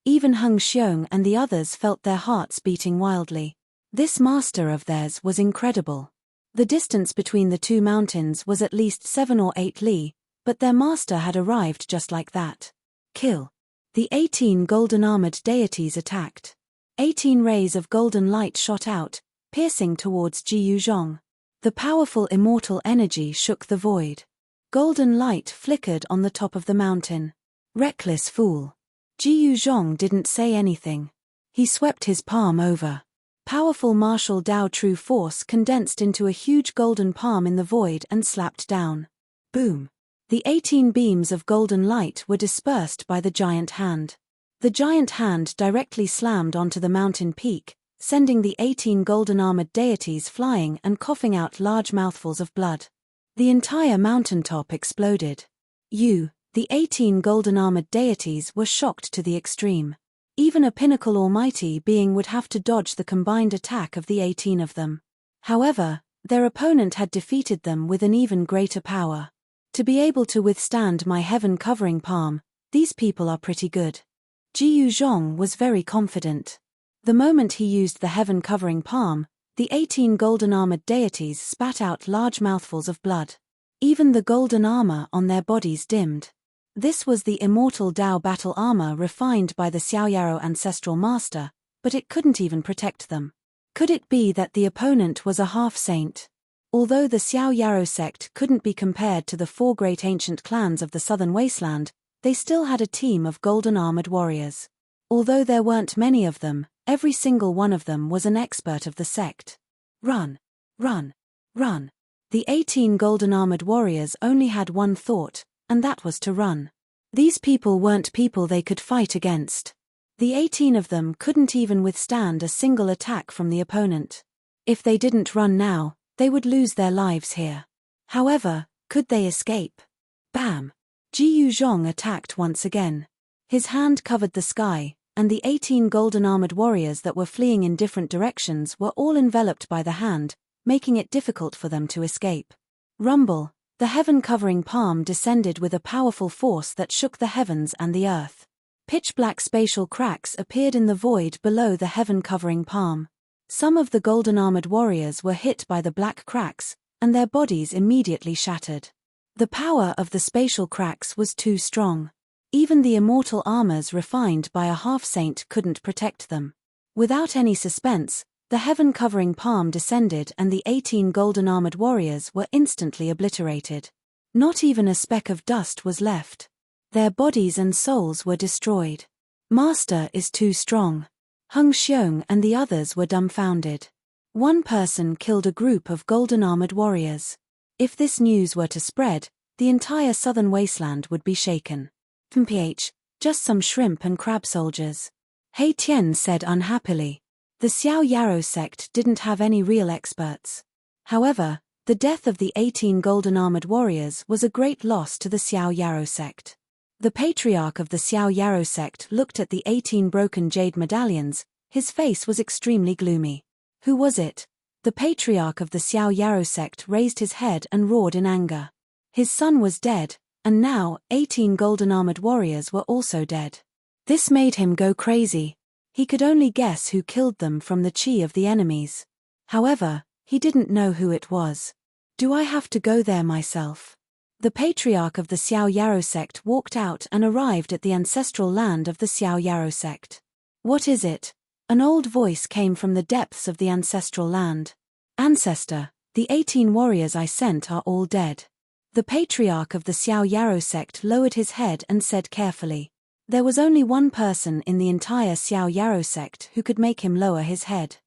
Even Heng Xiong and the others felt their hearts beating wildly. This master of theirs was incredible. The distance between the two mountains was at least 7 or 8 li, but their master had arrived just like that. Kill. The 18 golden-armored deities attacked. 18 rays of golden light shot out, piercing towards Jiyu Zhong. The powerful immortal energy shook the void. Golden light flickered on the top of the mountain. Reckless fool. Jiyu Zhong didn't say anything. He swept his palm over. Powerful martial Dao true force condensed into a huge golden palm in the void and slapped down. Boom. The 18 beams of golden light were dispersed by the giant hand. The giant hand directly slammed onto the mountain peak, sending the 18 golden-armored deities flying and coughing out large mouthfuls of blood. The entire mountaintop exploded. The 18 golden-armored deities were shocked to the extreme. Even a pinnacle almighty being would have to dodge the combined attack of the 18 of them. However, their opponent had defeated them with an even greater power. To be able to withstand my heaven-covering palm, these people are pretty good. Jiyu Zhong was very confident. The moment he used the heaven-covering palm, the 18 golden-armored deities spat out large mouthfuls of blood. Even the golden armor on their bodies dimmed. This was the immortal Dao battle armor refined by the Xiaoyaro ancestral master, but it couldn't even protect them. Could it be that the opponent was a half-saint? Although the Xiaoyaro sect couldn't be compared to the 4 great ancient clans of the southern wasteland, they still had a team of golden-armored warriors. Although there weren't many of them, every single one of them was an expert of the sect. Run! Run! Run! The 18 golden-armored warriors only had one thought, and that was to run. These people weren't people they could fight against. The 18 of them couldn't even withstand a single attack from the opponent. If they didn't run now, they would lose their lives here. However, could they escape? Bam! Jiyu Zhong attacked once again. His hand covered the sky, and the 18 golden-armored warriors that were fleeing in different directions were all enveloped by the hand, making it difficult for them to escape. Rumble! The heaven-covering palm descended with a powerful force that shook the heavens and the earth. Pitch-black spatial cracks appeared in the void below the heaven-covering palm. Some of the golden-armored warriors were hit by the black cracks, and their bodies immediately shattered. The power of the spatial cracks was too strong. Even the immortal armors refined by a half-saint couldn't protect them. Without any suspense, the heaven-covering palm descended and the 18 golden-armored warriors were instantly obliterated. Not even a speck of dust was left. Their bodies and souls were destroyed. Master is too strong. Hung Xiong and the others were dumbfounded. One person killed a group of golden-armored warriors. If this news were to spread, the entire southern wasteland would be shaken. Just some shrimp and crab soldiers. He Tian said unhappily. The Xiaoyaro sect didn't have any real experts. However, the death of the 18 golden-armored warriors was a great loss to the Xiaoyaro sect. The patriarch of the Xiaoyaro sect looked at the 18 broken jade medallions. His face was extremely gloomy. Who was it? The patriarch of the Xiaoyaro sect raised his head and roared in anger. His son was dead, and now 18 golden-armored warriors were also dead. This made him go crazy. He could only guess who killed them from the chi of the enemies. However, he didn't know who it was. Do I have to go there myself? The patriarch of the Xiaoyaro sect walked out and arrived at the ancestral land of the Xiaoyaro sect. What is it? An old voice came from the depths of the ancestral land. Ancestor, the 18 warriors I sent are all dead. The patriarch of the Xiaoyaro sect lowered his head and said carefully. There was only one person in the entire Xiaoyaro sect who could make him lower his head.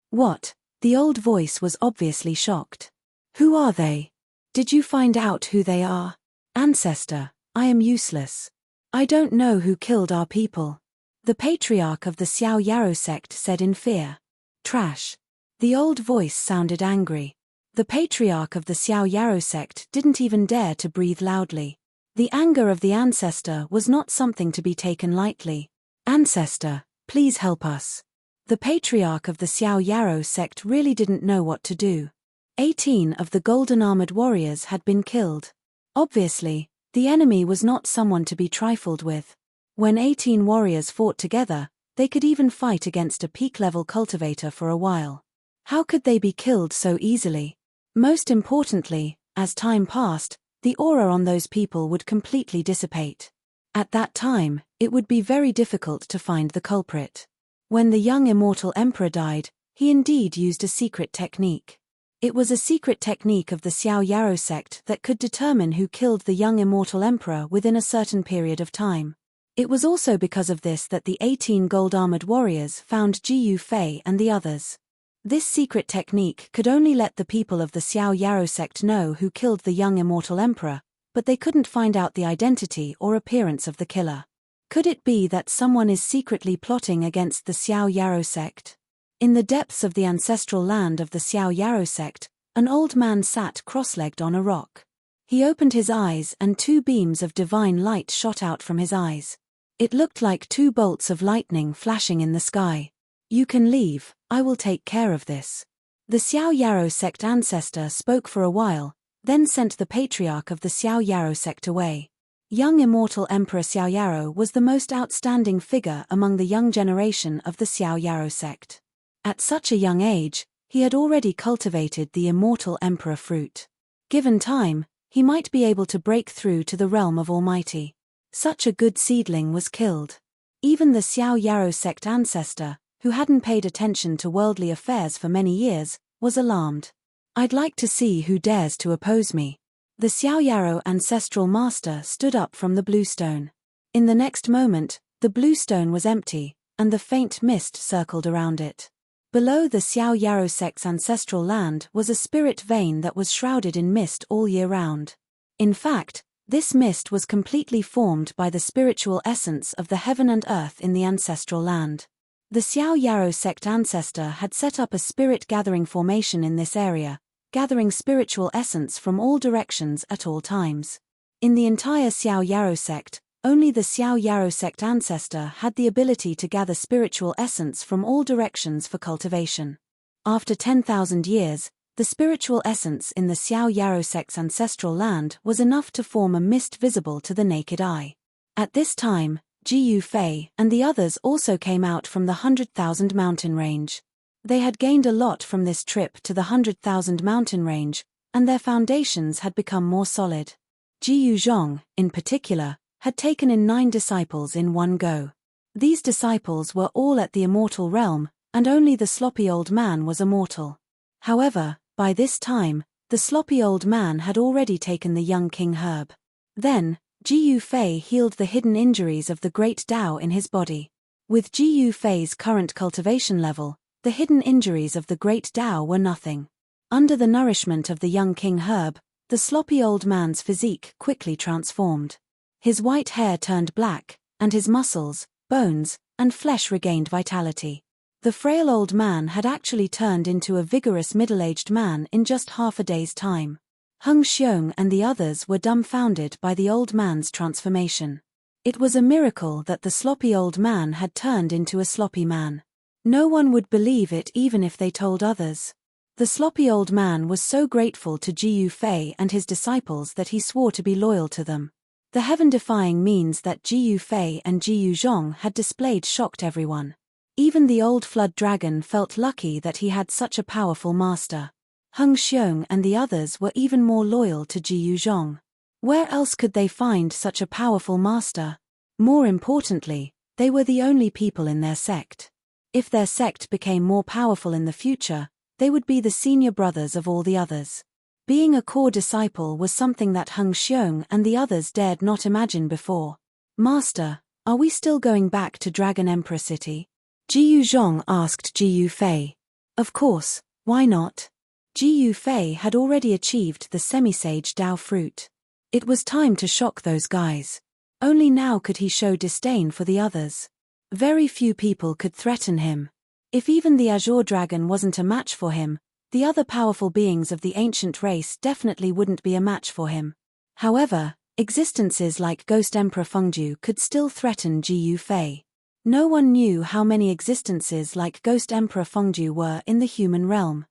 What? The old voice was obviously shocked. Who are they? Did you find out who they are? Ancestor, I am useless. I don't know who killed our people. The patriarch of the Xiaoyaro sect said in fear. Trash. The old voice sounded angry. The patriarch of the Xiaoyaro sect didn't even dare to breathe loudly. The anger of the ancestor was not something to be taken lightly. Ancestor, please help us. The patriarch of the Xiaoyaro sect really didn't know what to do. 18 of the golden-armored warriors had been killed. Obviously, the enemy was not someone to be trifled with. When 18 warriors fought together, they could even fight against a peak-level cultivator for a while. How could they be killed so easily? Most importantly, as time passed, the aura on those people would completely dissipate. At that time, it would be very difficult to find the culprit. When the young immortal emperor died, he indeed used a secret technique. It was a secret technique of the Xiao Yarou sect that could determine who killed the young immortal emperor within a certain period of time. It was also because of this that the 18 gold-armored warriors found Ji Yufei and the others. This secret technique could only let the people of the Xiao Yarou sect know who killed the young immortal emperor, but they couldn't find out the identity or appearance of the killer. Could it be that someone is secretly plotting against the Xiao Yarou sect? In the depths of the ancestral land of the Xiao Yarou sect, an old man sat cross-legged on a rock. He opened his eyes and 2 beams of divine light shot out from his eyes. It looked like 2 bolts of lightning flashing in the sky. "You can leave, I will take care of this." The Xiao Yarou sect ancestor spoke for a while, then sent the patriarch of the Xiao Yarou sect away. Young immortal Emperor Xiao Yarou was the most outstanding figure among the young generation of the Xiao Yarou sect. At such a young age, he had already cultivated the immortal emperor fruit. Given time, he might be able to break through to the realm of Almighty. Such a good seedling was killed. Even the Xiao Yarou sect ancestor, who hadn't paid attention to worldly affairs for many years, was alarmed. "I'd like to see who dares to oppose me." The Xiao Yarou ancestral master stood up from the blue stone. In the next moment, the blue stone was empty, and the faint mist circled around it. Below the Xiao Yarou sect's ancestral land was a spirit vein that was shrouded in mist all year round. In fact, this mist was completely formed by the spiritual essence of the heaven and earth in the ancestral land. The Xiao Yarou sect ancestor had set up a spirit gathering formation in this area, gathering spiritual essence from all directions at all times. In the entire Xiao Yarou sect, only the Xiao Yarou sect ancestor had the ability to gather spiritual essence from all directions for cultivation. After 10,000 years, the spiritual essence in the Xiao Yarou sect's ancestral land was enough to form a mist visible to the naked eye. At this time, Ji Yufei and the others also came out from the 100,000 mountain range. They had gained a lot from this trip to the 100,000 mountain range, and their foundations had become more solid. Ji Yuzhong, in particular, had taken in 9 disciples in one go. These disciples were all at the immortal realm, and only the sloppy old man was immortal. However, by this time, the sloppy old man had already taken the young king herb. Then, Ji Yufei healed the hidden injuries of the great Tao in his body. With Ji Yufei's current cultivation level, the hidden injuries of the great Tao were nothing. Under the nourishment of the young king herb, the sloppy old man's physique quickly transformed. His white hair turned black, and his muscles, bones, and flesh regained vitality. The frail old man had actually turned into a vigorous middle-aged man in just half a day's time. Heng Xiong and the others were dumbfounded by the old man's transformation. It was a miracle that the sloppy old man had turned into a sloppy man. No one would believe it even if they told others. The sloppy old man was so grateful to Ji Yufei and his disciples that he swore to be loyal to them. The heaven-defying means that Ji Yufei and Ji Yuzhong had displayed shocked everyone. Even the old flood dragon felt lucky that he had such a powerful master. Heng Xiong and the others were even more loyal to Ji Yuzhong. Where else could they find such a powerful master? More importantly, they were the only people in their sect. If their sect became more powerful in the future, they would be the senior brothers of all the others. Being a core disciple was something that Heng Xiong and the others dared not imagine before. "Master, are we still going back to Dragon Emperor City?" Ji Yuzhong asked Ji Yufei. "Of course, why not?" Ji Yufei had already achieved the semi-sage Dao fruit. It was time to shock those guys. Only now could he show disdain for the others. Very few people could threaten him. If even the Azure Dragon wasn't a match for him, the other powerful beings of the ancient race definitely wouldn't be a match for him. However, existences like Ghost Emperor Fengju could still threaten Ji Yufei. No one knew how many existences like Ghost Emperor Fengju were in the human realm.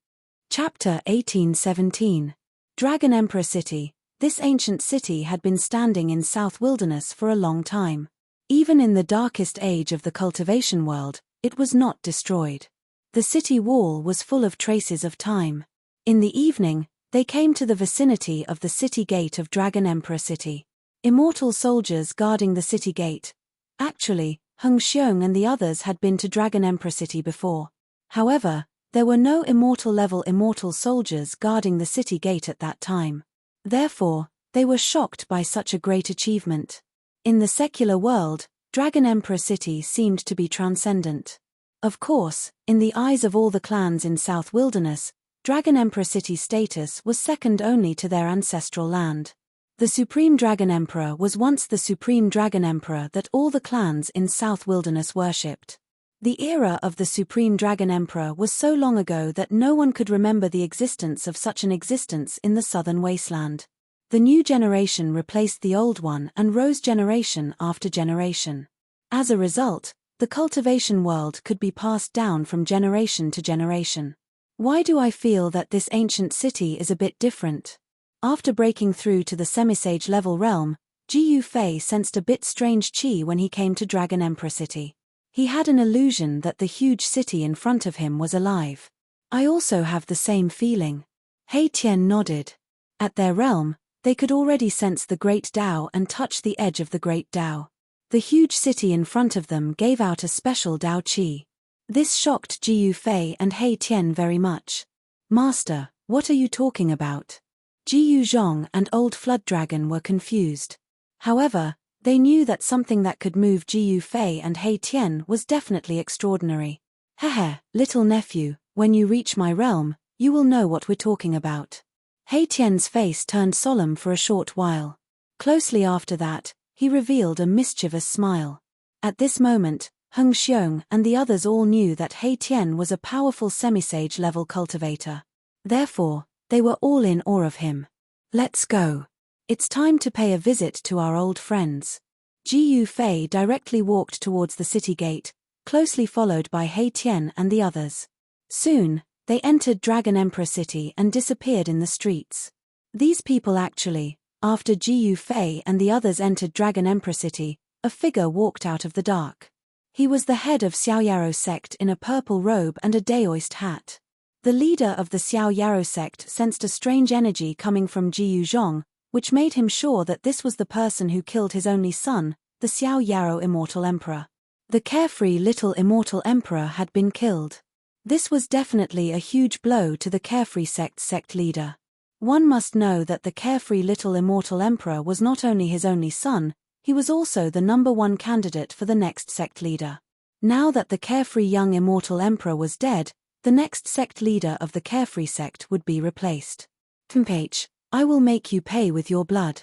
Chapter 1817. Dragon Emperor City. This ancient city had been standing in South Wilderness for a long time. Even in the darkest age of the cultivation world, it was not destroyed. The city wall was full of traces of time. In the evening, they came to the vicinity of the city gate of Dragon Emperor City. Immortal soldiers guarding the city gate. Actually, Heng Xiong and the others had been to Dragon Emperor City before. However, There were no immortal-level immortal soldiers guarding the city gate at that time. Therefore, they were shocked by such a great achievement. In the secular world, Dragon Emperor City seemed to be transcendent. Of course, in the eyes of all the clans in South Wilderness, Dragon Emperor City's status was second only to their ancestral land. The Supreme Dragon Emperor was once the Supreme Dragon Emperor that all the clans in South Wilderness worshipped. The era of the Supreme Dragon Emperor was so long ago that no one could remember the existence of such an existence in the southern wasteland. The new generation replaced the old one and rose generation after generation. As a result, the cultivation world could be passed down from generation to generation. Why do I feel that this ancient city is a bit different? After breaking through to the semisage level realm, Jiyu Fei sensed a bit strange qi when he came to Dragon Emperor City. He had an illusion that the huge city in front of him was alive. I also have the same feeling. He Tian nodded. At their realm, they could already sense the Great Tao and touch the edge of the Great Tao. The huge city in front of them gave out a special Tao qi. This shocked Jiyu Fei and He Tian very much. Master, what are you talking about? Jiyu Zhong and Old Flood Dragon were confused. However, they knew that something that could move Jiyu Fei and He Tian was definitely extraordinary. Hehe, little nephew, when you reach my realm, you will know what we're talking about. He Tian's face turned solemn for a short while. Closely after that, he revealed a mischievous smile. At this moment, Heng Xiong and the others all knew that He Tian was a powerful semisage level cultivator. Therefore, they were all in awe of him. Let's go. It's time to pay a visit to our old friends. Jiyu Fei directly walked towards the city gate, closely followed by He Tian and the others. Soon, they entered Dragon Emperor City and disappeared in the streets. These people actually, after Jiyu Fei and the others entered Dragon Emperor City, a figure walked out of the dark. He was the head of Xiao Yarrow sect in a purple robe and a daoist hat. The leader of the Xiao Yarrow sect sensed a strange energy coming from Jiyu Zhong, which made him sure that this was the person who killed his only son, the Xiao Yarrow Immortal Emperor. The carefree little Immortal Emperor had been killed. This was definitely a huge blow to the carefree sect leader. One must know that the carefree little Immortal Emperor was not only his only son, he was also the #1 candidate for the next sect leader. Now that the carefree young Immortal Emperor was dead, the next sect leader of the carefree sect would be replaced. H, I will make you pay with your blood.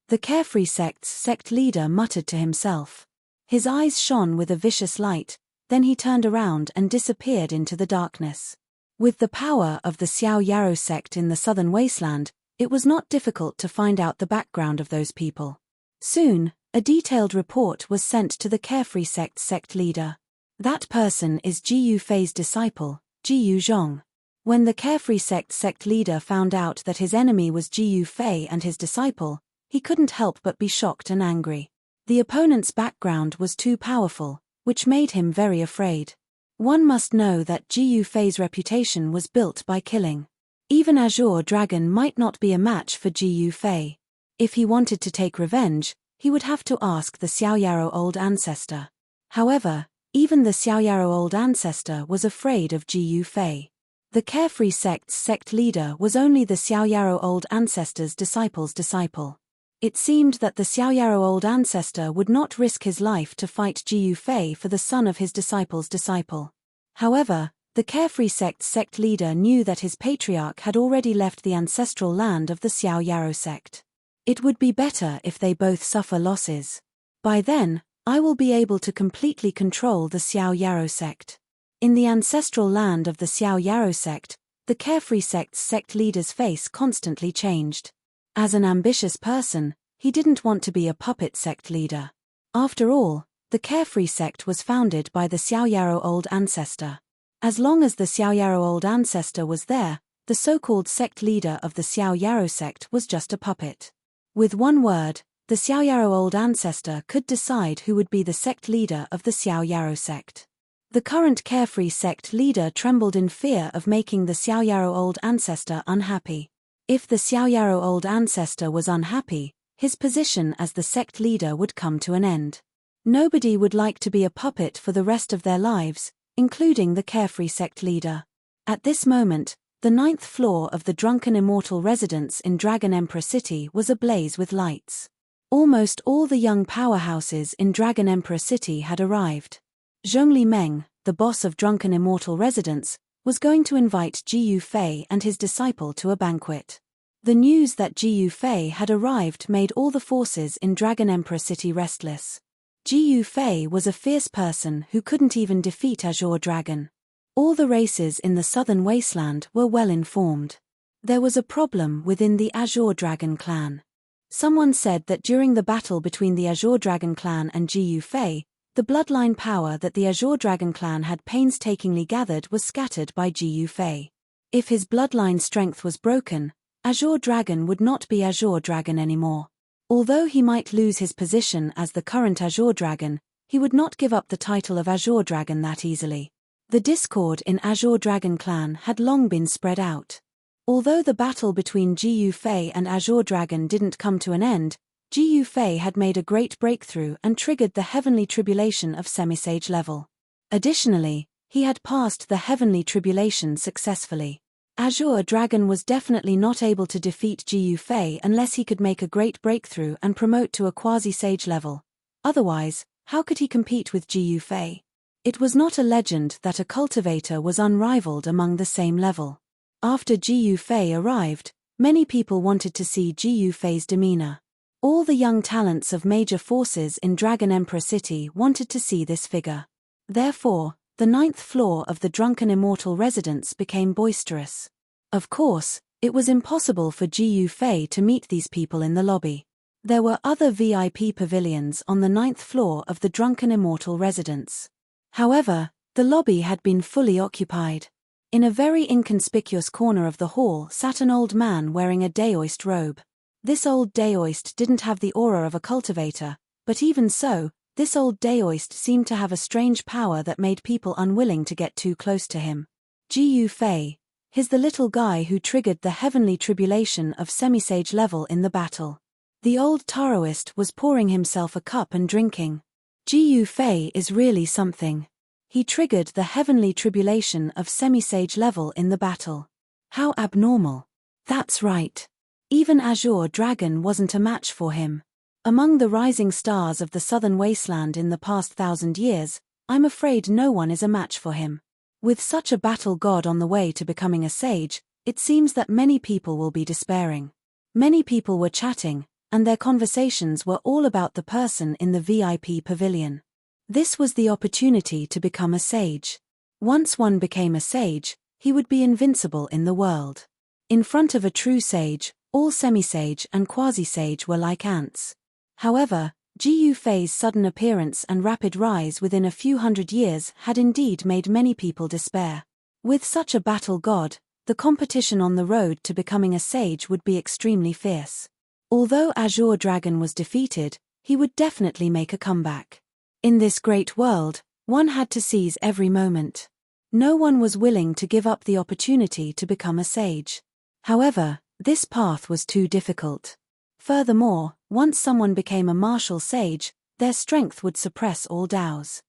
The carefree sect's sect leader muttered to himself. His eyes shone with a vicious light, then he turned around and disappeared into the darkness. With the power of the Xiao Yarrow sect in the southern wasteland, it was not difficult to find out the background of those people. Soon, a detailed report was sent to the carefree sect's sect leader. That person is Jiyu Fei's disciple, Jiyu Zhong. When the carefree sect leader found out that his enemy was Jiyu Fei and his disciple, he couldn't help but be shocked and angry. The opponent's background was too powerful, which made him very afraid. One must know that Jiyu Fei's reputation was built by killing. Even Azure Dragon might not be a match for Jiyu Fei. If he wanted to take revenge, he would have to ask the Xiao Yarrow Old Ancestor. However, even the Xiao Yarrow Old Ancestor was afraid of Jiyu Fei. The carefree sect's sect leader was only the Xiao Yarrow Old Ancestor's disciple's disciple. It seemed that the Xiao Yarrow Old Ancestor would not risk his life to fight Jiyu Fei for the son of his disciple's disciple. However, the carefree sect's sect leader knew that his patriarch had already left the ancestral land of the Xiao Yarrow sect. It would be better if they both suffer losses. By then, I will be able to completely control the Xiao Yarrow sect. In the ancestral land of the Xiao Yarrow sect, the carefree sect's sect leader's face constantly changed. As an ambitious person, he didn't want to be a puppet sect leader. After all, the carefree sect was founded by the Xiao Yarrow Old Ancestor. As long as the Xiao Yarrow Old Ancestor was there, the so-called sect leader of the Xiao Yarrow sect was just a puppet. With one word, the Xiao Yarrow Old Ancestor could decide who would be the sect leader of the Xiao Yarrow sect. The current carefree sect leader trembled in fear of making the Xiao Yarrow Old Ancestor unhappy. If the Xiao Yarrow Old Ancestor was unhappy, his position as the sect leader would come to an end. Nobody would like to be a puppet for the rest of their lives, including the carefree sect leader. At this moment, the 9th floor of the drunken immortal residence in Dragon Emperor City was ablaze with lights. Almost all the young powerhouses in Dragon Emperor City had arrived. Zhongli Meng, the boss of Drunken Immortal Residence, was going to invite Ji Yufei and his disciple to a banquet. The news that Ji Yufei had arrived made all the forces in Dragon Emperor City restless. Ji Yufei was a fierce person who couldn't even defeat Azure Dragon. All the races in the southern wasteland were well informed. There was a problem within the Azure Dragon clan. Someone said that during the battle between the Azure Dragon clan and Ji Yufei, the bloodline power that the Azure Dragon clan had painstakingly gathered was scattered by Ji Yufei. If his bloodline strength was broken, Azure Dragon would not be Azure Dragon anymore. Although he might lose his position as the current Azure Dragon, he would not give up the title of Azure Dragon that easily. The discord in Azure Dragon clan had long been spread out. Although the battle between Ji Yufei and Azure Dragon didn't come to an end, Ji Yufei had made a great breakthrough and triggered the heavenly tribulation of semisage level. Additionally, he had passed the heavenly tribulation successfully. Azure Dragon was definitely not able to defeat Ji Yufei unless he could make a great breakthrough and promote to a quasi-sage level. Otherwise, how could he compete with Ji Yufei? It was not a legend that a cultivator was unrivaled among the same level. After Ji Yufei arrived, many people wanted to see Ji Yufei's demeanor. All the young talents of major forces in Dragon Emperor City wanted to see this figure. Therefore, the 9th floor of the Drunken Immortal Residence became boisterous. Of course, it was impossible for Ji Yufei to meet these people in the lobby. There were other VIP pavilions on the 9th floor of the Drunken Immortal Residence. However, the lobby had been fully occupied. In a very inconspicuous corner of the hall sat an old man wearing a daoist robe. This old daoist didn't have the aura of a cultivator, but even so, this old daoist seemed to have a strange power that made people unwilling to get too close to him. Ji Yufei, he's the little guy who triggered the heavenly tribulation of semisage level in the battle. The old Taoist was pouring himself a cup and drinking. Ji Yufei is really something. He triggered the heavenly tribulation of semisage level in the battle. How abnormal. That's right. Even Azure Dragon wasn't a match for him. Among the rising stars of the southern wasteland in the past 1,000 years, I'm afraid no one is a match for him. With such a battle god on the way to becoming a sage, it seems that many people will be despairing. Many people were chatting, and their conversations were all about the person in the VIP pavilion. This was the opportunity to become a sage. Once one became a sage, he would be invincible in the world. In front of a true sage, all semi-sage and quasi-sage were like ants. However, Ji Yufei's sudden appearance and rapid rise within a few hundred years had indeed made many people despair. With such a battle god, the competition on the road to becoming a sage would be extremely fierce. Although Azure Dragon was defeated, he would definitely make a comeback. In this great world, one had to seize every moment. No one was willing to give up the opportunity to become a sage. However, this path was too difficult. Furthermore, once someone became a martial sage, their strength would suppress all Daos.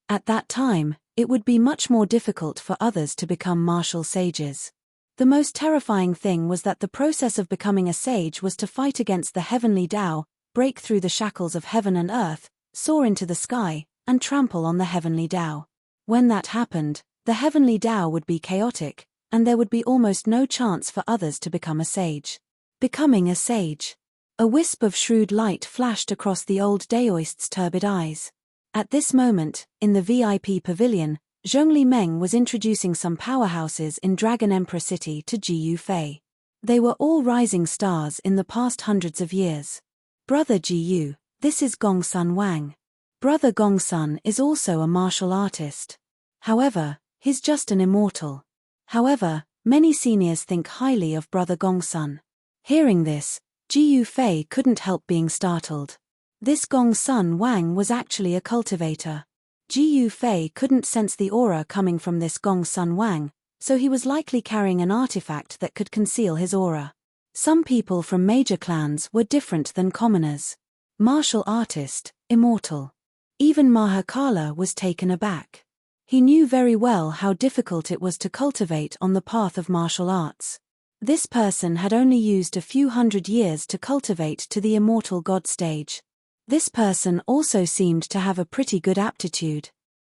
At that time, it would be much more difficult for others to become martial sages. The most terrifying thing was that the process of becoming a sage was to fight against the heavenly Tao, break through the shackles of heaven and earth, soar into the sky, and trample on the heavenly Tao. When that happened, the heavenly Tao would be chaotic, and there would be almost no chance for others to become a sage. Becoming a sage. A wisp of shrewd light flashed across the old daoist's turbid eyes. At this moment, in the VIP pavilion, Zhongli Meng was introducing some powerhouses in Dragon Emperor City to Ji Yufei. They were all rising stars in the past hundreds of years. Brother Ji Yu, this is Gongsun Wang. Brother Gongsun is also a martial artist. However, he's just an immortal. However, many seniors think highly of Brother Gongsun. Hearing this, Ji Yufei couldn't help being startled. This Gongsun Wang was actually a cultivator. Ji Yufei couldn't sense the aura coming from this Gongsun Wang, so he was likely carrying an artifact that could conceal his aura. Some people from major clans were different than commoners. Martial artist, immortal. Even Mahakala was taken aback. He knew very well how difficult it was to cultivate on the path of martial arts. This person had only used a few hundred years to cultivate to the immortal god stage. This person also seemed to have a pretty good aptitude.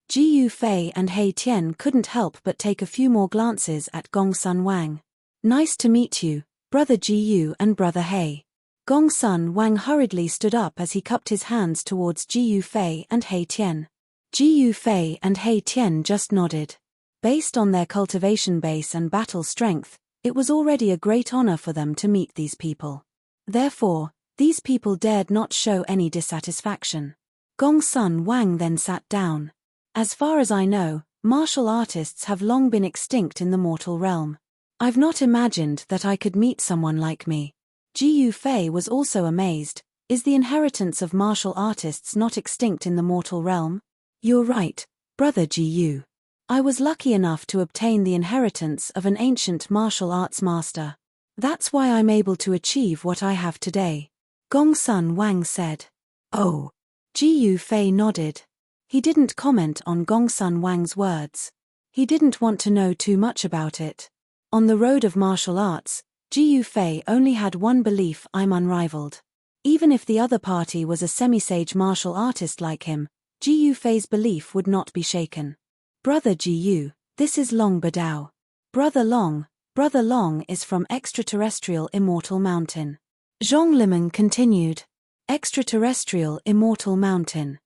Jiyu Fei and He Tian couldn't help but take a few more glances at Gongsun Wang. Nice to meet you, Brother Jiyu and Brother He. Gongsun Wang hurriedly stood up as he cupped his hands towards Jiyu Fei and He Tian. Jiyu Fei and He Tian just nodded. Based on their cultivation base and battle strength, it was already a great honor for them to meet these people. Therefore, these people dared not show any dissatisfaction. Gongsun Wang then sat down. As far as I know, martial artists have long been extinct in the mortal realm. I've not imagined that I could meet someone like me. Jiyu Fei was also amazed. Is the inheritance of martial artists not extinct in the mortal realm? You're right, Brother Jiyu. I was lucky enough to obtain the inheritance of an ancient martial arts master. That's why I'm able to achieve what I have today. Gongsun Wang said. Oh. Jiyu Fei nodded. He didn't comment on Gongsun Wang's words. He didn't want to know too much about it. On the road of martial arts, Jiyu Fei only had one belief: I'm unrivaled. Even if the other party was a semi-sage martial artist like him, Jiyu Fei's belief would not be shaken. Brother Jiyu, this is Long Badao. Brother Long is from extraterrestrial Immortal Mountain. Zhong Limen continued. Extraterrestrial Immortal Mountain.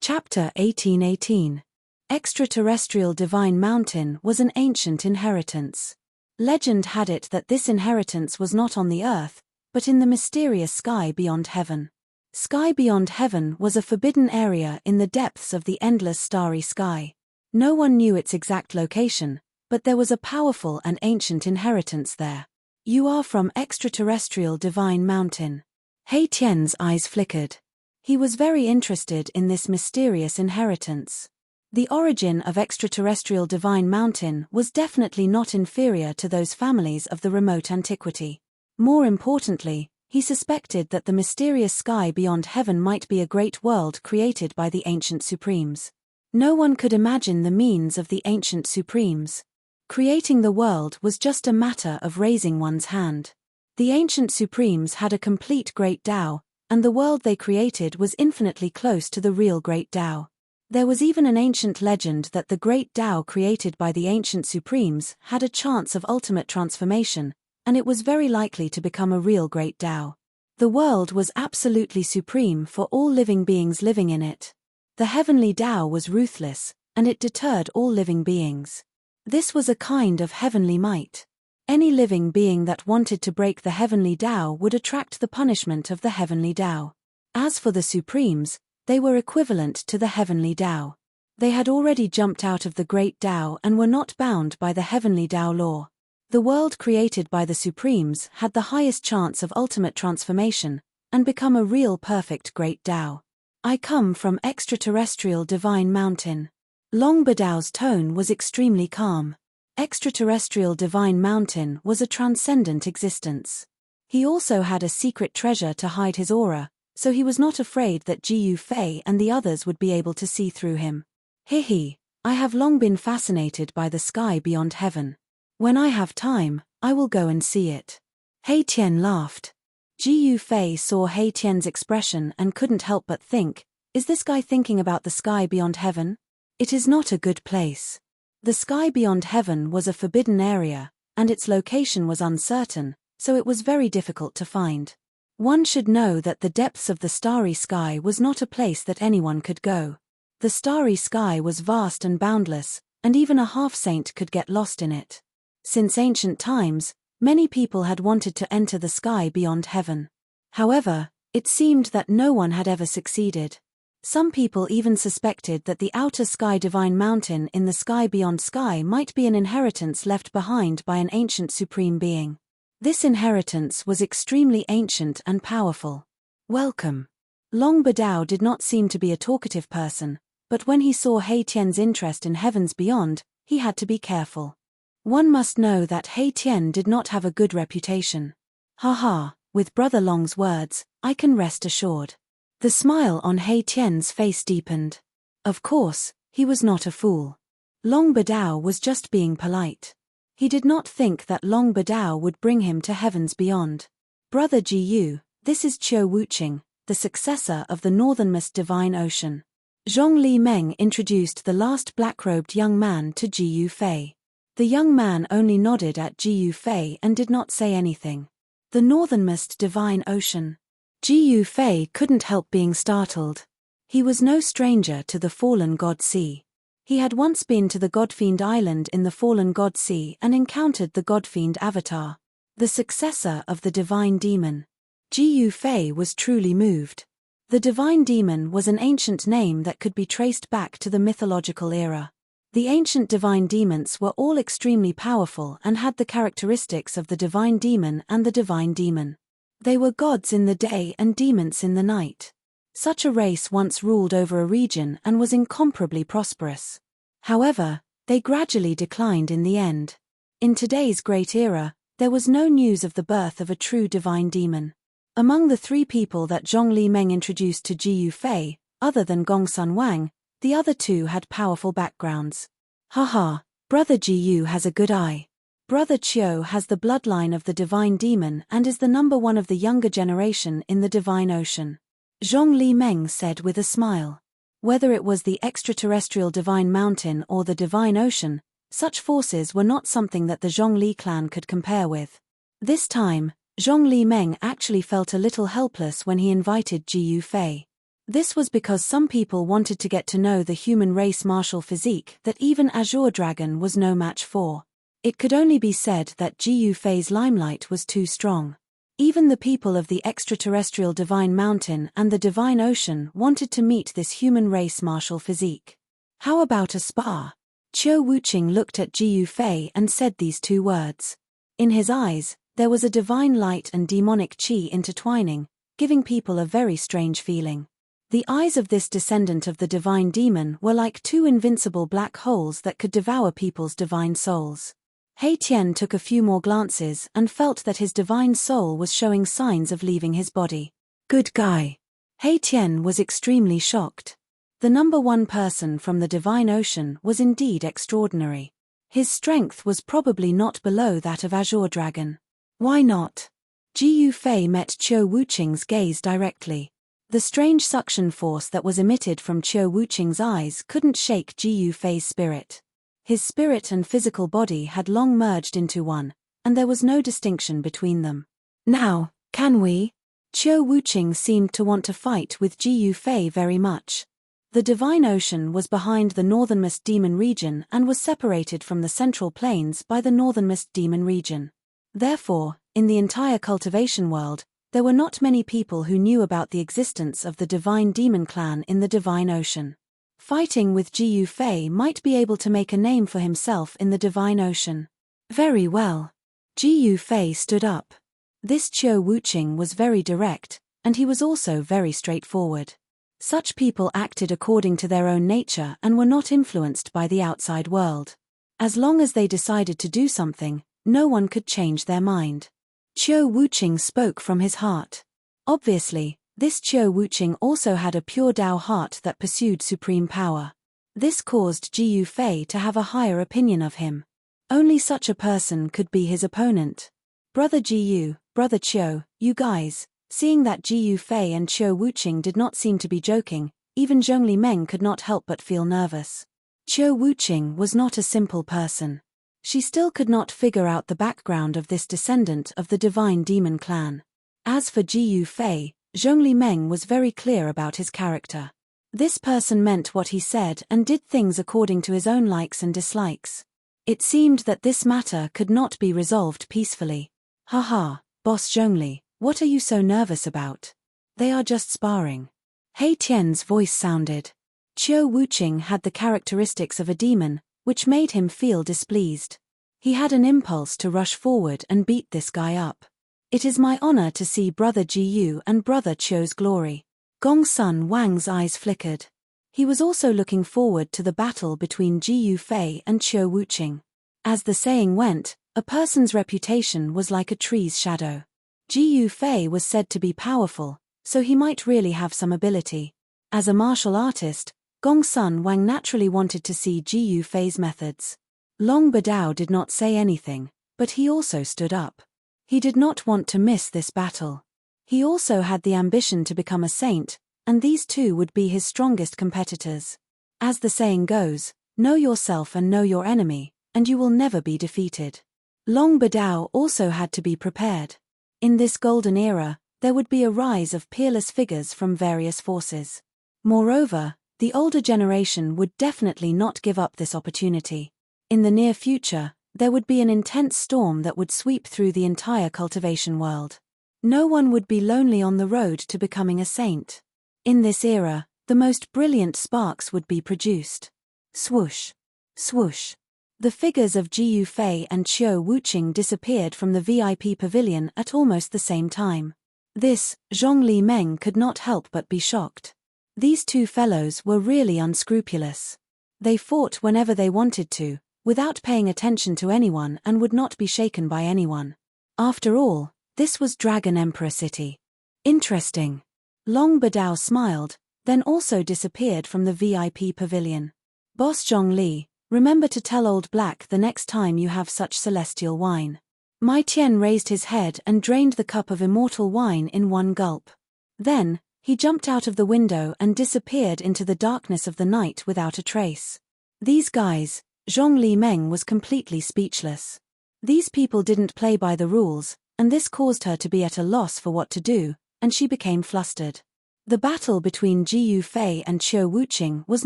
Chapter 1818. Extraterrestrial Divine Mountain was an ancient inheritance. Legend had it that this inheritance was not on the earth, but in the mysterious sky beyond heaven. Sky beyond heaven was a forbidden area in the depths of the endless starry sky. No one knew its exact location, but there was a powerful and ancient inheritance there. You are from Extraterrestrial Divine Mountain. He Tian's eyes flickered. He was very interested in this mysterious inheritance. The origin of Extraterrestrial Divine Mountain was definitely not inferior to those families of the remote antiquity. More importantly, he suspected that the mysterious sky beyond heaven might be a great world created by the ancient supremes. No one could imagine the means of the ancient supremes. Creating the world was just a matter of raising one's hand. The ancient supremes had a complete great Tao, and the world they created was infinitely close to the real great Tao. There was even an ancient legend that the great Tao created by the ancient supremes had a chance of ultimate transformation, and it was very likely to become a real great Tao. The world was absolutely supreme for all living beings living in it. The heavenly Tao was ruthless, and it deterred all living beings. This was a kind of heavenly might. Any living being that wanted to break the heavenly Tao would attract the punishment of the heavenly Tao. As for the supremes, they were equivalent to the heavenly Tao. They had already jumped out of the great Tao and were not bound by the heavenly Tao law. The world created by the supremes had the highest chance of ultimate transformation, and become a real perfect great Tao. I come from Extraterrestrial Divine Mountain. Long Badao's tone was extremely calm. Extraterrestrial Divine Mountain was a transcendent existence. He also had a secret treasure to hide his aura, so he was not afraid that Jiyu Fei and the others would be able to see through him. I have long been fascinated by the sky beyond heaven. When I have time, I will go and see it. He Tian laughed. Jiyu Fei saw He Tian's expression and couldn't help but think, is this guy thinking about the sky beyond heaven? It is not a good place. The sky beyond heaven was a forbidden area, and its location was uncertain, so it was very difficult to find. One should know that the depths of the starry sky was not a place that anyone could go. The starry sky was vast and boundless, and even a half-saint could get lost in it. Since ancient times, many people had wanted to enter the sky beyond heaven. However, it seemed that no one had ever succeeded. Some people even suspected that the outer sky divine mountain in the sky beyond sky might be an inheritance left behind by an ancient supreme being. This inheritance was extremely ancient and powerful. Welcome. Long Badao did not seem to be a talkative person, but when he saw He Tian's interest in heavens beyond, he had to be careful. One must know that He Tian did not have a good reputation. Haha, with Brother Long's words, I can rest assured. The smile on He Tian's face deepened. Of course, he was not a fool. Long Badao was just being polite. He did not think that Long Badao would bring him to heavens beyond. Brother Jiyu, this is Qiu Wuqing, the successor of the northernmost divine ocean. Zhong Li Meng introduced the last black-robed young man to Jiyu Fei. The young man only nodded at Jiyu Fei and did not say anything. The northernmost divine ocean. Jiyu Fei couldn't help being startled. He was no stranger to the fallen God Sea. He had once been to the Godfiend Island in the fallen God Sea and encountered the Godfiend Avatar, the successor of the divine demon. Jiyu Fei was truly moved. The divine demon was an ancient name that could be traced back to the mythological era. The ancient divine demons were all extremely powerful and had the characteristics of the divine demon and the divine demon. They were gods in the day and demons in the night. Such a race once ruled over a region and was incomparably prosperous. However, they gradually declined in the end. In today's great era, there was no news of the birth of a true divine demon. Among the three people that Zhong Li Meng introduced to Jiyu Fei, other than Gongsun Wang, the other two had powerful backgrounds. Haha, Brother Jiyu has a good eye. Brother Qiu has the bloodline of the divine demon and is the number one of the younger generation in the divine ocean. Zhong Li Meng said with a smile. Whether it was the extraterrestrial divine mountain or the divine ocean, such forces were not something that the Zhong Li clan could compare with. This time, Zhong Li Meng actually felt a little helpless when he invited Jiyu Fei. This was because some people wanted to get to know the human race martial physique that even Azure Dragon was no match for. It could only be said that Jiyu Fei's limelight was too strong. Even the people of the extraterrestrial divine mountain and the divine ocean wanted to meet this human race martial physique. How about a spa? Qiu Wuqing looked at Jiyu Fei and said these two words. In his eyes, there was a divine light and demonic qi intertwining, giving people a very strange feeling. The eyes of this descendant of the divine demon were like two invincible black holes that could devour people's divine souls. He Tian took a few more glances and felt that his divine soul was showing signs of leaving his body. Good guy. He Tian was extremely shocked. The number one person from the divine ocean was indeed extraordinary. His strength was probably not below that of Azure Dragon. Why not? Jiyu Fei met Qiu Wuqing's gaze directly. The strange suction force that was emitted from Qiu Wuqing's eyes couldn't shake Jiyu Fei's spirit. His spirit and physical body had long merged into one, and there was no distinction between them. Now, can we? Qiu Wuqing seemed to want to fight with Jiyu Fei very much. The divine ocean was behind the northernmost demon region and was separated from the central plains by the northernmost demon region. Therefore, in the entire cultivation world, there were not many people who knew about the existence of the divine demon clan in the divine ocean. Fighting with Jiyu Fei might be able to make a name for himself in the divine ocean. Very well. Jiyu Fei stood up. This Qiu Wuqing was very direct, and he was also very straightforward. Such people acted according to their own nature and were not influenced by the outside world. As long as they decided to do something, no one could change their mind. Qiu Wuqing spoke from his heart. Obviously, this Qiu Wuqing also had a pure Dao heart that pursued supreme power. This caused Jiyu Fei to have a higher opinion of him. Only such a person could be his opponent. Brother Jiyu, Brother Qiu, you guys, seeing that Jiyu Fei and Qiu Wuqing did not seem to be joking, even Zhong Li Meng could not help but feel nervous. Qiu Wuqing was not a simple person. She still could not figure out the background of this descendant of the divine demon clan. As for Jiyu Fei, Zhong Li Meng was very clear about his character. This person meant what he said and did things according to his own likes and dislikes. It seemed that this matter could not be resolved peacefully. Haha, Boss Zhongli, what are you so nervous about? They are just sparring. He Tian's voice sounded. Qiu Wuqing had the characteristics of a demon, which made him feel displeased. He had an impulse to rush forward and beat this guy up. It is my honor to see Brother Jiyu and Brother Qiu's glory. Gongsun Wang's eyes flickered. He was also looking forward to the battle between Jiyu Fei and Qiu Wuqing. As the saying went, a person's reputation was like a tree's shadow. Jiyu Fei was said to be powerful, so he might really have some ability. As a martial artist, Gongsun Wang naturally wanted to see Ji Yufei's methods. Long Badao did not say anything, but he also stood up. He did not want to miss this battle. He also had the ambition to become a saint, and these two would be his strongest competitors. As the saying goes, know yourself and know your enemy, and you will never be defeated. Long Badao also had to be prepared. In this golden era, there would be a rise of peerless figures from various forces. Moreover, the older generation would definitely not give up this opportunity. In the near future, there would be an intense storm that would sweep through the entire cultivation world. No one would be lonely on the road to becoming a saint. In this era, the most brilliant sparks would be produced. Swoosh! Swoosh! The figures of Ji Yufei and Qiu Wuqing disappeared from the VIP pavilion at almost the same time. This, Zhong Li Meng could not help but be shocked. These two fellows were really unscrupulous. They fought whenever they wanted to, without paying attention to anyone, and would not be shaken by anyone. After all, this was Dragon Emperor City. Interesting. Long Badao smiled, then also disappeared from the VIP pavilion. Boss Zhong Li, remember to tell Old Black the next time you have such celestial wine. Mai Tian raised his head and drained the cup of immortal wine in one gulp. Then, he jumped out of the window and disappeared into the darkness of the night without a trace. These guys, Zhong Li Meng was completely speechless. These people didn't play by the rules, and this caused her to be at a loss for what to do, and she became flustered. The battle between Ji Yufei and Qiu Wuqing was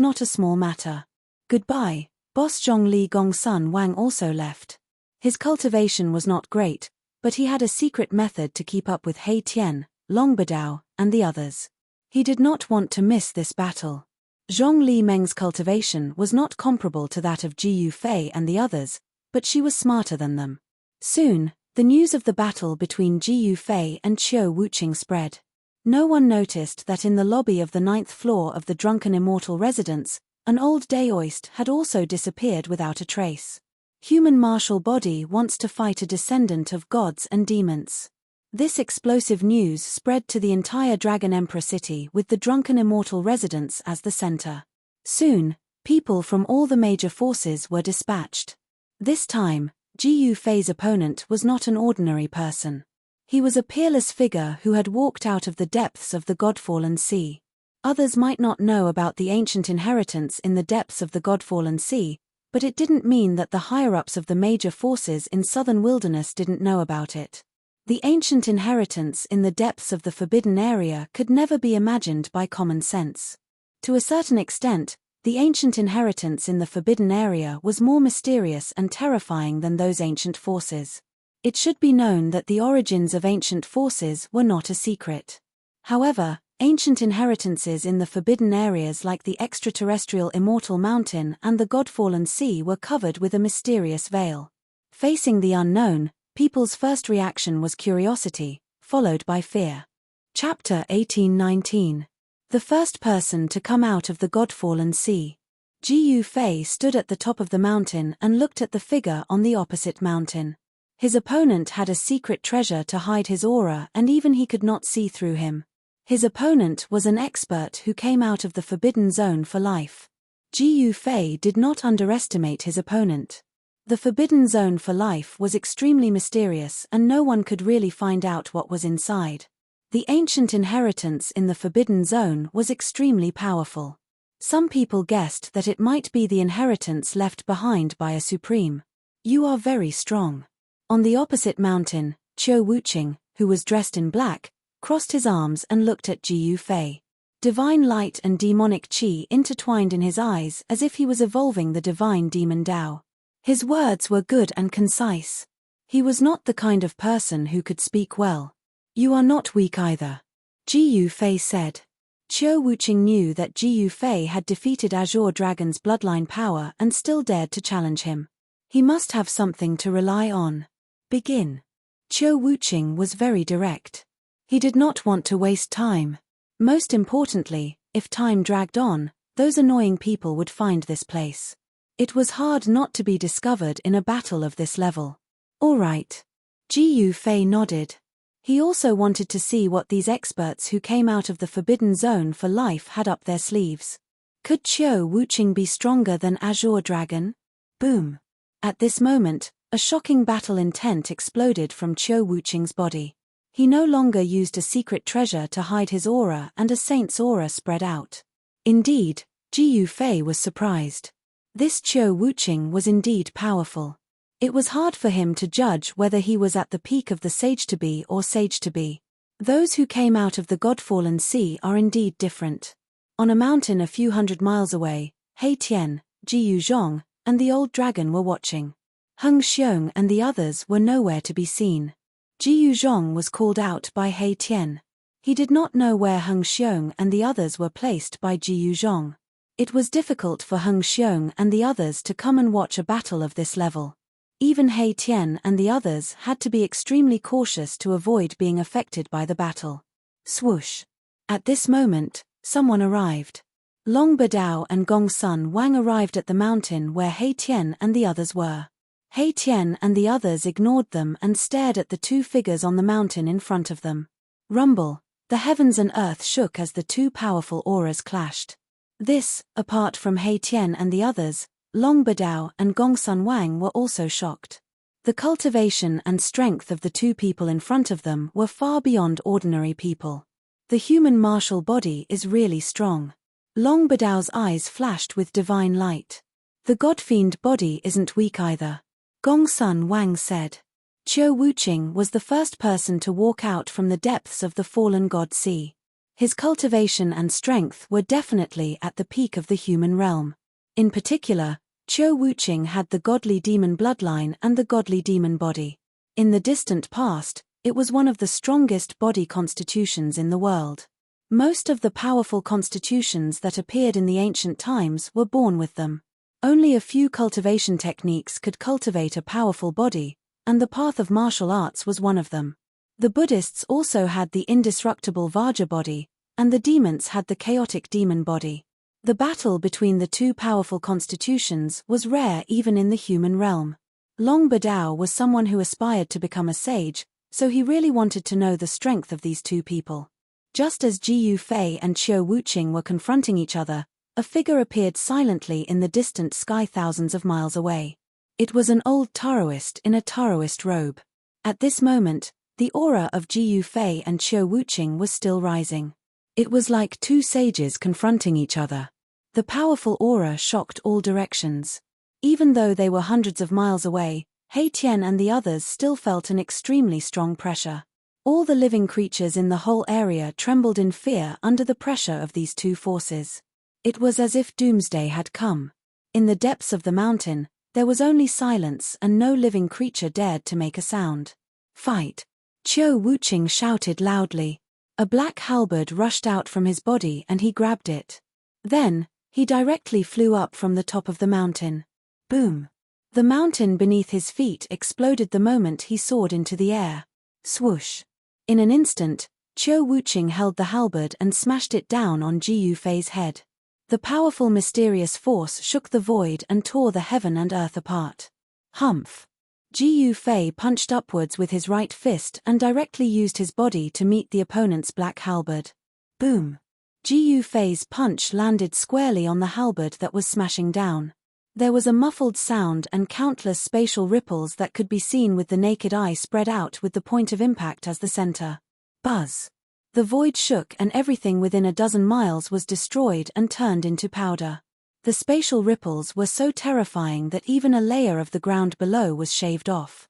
not a small matter. Goodbye, Boss Zhong Li. Gongsun Wang also left. His cultivation was not great, but he had a secret method to keep up with He Tian, Long Badao, and the others. He did not want to miss this battle. Zhong Li Meng's cultivation was not comparable to that of Ji Yufei and the others, but she was smarter than them. Soon, the news of the battle between Ji Yufei and Qiu Wuqing spread. No one noticed that in the lobby of the 9th floor of the Drunken Immortal residence, an old Daoist had also disappeared without a trace. Human martial body wants to fight a descendant of gods and demons. This explosive news spread to the entire Dragon Emperor City with the Drunken Immortal residence as the center. Soon, people from all the major forces were dispatched. This time, Ji Yufei's opponent was not an ordinary person. He was a peerless figure who had walked out of the depths of the Godfallen Sea. Others might not know about the ancient inheritance in the depths of the Godfallen Sea, but it didn't mean that the higher-ups of the major forces in southern wilderness didn't know about it. The ancient inheritance in the depths of the forbidden area could never be imagined by common sense. To a certain extent, the ancient inheritance in the forbidden area was more mysterious and terrifying than those ancient forces. It should be known that the origins of ancient forces were not a secret. However, ancient inheritances in the forbidden areas like the extraterrestrial Immortal Mountain and the Godfallen Sea were covered with a mysterious veil. Facing the unknown, people's first reaction was curiosity, followed by fear. Chapter 1819. The first person to come out of the Godfallen Sea. Ji Yufei stood at the top of the mountain and looked at the figure on the opposite mountain. His opponent had a secret treasure to hide his aura, and even he could not see through him. His opponent was an expert who came out of the forbidden zone for life. Ji Yufei did not underestimate his opponent. The forbidden zone for life was extremely mysterious and no one could really find out what was inside. The ancient inheritance in the forbidden zone was extremely powerful. Some people guessed that it might be the inheritance left behind by a supreme. You are very strong. On the opposite mountain, Qiu Wuqing, who was dressed in black, crossed his arms and looked at Ji Yufei. Divine light and demonic qi intertwined in his eyes as if he was evolving the divine demon Dao. His words were good and concise. He was not the kind of person who could speak well. You are not weak either, Ji Yufei said. Qiu Wuqing knew that Ji Yufei had defeated Azure Dragon's bloodline power and still dared to challenge him. He must have something to rely on. Begin. Qiu Wuqing was very direct. He did not want to waste time. Most importantly, if time dragged on, those annoying people would find this place. It was hard not to be discovered in a battle of this level. All right. Ji Yufei nodded. He also wanted to see what these experts who came out of the forbidden zone for life had up their sleeves. Could Qiu Wuqing be stronger than Azure Dragon? Boom! At this moment, a shocking battle intent exploded from Qiu Wuqing's body. He no longer used a secret treasure to hide his aura, and a saint's aura spread out. Indeed, Ji Yufei was surprised. This Qiu Wuqing was indeed powerful. It was hard for him to judge whether he was at the peak of the sage-to-be or sage-to-be. Those who came out of the God-fallen sea are indeed different. On a mountain a few hundred miles away, He Tian, Ji Yuzhong, and the old dragon were watching. Heng Xiong and the others were nowhere to be seen. Ji Yuzhong was called out by He Tian. He did not know where Heng Xiong and the others were placed by Ji Yuzhong. It was difficult for Heng Xiong and the others to come and watch a battle of this level. Even He Tian and the others had to be extremely cautious to avoid being affected by the battle. Swoosh! At this moment, someone arrived. Long Badao and Gong Sun Wang arrived at the mountain where He Tian and the others were. He Tian and the others ignored them and stared at the two figures on the mountain in front of them. Rumble! The heavens and earth shook as the two powerful auras clashed. This, apart from He Tian and the others, Long Badao and Gong Sun Wang were also shocked. The cultivation and strength of the two people in front of them were far beyond ordinary people. The human martial body is really strong. Long Badao's eyes flashed with divine light. The god-fiend body isn't weak either. Gong Sun Wang said. Qiu Wuqing was the first person to walk out from the depths of the fallen god sea. His cultivation and strength were definitely at the peak of the human realm. In particular, Qiu Wuqing had the godly demon bloodline and the godly demon body. In the distant past, it was one of the strongest body constitutions in the world. Most of the powerful constitutions that appeared in the ancient times were born with them. Only a few cultivation techniques could cultivate a powerful body, and the path of martial arts was one of them. The Buddhists also had the indestructible Vajra body, and the demons had the chaotic demon body. The battle between the two powerful constitutions was rare even in the human realm. Long Badao was someone who aspired to become a sage, so he really wanted to know the strength of these two people. Just as Ji Yufei and Qiu Wuqing were confronting each other, a figure appeared silently in the distant sky thousands of miles away. It was an old Taoist in a Taoist robe. At this moment, the aura of Ji Yufei and Qiu Wuqing was still rising. It was like two sages confronting each other. The powerful aura shocked all directions. Even though they were hundreds of miles away, He Tian and the others still felt an extremely strong pressure. All the living creatures in the whole area trembled in fear under the pressure of these two forces. It was as if doomsday had come. In the depths of the mountain, there was only silence and no living creature dared to make a sound. Fight! Qiu Wuqing shouted loudly. A black halberd rushed out from his body and he grabbed it. Then, he directly flew up from the top of the mountain. Boom! The mountain beneath his feet exploded the moment he soared into the air. Swoosh! In an instant, Qiu Wuqing held the halberd and smashed it down on Ji Yufei's head. The powerful mysterious force shook the void and tore the heaven and earth apart. Humph! Ji Yufei punched upwards with his right fist and directly used his body to meet the opponent's black halberd. Boom! Ji Yufei's punch landed squarely on the halberd that was smashing down. There was a muffled sound and countless spatial ripples that could be seen with the naked eye spread out with the point of impact as the center. Buzz! The void shook and everything within a dozen miles was destroyed and turned into powder. The spatial ripples were so terrifying that even a layer of the ground below was shaved off.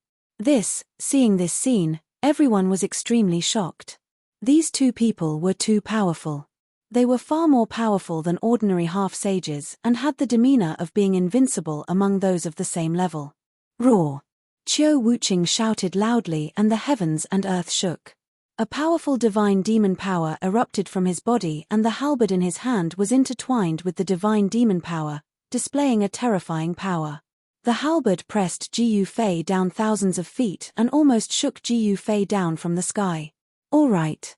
Seeing this scene, everyone was extremely shocked. These two people were too powerful. They were far more powerful than ordinary half-sages and had the demeanor of being invincible among those of the same level. Roar! Qiu Wuqing shouted loudly and the heavens and earth shook. A powerful divine demon power erupted from his body and the halberd in his hand was intertwined with the divine demon power, displaying a terrifying power. The halberd pressed Ji Yufei down thousands of feet and almost shook Ji Yufei down from the sky. All right.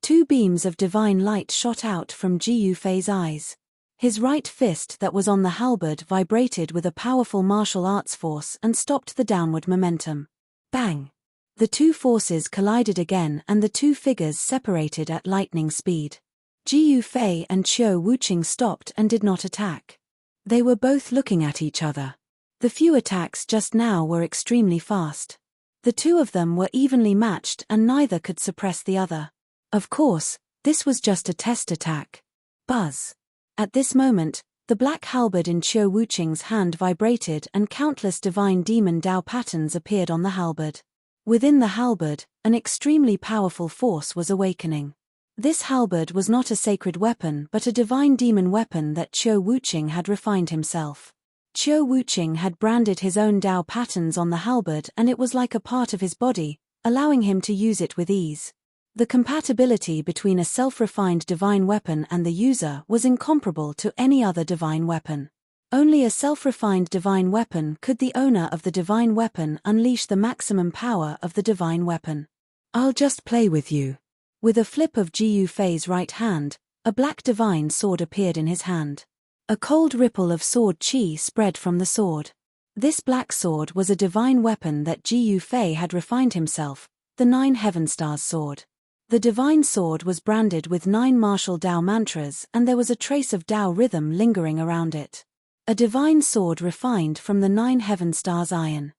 Two beams of divine light shot out from Ji Yufei's eyes. His right fist that was on the halberd vibrated with a powerful martial arts force and stopped the downward momentum. Bang! The two forces collided again and the two figures separated at lightning speed. Ji Yufei and Qiu Wuqing stopped and did not attack. They were both looking at each other. The few attacks just now were extremely fast. The two of them were evenly matched and neither could suppress the other. Of course, this was just a test attack. Buzz. At this moment, the black halberd in Qiu Wuqing's hand vibrated and countless divine demon Dao patterns appeared on the halberd. Within the halberd, an extremely powerful force was awakening. This halberd was not a sacred weapon but a divine demon weapon that Qiu Wuqing had refined himself. Qiu Wuqing had branded his own Dao patterns on the halberd and it was like a part of his body, allowing him to use it with ease. The compatibility between a self-refined divine weapon and the user was incomparable to any other divine weapon. Only a self-refined divine weapon could the owner of the divine weapon unleash the maximum power of the divine weapon. I'll just play with you. With a flip of Ji Yufei's right hand, a black divine sword appeared in his hand. A cold ripple of sword qi spread from the sword. This black sword was a divine weapon that Ji Yufei had refined himself, the 9 Heaven Stars sword. The divine sword was branded with 9 martial Dao mantras and there was a trace of Dao rhythm lingering around it. A divine sword refined from the 9 Heaven Stars iron.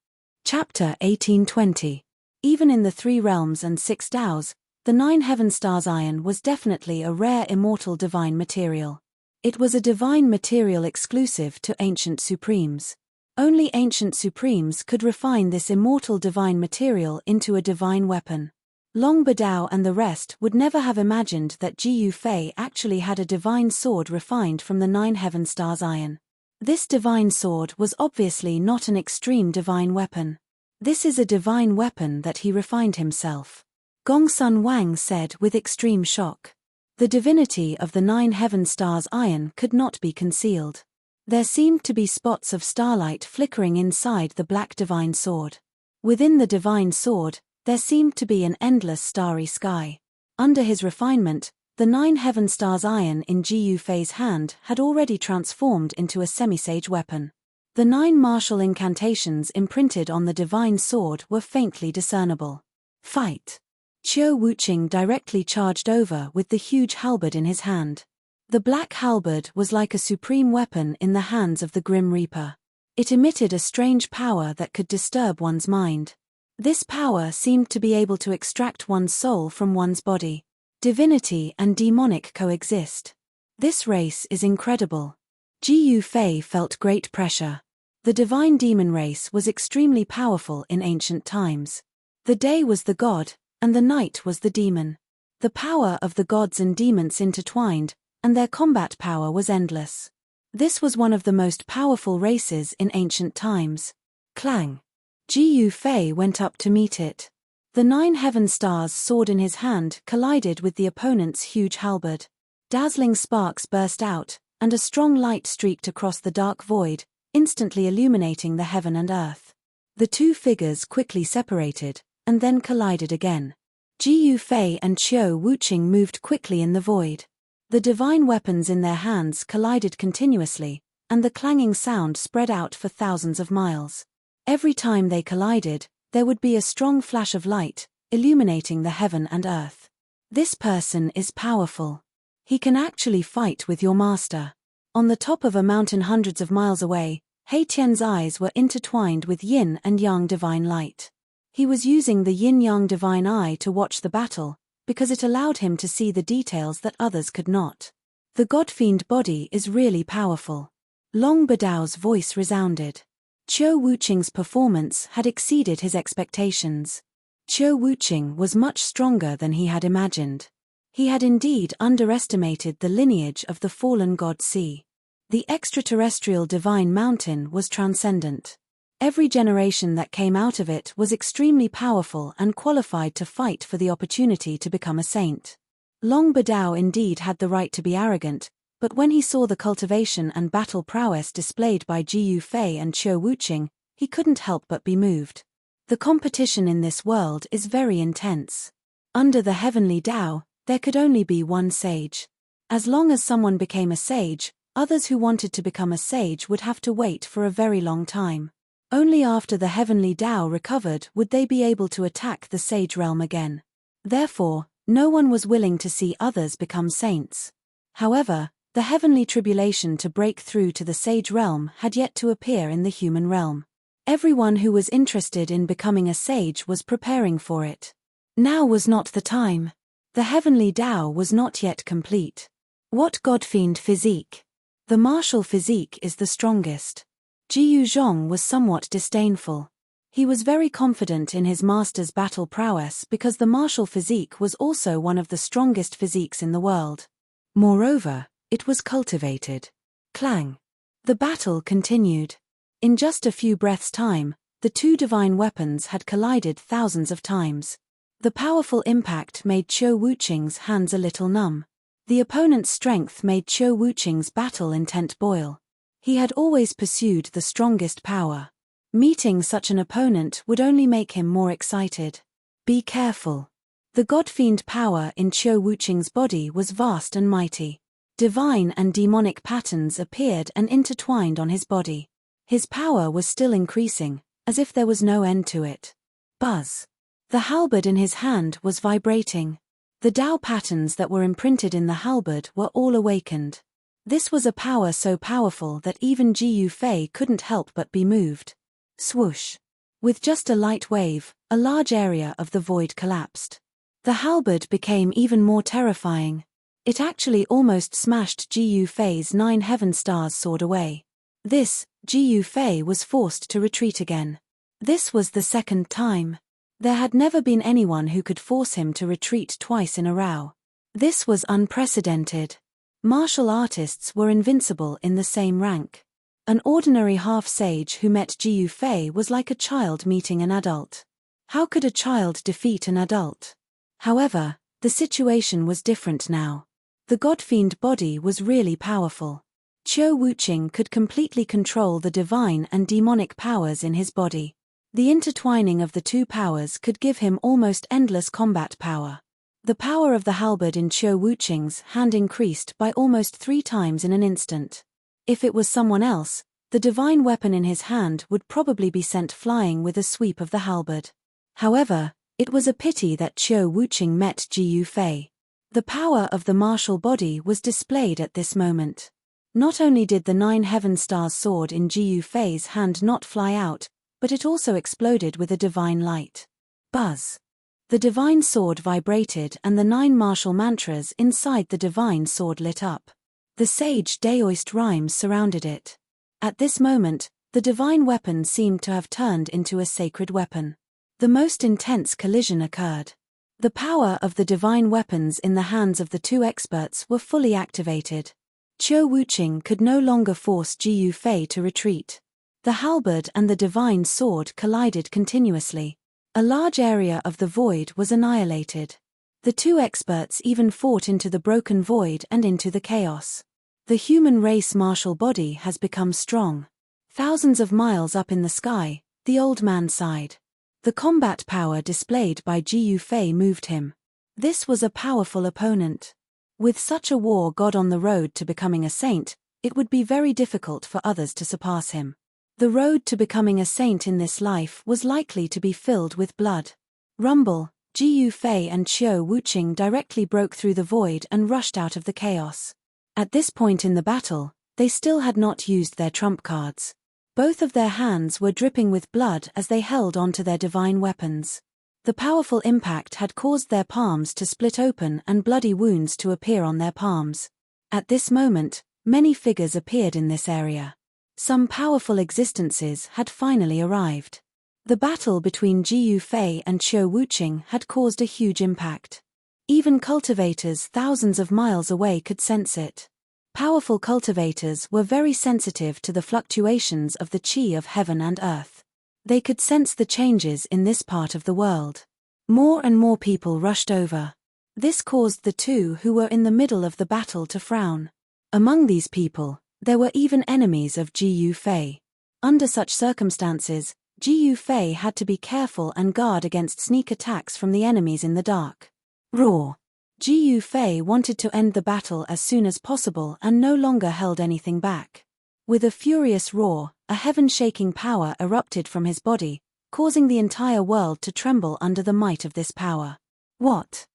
Chapter 1820. Even in the 3 realms and 6 Daos, the 9 Heaven Stars iron was definitely a rare immortal divine material. It was a divine material exclusive to ancient supremes. Only ancient supremes could refine this immortal divine material into a divine weapon. Long Badao and the rest would never have imagined that Ji Yufei actually had a divine sword refined from the 9 Heaven Stars iron. This divine sword was obviously not an extreme divine weapon. This is a divine weapon that he refined himself. Gongsun Wang said with extreme shock. The divinity of the 9 Heaven Stars iron could not be concealed. There seemed to be spots of starlight flickering inside the black divine sword. Within the divine sword, there seemed to be an endless starry sky. Under his refinement, the 9 Heaven Stars iron in Ji Yufei's hand had already transformed into a semi-sage weapon. The 9 martial incantations imprinted on the divine sword were faintly discernible. Fight! Qiu Wuqing directly charged over with the huge halberd in his hand. The black halberd was like a supreme weapon in the hands of the Grim Reaper. It emitted a strange power that could disturb one's mind. This power seemed to be able to extract one's soul from one's body. Divinity and demonic coexist. This race is incredible. Ji Yufei felt great pressure. The divine demon race was extremely powerful in ancient times. The day was the god, and the night was the demon. The power of the gods and demons intertwined, and their combat power was endless. This was one of the most powerful races in ancient times. Clang! Ji Yufei went up to meet it. The 9 Heaven Stars sword in his hand collided with the opponent's huge halberd. Dazzling sparks burst out, and a strong light streaked across the dark void, instantly illuminating the heaven and earth. The two figures quickly separated, and then collided again. Ji Yufei and Qiu Wuqing moved quickly in the void. The divine weapons in their hands collided continuously, and the clanging sound spread out for thousands of miles. Every time they collided, there would be a strong flash of light, illuminating the heaven and earth. This person is powerful. He can actually fight with your master. On the top of a mountain hundreds of miles away, He Tian's eyes were intertwined with yin and yang divine light. He was using the yin-yang divine eye to watch the battle, because it allowed him to see the details that others could not. The God-fiend body is really powerful. Long Badao's voice resounded. Qiu Wuqing's performance had exceeded his expectations. Qiu Wuqing was much stronger than he had imagined. He had indeed underestimated the lineage of the fallen god sea. The extraterrestrial divine mountain was transcendent. Every generation that came out of it was extremely powerful and qualified to fight for the opportunity to become a saint. Long Badao indeed had the right to be arrogant, but when he saw the cultivation and battle prowess displayed by Ji Yufei and Qiu Wuqing, he couldn't help but be moved. The competition in this world is very intense. Under the heavenly Dao, there could only be one sage. As long as someone became a sage, others who wanted to become a sage would have to wait for a very long time. Only after the heavenly Dao recovered would they be able to attack the sage realm again. Therefore, no one was willing to see others become saints. However, the heavenly tribulation to break through to the sage realm had yet to appear in the human realm. Everyone who was interested in becoming a sage was preparing for it. Now was not the time. The heavenly Tao was not yet complete. What godfiend physique? The martial physique is the strongest. Jiyu Zhong was somewhat disdainful. He was very confident in his master's battle prowess because the martial physique was also one of the strongest physiques in the world. Moreover, it was cultivated. Clang. The battle continued. In just a few breaths' time, the two divine weapons had collided thousands of times. The powerful impact made Qiu Wuqing's hands a little numb. The opponent's strength made Qiu Wuqing's battle intent boil. He had always pursued the strongest power. Meeting such an opponent would only make him more excited. Be careful. The godfiend power in Qiu Wuqing's body was vast and mighty. Divine and demonic patterns appeared and intertwined on his body. His power was still increasing, as if there was no end to it. Buzz. The halberd in his hand was vibrating. The Tao patterns that were imprinted in the halberd were all awakened. This was a power so powerful that even Jiyu Fei couldn't help but be moved. Swoosh. With just a light wave, a large area of the void collapsed. The halberd became even more terrifying. It actually almost smashed Jiyu Fei's 9 heaven stars sword away. This, Jiyu Fei was forced to retreat again. This was the second time. There had never been anyone who could force him to retreat twice in a row. This was unprecedented. Martial artists were invincible in the same rank. An ordinary half-sage who met Jiyu Fei was like a child meeting an adult. How could a child defeat an adult? However, the situation was different now. The godfiend body was really powerful. Qiu Wuqing could completely control the divine and demonic powers in his body. The intertwining of the two powers could give him almost endless combat power. The power of the halberd in Qiu Wuqing's hand increased by almost 3 times in an instant. If it was someone else, the divine weapon in his hand would probably be sent flying with a sweep of the halberd. However, it was a pity that Qiu Wuqing met Jiyu Fei. The power of the martial body was displayed at this moment. Not only did the 9 heaven stars sword in Jiyu Fei's hand not fly out, but it also exploded with a divine light. Buzz. The divine sword vibrated and the 9 martial mantras inside the divine sword lit up. The sage Daoist rhymes surrounded it. At this moment, the divine weapon seemed to have turned into a sacred weapon. The most intense collision occurred. The power of the divine weapons in the hands of the two experts were fully activated. Qiu Wuqing could no longer force Jiyu Fei to retreat. The halberd and the divine sword collided continuously. A large area of the void was annihilated. The two experts even fought into the broken void and into the chaos. The human race martial body has become strong. Thousands of miles up in the sky, the old man sighed. The combat power displayed by Jiyu Fei moved him. This was a powerful opponent. With such a war god on the road to becoming a saint, it would be very difficult for others to surpass him. The road to becoming a saint in this life was likely to be filled with blood. Rumble, Jiyu Fei and Qiu Wuqing directly broke through the void and rushed out of the chaos. At this point in the battle, they still had not used their trump cards. Both of their hands were dripping with blood as they held onto their divine weapons. The powerful impact had caused their palms to split open and bloody wounds to appear on their palms. At this moment, many figures appeared in this area. Some powerful existences had finally arrived. The battle between Jiyu Fei and Qiu Wuqing had caused a huge impact. Even cultivators thousands of miles away could sense it. Powerful cultivators were very sensitive to the fluctuations of the qi of heaven and earth. They could sense the changes in this part of the world. More and more people rushed over. This caused the two who were in the middle of the battle to frown. Among these people, there were even enemies of Jiyu Fei. Under such circumstances, Jiyu Fei had to be careful and guard against sneak attacks from the enemies in the dark. Roar. Jiyu Fei wanted to end the battle as soon as possible and no longer held anything back. With a furious roar, a heaven-shaking power erupted from his body, causing the entire world to tremble under the might of this power. What?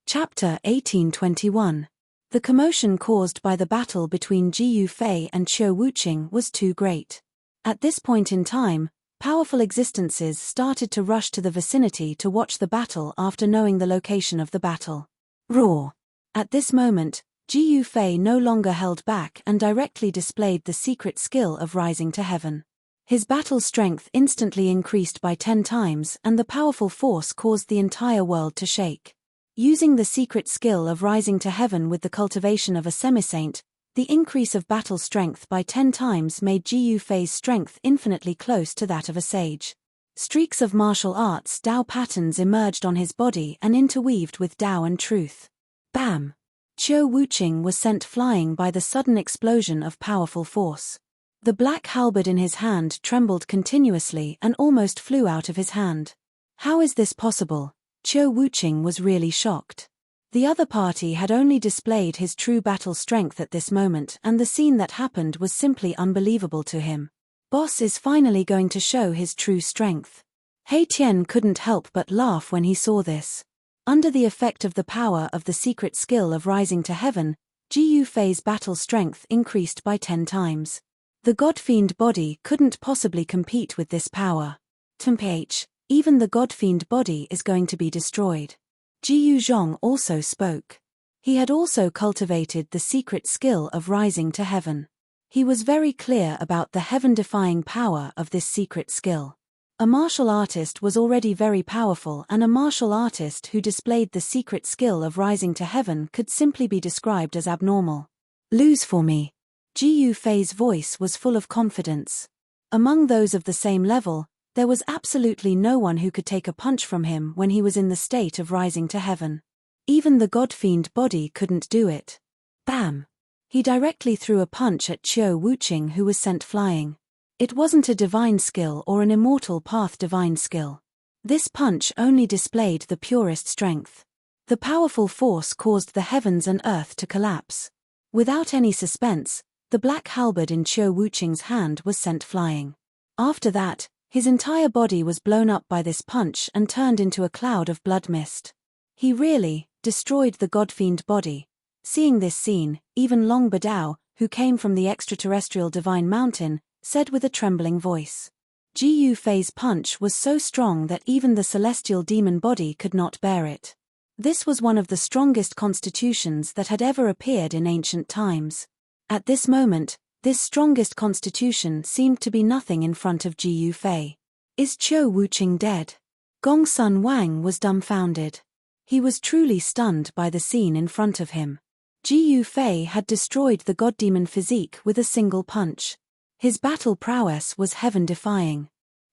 Chapter 1821. The commotion caused by the battle between Ji Yufei and Qiu Wuqing was too great. At this point in time, powerful existences started to rush to the vicinity to watch the battle after knowing the location of the battle. Roar! At this moment, Ji Yufei no longer held back and directly displayed the secret skill of rising to heaven. His battle strength instantly increased by 10 times and the powerful force caused the entire world to shake. Using the secret skill of rising to heaven with the cultivation of a semi-saint, the increase of battle strength by 10 times made Ji Yufei's strength infinitely close to that of a sage. Streaks of martial arts Dao patterns emerged on his body and interweaved with Dao and truth. Bam! Qiu Wuqing was sent flying by the sudden explosion of powerful force. The black halberd in his hand trembled continuously and almost flew out of his hand. How is this possible? Qiu Wuqing was really shocked. The other party had only displayed his true battle strength at this moment, and the scene that happened was simply unbelievable to him. Boss is finally going to show his true strength. He Tian couldn't help but laugh when he saw this. Under the effect of the power of the secret skill of rising to heaven, Ji Yufei's battle strength increased by 10 times. The God-fiend body couldn't possibly compete with this power. Temph, even the God-fiend body is going to be destroyed. Ji Yuzhong also spoke. He had also cultivated the secret skill of rising to heaven. He was very clear about the heaven-defying power of this secret skill. A martial artist was already very powerful, and a martial artist who displayed the secret skill of rising to heaven could simply be described as abnormal. Lose for me. Ji Yufei's voice was full of confidence. Among those of the same level, there was absolutely no one who could take a punch from him when he was in the state of rising to heaven. Even the God-fiend body couldn't do it. Bam! He directly threw a punch at Qiu Wuqing, who was sent flying. It wasn't a divine skill or an immortal path divine skill. This punch only displayed the purest strength. The powerful force caused the heavens and earth to collapse. Without any suspense, the black halberd in Qiu Wuqing's hand was sent flying. After that, his entire body was blown up by this punch and turned into a cloud of blood mist. He really destroyed the God-fiend body. Seeing this scene, even Long Badao, who came from the extraterrestrial divine mountain, said with a trembling voice. Ji Yufei's punch was so strong that even the celestial demon body could not bear it. This was one of the strongest constitutions that had ever appeared in ancient times. At this moment, this strongest constitution seemed to be nothing in front of Ji Yufei. Is Qiu Wuqing dead? Gongsun Wang was dumbfounded. He was truly stunned by the scene in front of him. Ji Yufei had destroyed the god-demon physique with a single punch. His battle prowess was heaven-defying.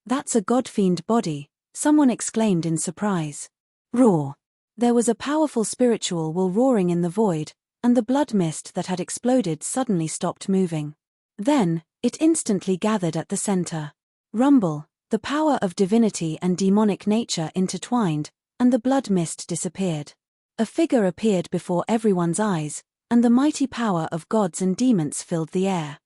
That's a god-fiend body, someone exclaimed in surprise. Roar! There was a powerful spiritual will roaring in the void, and the blood mist that had exploded suddenly stopped moving. Then, it instantly gathered at the center. Rumble, the power of divinity and demonic nature intertwined, and the blood mist disappeared. A figure appeared before everyone's eyes, and the mighty power of gods and demons filled the air.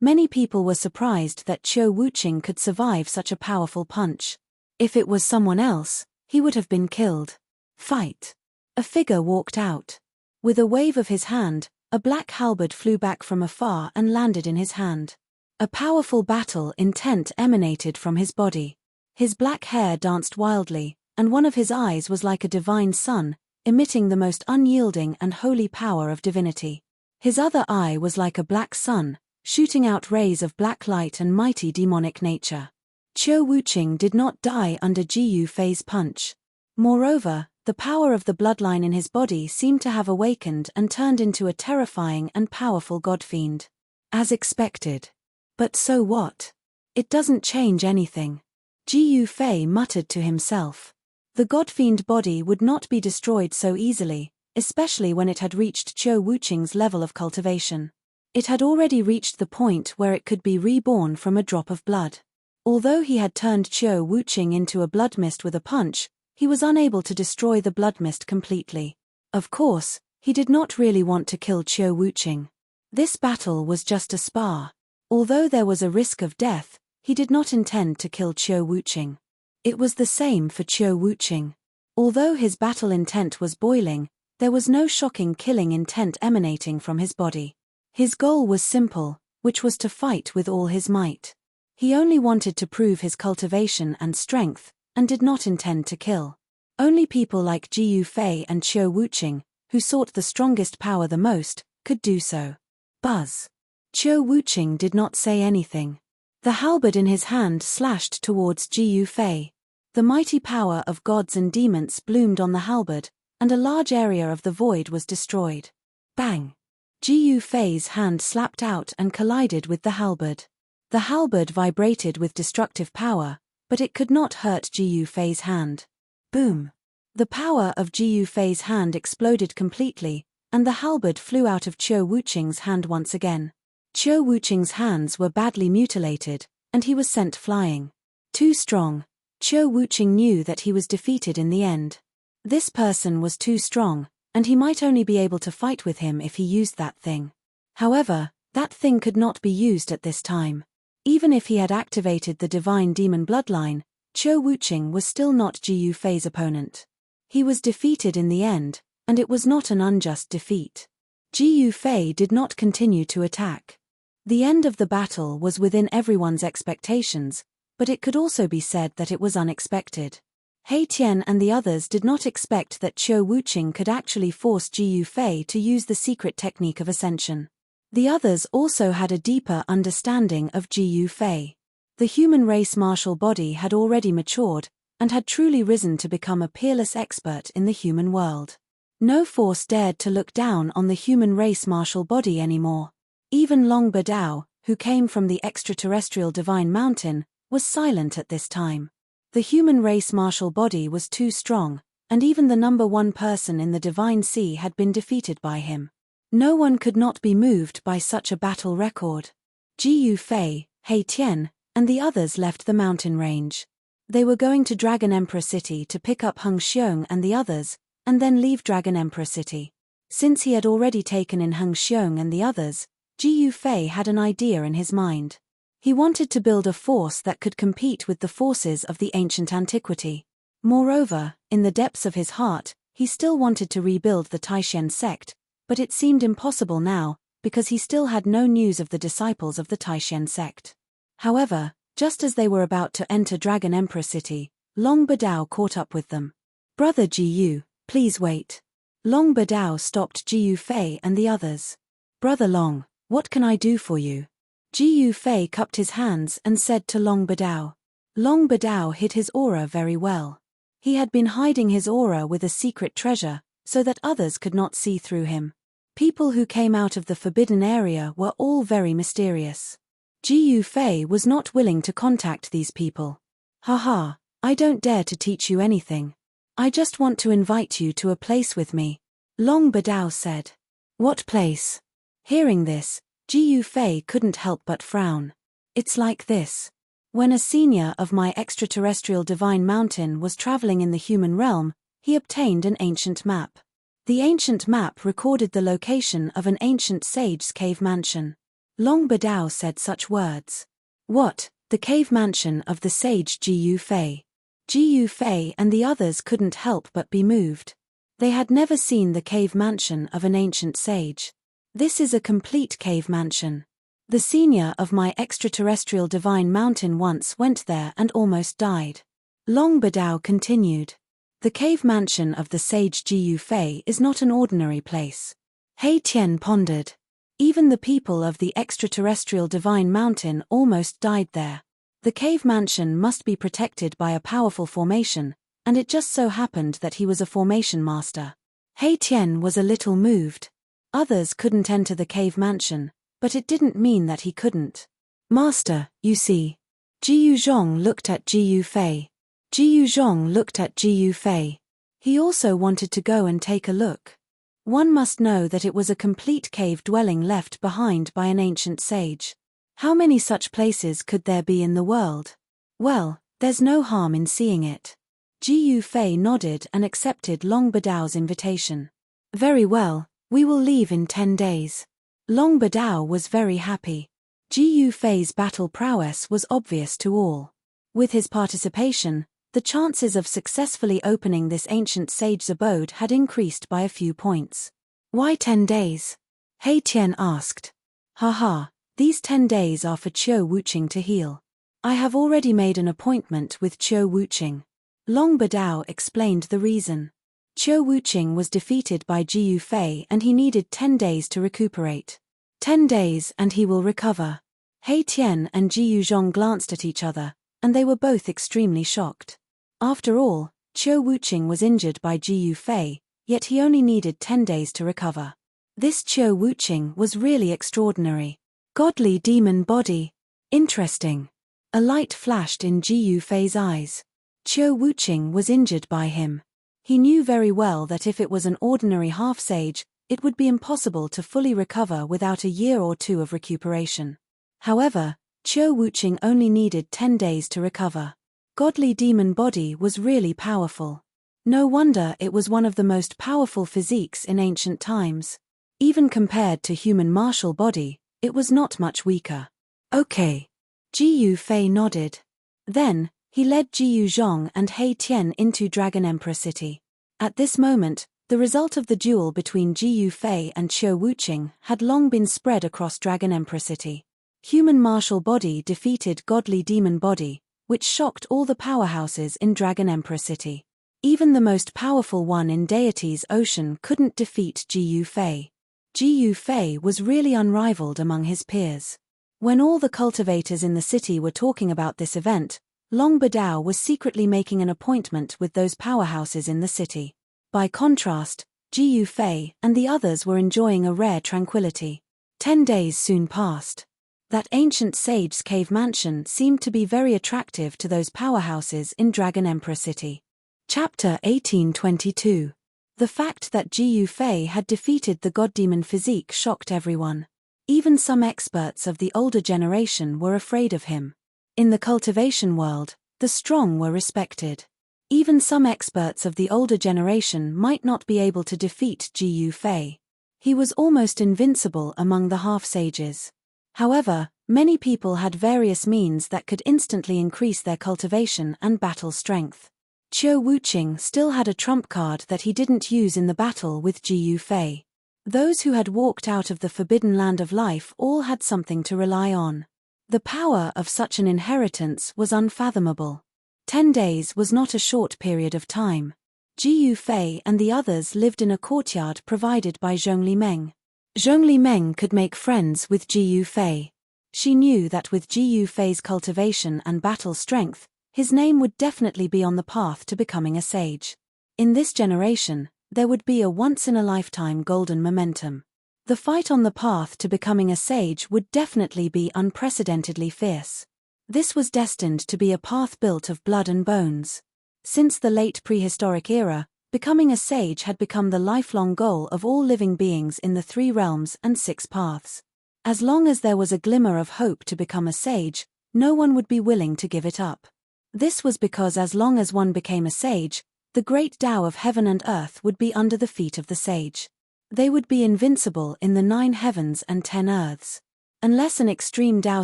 Many people were surprised that Qiu Wuqing could survive such a powerful punch. If it was someone else, he would have been killed. Fight! A figure walked out. With a wave of his hand, a black halberd flew back from afar and landed in his hand. A powerful battle intent emanated from his body. His black hair danced wildly, and one of his eyes was like a divine sun, emitting the most unyielding and holy power of divinity. His other eye was like a black sun, shooting out rays of black light and mighty demonic nature. Qiu Wuqing did not die under Ji Yufei's punch. Moreover, the power of the bloodline in his body seemed to have awakened and turned into a terrifying and powerful godfiend. As expected. But so what? It doesn't change anything. Ji Yufei muttered to himself. The godfiend body would not be destroyed so easily, especially when it had reached Qiu Wuqing's level of cultivation. It had already reached the point where it could be reborn from a drop of blood. Although he had turned Qiu Wuqing into a blood mist with a punch, he was unable to destroy the blood mist completely. Of course, he did not really want to kill Qiu Wuqing. This battle was just a spar. Although there was a risk of death, he did not intend to kill Qiu Wuqing. It was the same for Qiu Wuqing. Although his battle intent was boiling, There was no shocking killing intent emanating from his body. His goal was simple, which was to fight with all his might. He only wanted to prove his cultivation and strength, and did not intend to kill. Only people like Ji Yufei and Qiu Wuqing, who sought the strongest power the most, could do so. Buzz. Qiu Wuqing did not say anything. The halberd in his hand slashed towards Ji Yufei. The mighty power of gods and demons bloomed on the halberd, and a large area of the void was destroyed. Bang! Ji Yufei's hand slapped out and collided with the halberd. The halberd vibrated with destructive power, but it could not hurt Ji Yufei's hand. Boom! The power of Ji Yufei's hand exploded completely, and the halberd flew out of Qiu Wuqing's hand once again. Qiu Wuqing's hands were badly mutilated, and he was sent flying. Too strong. Qiu Wuqing knew that he was defeated in the end. This person was too strong, and he might only be able to fight with him if he used that thing. However, that thing could not be used at this time. Even if he had activated the divine demon bloodline, Qiu Wuqing was still not Ji Yufei's opponent. He was defeated in the end, and it was not an unjust defeat. Ji Yufei did not continue to attack. The end of the battle was within everyone's expectations, but it could also be said that it was unexpected. He Tian and the others did not expect that Qiu Wuqing could actually force Ji Yufei to use the secret technique of ascension. The others also had a deeper understanding of Ji Yufei. The human race martial body had already matured, and had truly risen to become a peerless expert in the human world. No force dared to look down on the human race martial body anymore. Even Long Badao, who came from the extraterrestrial divine mountain, was silent at this time. The human race martial body was too strong, and even the number one person in the divine sea had been defeated by him. No one could not be moved by such a battle record. Ji Yufei, He Tian, and the others left the mountain range. They were going to Dragon Emperor City to pick up Heng Xiong and the others, and then leave Dragon Emperor City. Since he had already taken in Heng Xiong and the others, Ji Yufei had an idea in his mind. He wanted to build a force that could compete with the forces of the ancient antiquity. Moreover, in the depths of his heart, he still wanted to rebuild the Taishan sect, but it seemed impossible now, because he still had no news of the disciples of the Taishan sect. However, just as they were about to enter Dragon Emperor City, Long Badao caught up with them. "Brother Ji Yu, please wait." Long Badao stopped Ji Yufei and the others. "Brother Long, what can I do for you?" Ji Yufei cupped his hands and said to Long Badao. Long Badao hid his aura very well. He had been hiding his aura with a secret treasure, so that others could not see through him. People who came out of the forbidden area were all very mysterious. Ji Yufei was not willing to contact these people. "Haha, I don't dare to teach you anything. I just want to invite you to a place with me," Long Badao said. "What place?" Hearing this, Ji Yufei couldn't help but frown. "It's like this. When a senior of my extraterrestrial divine mountain was traveling in the human realm, he obtained an ancient map. The ancient map recorded the location of an ancient sage's cave mansion." Long Badao said such words. "What, the cave mansion of the sage Ji Yufei?" Ji Yufei and the others couldn't help but be moved. They had never seen the cave mansion of an ancient sage. "This is a complete cave mansion. The senior of my extraterrestrial divine mountain once went there and almost died." Long Badao continued. "The cave mansion of the sage Ji Yufei is not an ordinary place." He Tian pondered. Even the people of the extraterrestrial divine mountain almost died there. The cave mansion must be protected by a powerful formation, and it just so happened that he was a formation master. He Tian was a little moved. Others couldn't enter the cave mansion, but it didn't mean that he couldn't. "Master, you see." Ji Yuzhong looked at Ji Yufei. Ji Yuzhong looked at Ji Yufei. He also wanted to go and take a look. One must know that it was a complete cave dwelling left behind by an ancient sage. How many such places could there be in the world? Well, there's no harm in seeing it. Ji Yufei nodded and accepted Long Badao's invitation. "Very well, we will leave in 10 days. Long Badao was very happy. Ji Yufei's battle prowess was obvious to all. With his participation, the chances of successfully opening this ancient sage's abode had increased by a few points. Why 10 days? He Tian asked. Haha, these 10 days are for Qiu Wuqing to heal. I have already made an appointment with Qiu Wuqing. Long Badao explained the reason. Qiu Wuqing was defeated by Jiyu Fei and he needed 10 days to recuperate. 10 days and he will recover. He Tian and Jiyu Zhong glanced at each other, and they were both extremely shocked. After all, Qiu Wuqing was injured by Jiyu Fei, yet he only needed 10 days to recover. This Qiu Wuqing was really extraordinary. Godly demon body. Interesting. A light flashed in Jiyu Fei's eyes. Qiu Wuqing was injured by him. He knew very well that if it was an ordinary half-sage, it would be impossible to fully recover without a year or two of recuperation. However, Qiu Wuqing only needed 10 days to recover. Godly demon body was really powerful. No wonder it was one of the most powerful physiques in ancient times. Even compared to human martial body, it was not much weaker. Okay. Jiyu Fei nodded. Then, he led Jiyu Zhong and He Tian into Dragon Emperor City. At this moment, the result of the duel between Jiyu Fei and Qiu Wuqing had long been spread across Dragon Emperor City. Human martial body defeated godly demon body, which shocked all the powerhouses in Dragon Emperor City. Even the most powerful one in Deity's Ocean couldn't defeat Jiyu Fei. Jiyu Fei was really unrivaled among his peers. When all the cultivators in the city were talking about this event, Long Badao was secretly making an appointment with those powerhouses in the city. By contrast, Jiyu Fei and the others were enjoying a rare tranquility. 10 days soon passed. That ancient sage's cave mansion seemed to be very attractive to those powerhouses in Dragon Emperor City. Chapter 1822. The fact that Jiyu Fei had defeated the god-demon physique shocked everyone. Even some experts of the older generation were afraid of him. In the cultivation world, the strong were respected. Even some experts of the older generation might not be able to defeat Jiyu Fei. He was almost invincible among the half-sages. However, many people had various means that could instantly increase their cultivation and battle strength. Qiu Wuqing still had a trump card that he didn't use in the battle with Jiyu Fei. Those who had walked out of the forbidden land of life all had something to rely on. The power of such an inheritance was unfathomable. 10 days was not a short period of time. Jiyu Fei and the others lived in a courtyard provided by Zhongli Meng. Zhongli Meng could make friends with Jiyu Fei. She knew that with Jiyu Fei's cultivation and battle strength, his name would definitely be on the path to becoming a sage. In this generation, there would be a once-in-a-lifetime golden momentum. The fight on the path to becoming a sage would definitely be unprecedentedly fierce. This was destined to be a path built of blood and bones. Since the late prehistoric era, becoming a sage had become the lifelong goal of all living beings in the 3 realms and 6 paths. As long as there was a glimmer of hope to become a sage, no one would be willing to give it up. This was because as long as one became a sage, the great Tao of heaven and earth would be under the feet of the sage. They would be invincible in the 9 heavens and 10 earths. Unless an extreme Tao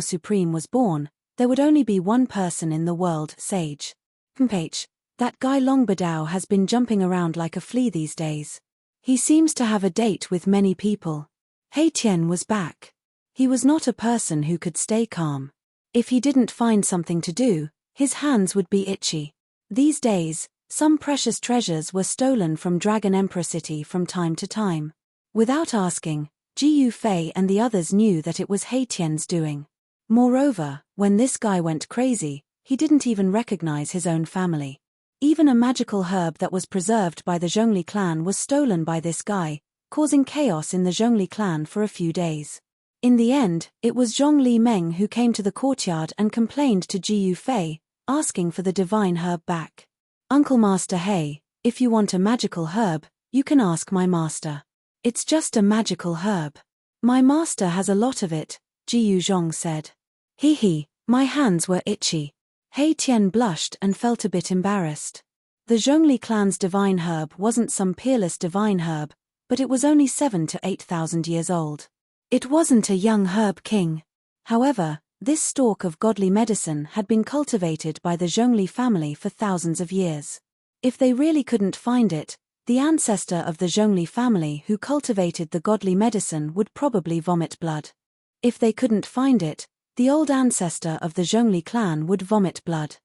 Supreme was born, there would only be one person in the world, sage. That guy Long Badao has been jumping around like a flea these days. He seems to have a date with many people. He Tian was back. He was not a person who could stay calm. If he didn't find something to do, his hands would be itchy. These days, some precious treasures were stolen from Dragon Emperor City from time to time. Without asking, Jiyu Fei and the others knew that it was He Tian's doing. Moreover, when this guy went crazy, he didn't even recognize his own family. Even a magical herb that was preserved by the Zhongli clan was stolen by this guy, causing chaos in the Zhongli clan for a few days. In the end, it was Zhongli Meng who came to the courtyard and complained to Jiyu Fei, asking for the divine herb back. Uncle Master He, if you want a magical herb, you can ask my master. It's just a magical herb. My master has a lot of it, Jiyu Zhong said. My hands were itchy. He Tian blushed and felt a bit embarrassed. The Zhongli clan's divine herb wasn't some peerless divine herb, but it was only 7,000 to 8,000 years old. It wasn't a young herb king. However, This stalk of godly medicine had been cultivated by the Zhongli family for thousands of years. If they really couldn't find it, the ancestor of the Zhongli family who cultivated the godly medicine would probably vomit blood. If they couldn't find it, the old ancestor of the Zhongli clan would vomit blood.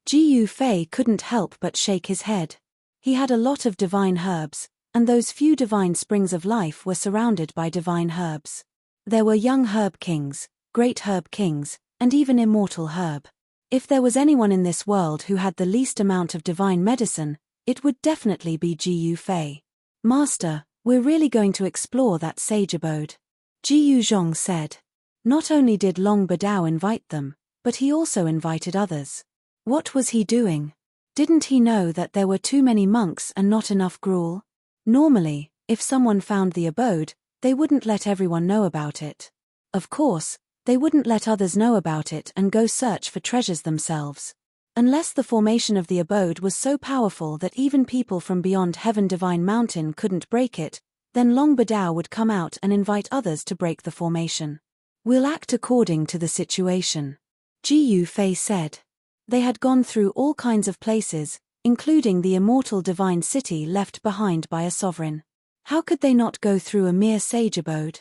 Jiyu Fei couldn't help but shake his head. He had a lot of divine herbs, and those few divine springs of life were surrounded by divine herbs. There were young herb kings, great herb kings, and even immortal herb. If there was anyone in this world who had the least amount of divine medicine, it would definitely be Jiyu Fei. Master, we're really going to explore that sage abode. Jiyu Zhong said. Not only did Long Badao invite them, but he also invited others. What was he doing? Didn't he know that there were too many monks and not enough gruel? Normally, if someone found the abode, they wouldn't let everyone know about it. Of course, they wouldn't let others know about it and go search for treasures themselves. Unless the formation of the abode was so powerful that even people from beyond Heaven Divine Mountain couldn't break it, then Long Badao would come out and invite others to break the formation. We'll act according to the situation, Jiyu Fei said. They had gone through all kinds of places, including the immortal divine city left behind by a sovereign. How could they not go through a mere sage abode?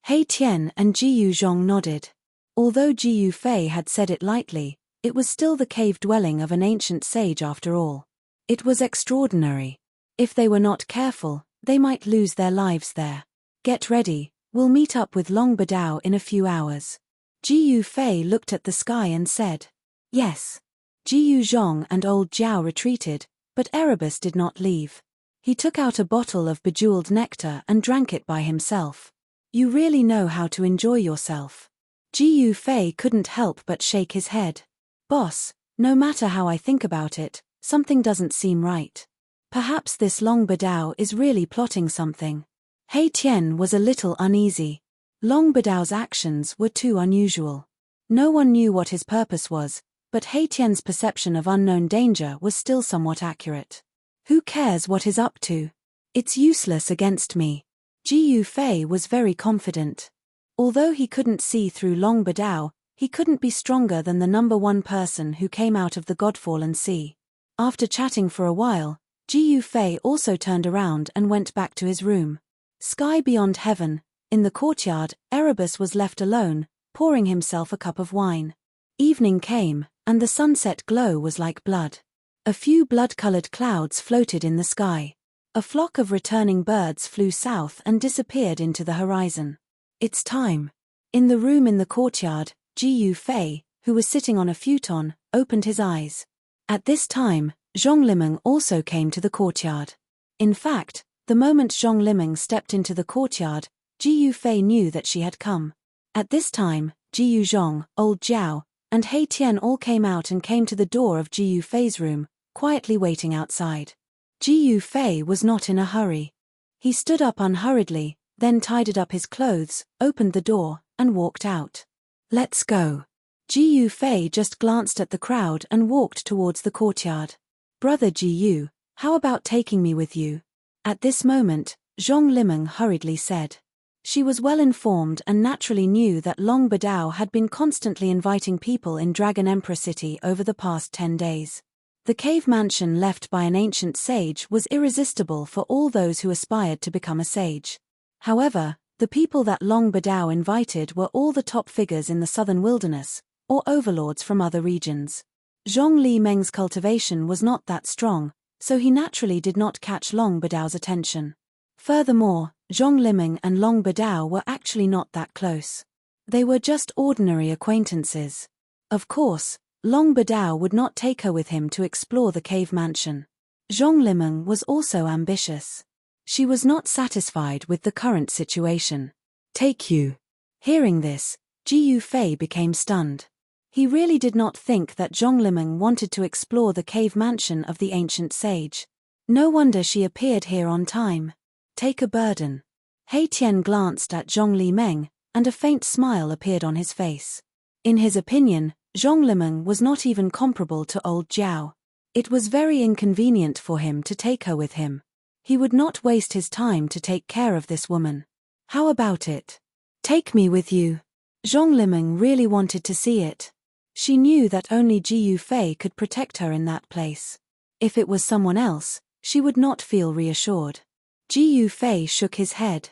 He Tian and Jiyu Zhong nodded. Although Jiyu Fei had said it lightly, it was still the cave dwelling of an ancient sage after all. It was extraordinary. If they were not careful, they might lose their lives there. Get ready, we'll meet up with Long Badao in a few hours. Jiyu Fei looked at the sky and said, yes. Jiyu Zhong and old Jiao retreated, but Erebus did not leave. He took out a bottle of bejeweled nectar and drank it by himself. You really know how to enjoy yourself. Jiyu Fei couldn't help but shake his head. Boss, no matter how I think about it, something doesn't seem right. Perhaps this Long Badao is really plotting something. He Tian was a little uneasy. Long Badao's actions were too unusual. No one knew what his purpose was, but He Tian's perception of unknown danger was still somewhat accurate. Who cares what he's up to? It's useless against me. Jiyu Fei was very confident. Although he couldn't see through Long Badao, he couldn't be stronger than the number one person who came out of the Godfallen Sea. After chatting for a while, Jiyu Fei also turned around and went back to his room. Sky beyond heaven, in the courtyard, Erebus was left alone, pouring himself a cup of wine. Evening came, and the sunset glow was like blood. A few blood-colored clouds floated in the sky. A flock of returning birds flew south and disappeared into the horizon. It's time. In the room in the courtyard, Jiyu Fei, who was sitting on a futon, opened his eyes. At this time, Zhong Limeng also came to the courtyard. In fact, the moment Zhong Limeng stepped into the courtyard, Jiyu Fei knew that she had come. At this time, Jiyu Zhong, old Jiao, and He Tian all came out and came to the door of Jiyu Fei's room, quietly waiting outside. Jiyu Fei was not in a hurry. He stood up unhurriedly, then tidied up his clothes, opened the door, and walked out. Let's go. Jiyu Fei just glanced at the crowd and walked towards the courtyard. Brother Jiyu, how about taking me with you? At this moment, Zhong Limeng hurriedly said. She was well informed and naturally knew that Long Badao had been constantly inviting people in Dragon Emperor City over the past 10 days. The cave mansion left by an ancient sage was irresistible for all those who aspired to become a sage. However, the people that Long Badao invited were all the top figures in the southern wilderness, or overlords from other regions. Zhong Li Meng's cultivation was not that strong, so he naturally did not catch Long Badao's attention. Furthermore, Zhong Limeng and Long Badao were actually not that close. They were just ordinary acquaintances. Of course, Long Badao would not take her with him to explore the cave mansion. Zhong Limeng was also ambitious. She was not satisfied with the current situation. Take you. Hearing this, Jiyu Fei became stunned. He really did not think that Zhong Limeng wanted to explore the cave mansion of the ancient sage. No wonder she appeared here on time. Take a burden. He Tian glanced at Zhong Li Meng, and a faint smile appeared on his face. In his opinion, Zhong Limeng was not even comparable to old Jiao. It was very inconvenient for him to take her with him. He would not waste his time to take care of this woman. How about it? Take me with you. Zhong Liming really wanted to see it. She knew that only Ji Yufei could protect her in that place. If it was someone else, she would not feel reassured. Ji Yufei shook his head.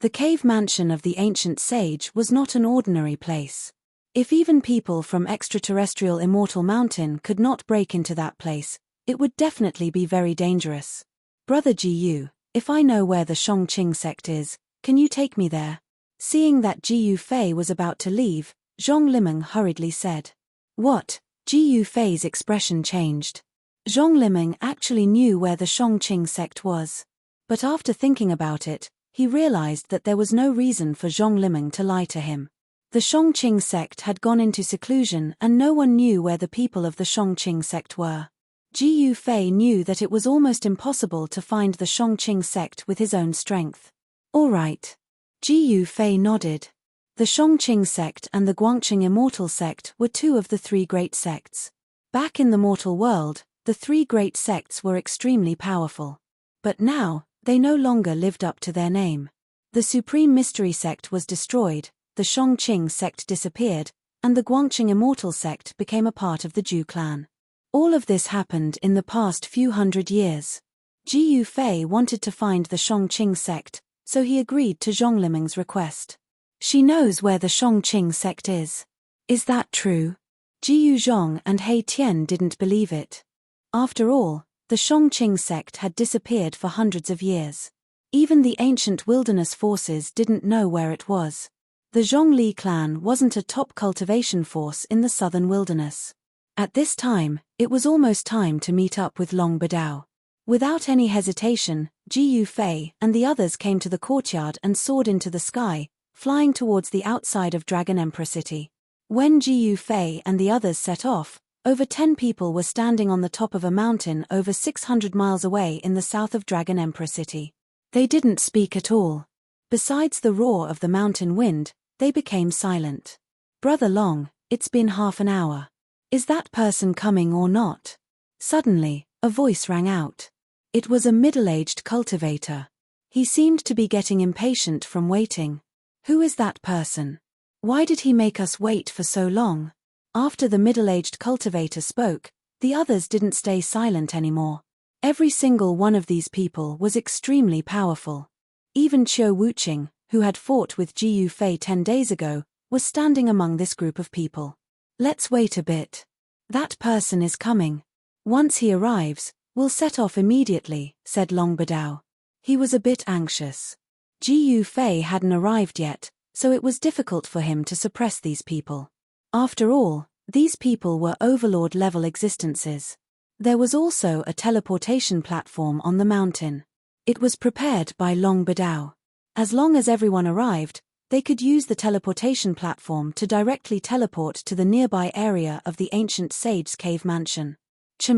The cave mansion of the ancient sage was not an ordinary place. If even people from extraterrestrial Immortal Mountain could not break into that place, it would definitely be very dangerous. Brother Ji Yu, if I know where the Shongqing sect is, can you take me there? Seeing that Ji Yufei was about to leave, Zhong Liming hurriedly said. What? Ji Yufei's expression changed. Zhong Liming actually knew where the Shongqing sect was. But after thinking about it, he realized that there was no reason for Zhong Liming to lie to him. The Shongqing sect had gone into seclusion and no one knew where the people of the Shongqing sect were. Ji Yufei knew that it was almost impossible to find the Shongqing sect with his own strength. All right. Ji Yufei nodded. The Shongqing sect and the Guangqing Immortal sect were two of the three great sects. Back in the mortal world, the three great sects were extremely powerful. But now, they no longer lived up to their name. The Supreme Mystery sect was destroyed, the Shongqing sect disappeared, and the Guangqing Immortal sect became a part of the Zhu clan. All of this happened in the past few hundred years. Ji Yufei wanted to find the Shongqing sect, so he agreed to Zhong Liming's request. She knows where the Shongqing sect is. Is that true? Ji Yuzhong and He Tian didn't believe it. After all, the Shongqing sect had disappeared for hundreds of years. Even the ancient wilderness forces didn't know where it was. The Zhongli clan wasn't a top cultivation force in the southern wilderness. At this time, it was almost time to meet up with Long Badao. Without any hesitation, Ji Yufei and the others came to the courtyard and soared into the sky, flying towards the outside of Dragon Emperor City. When Ji Yufei and the others set off, over 10 people were standing on the top of a mountain over 600 miles away in the south of Dragon Emperor City. They didn't speak at all. Besides the roar of the mountain wind, they became silent. Brother Long, it's been half an hour. Is that person coming or not? Suddenly, a voice rang out. It was a middle-aged cultivator. He seemed to be getting impatient from waiting. Who is that person? Why did he make us wait for so long? After the middle-aged cultivator spoke, the others didn't stay silent anymore. Every single one of these people was extremely powerful. Even Qiu Wuqing, who had fought with Ji Yufei 10 days ago, was standing among this group of people. Let's wait a bit. That person is coming. Once he arrives, we'll set off immediately, said Long Badao. He was a bit anxious. Ji Yufei hadn't arrived yet, so it was difficult for him to suppress these people. After all, these people were overlord-level existences. There was also a teleportation platform on the mountain. It was prepared by Long Badao. As long as everyone arrived, they could use the teleportation platform to directly teleport to the nearby area of the ancient sage's cave mansion. Ch,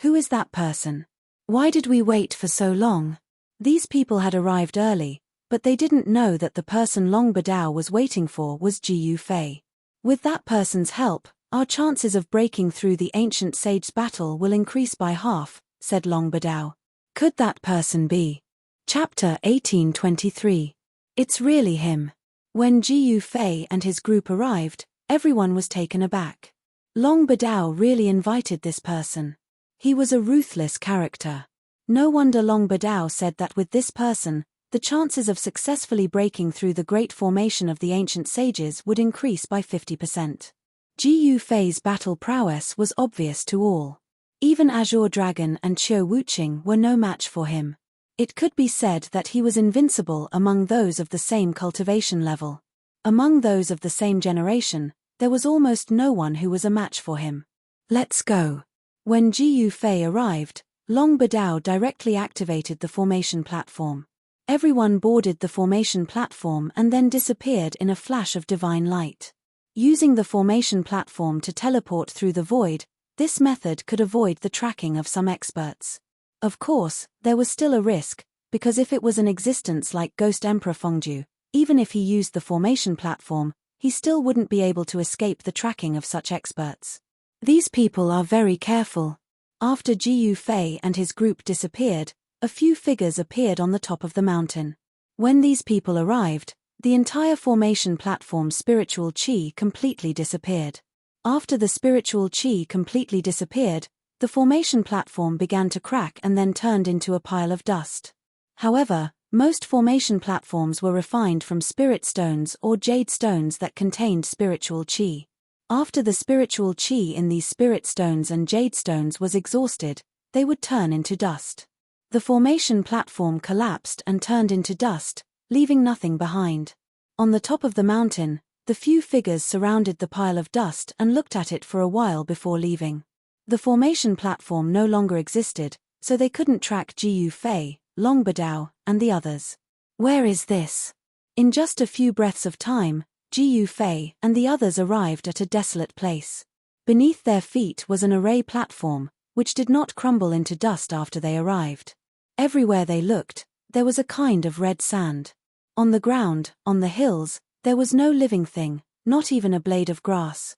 who is that person? Why did we wait for so long? These people had arrived early, but they didn't know that the person Long Badao was waiting for was Ji Yufei. With that person's help, our chances of breaking through the ancient sage's battle will increase by half, said Long Badao. Could that person be? Chapter 1823. It's really him. When Ji Yufei and his group arrived, everyone was taken aback. Long Badao really invited this person. He was a ruthless character. No wonder Long Badao said that with this person, the chances of successfully breaking through the great formation of the ancient sages would increase by 50%. Ji Yufei's battle prowess was obvious to all. Even Azure Dragon and Qiu Wuqing were no match for him. It could be said that he was invincible among those of the same cultivation level. Among those of the same generation, there was almost no one who was a match for him. Let's go. When Ji Yufei arrived, Long Badao directly activated the formation platform. Everyone boarded the formation platform and then disappeared in a flash of divine light. Using the formation platform to teleport through the void, this method could avoid the tracking of some experts. Of course, there was still a risk, because if it was an existence like Ghost Emperor Fengju, even if he used the formation platform, he still wouldn't be able to escape the tracking of such experts. These people are very careful. After Ji Yufei and his group disappeared, a few figures appeared on the top of the mountain. When these people arrived, The entire formation platform's spiritual chi completely disappeared. After the spiritual chi completely disappeared, the formation platform began to crack and then turned into a pile of dust. However, most formation platforms were refined from spirit stones or jade stones that contained spiritual chi. After the spiritual chi in these spirit stones and jade stones was exhausted, they would turn into dust. The formation platform collapsed and turned into dust, leaving nothing behind. On the top of the mountain, the few figures surrounded the pile of dust and looked at it for a while before leaving. The formation platform no longer existed, so they couldn't track Jiu Fei, Long Badao, and the others. Where is this? In just a few breaths of time, Jiu Fei and the others arrived at a desolate place. Beneath their feet was an array platform, which did not crumble into dust after they arrived. Everywhere they looked, there was a kind of red sand. On the ground, on the hills, there was no living thing, not even a blade of grass.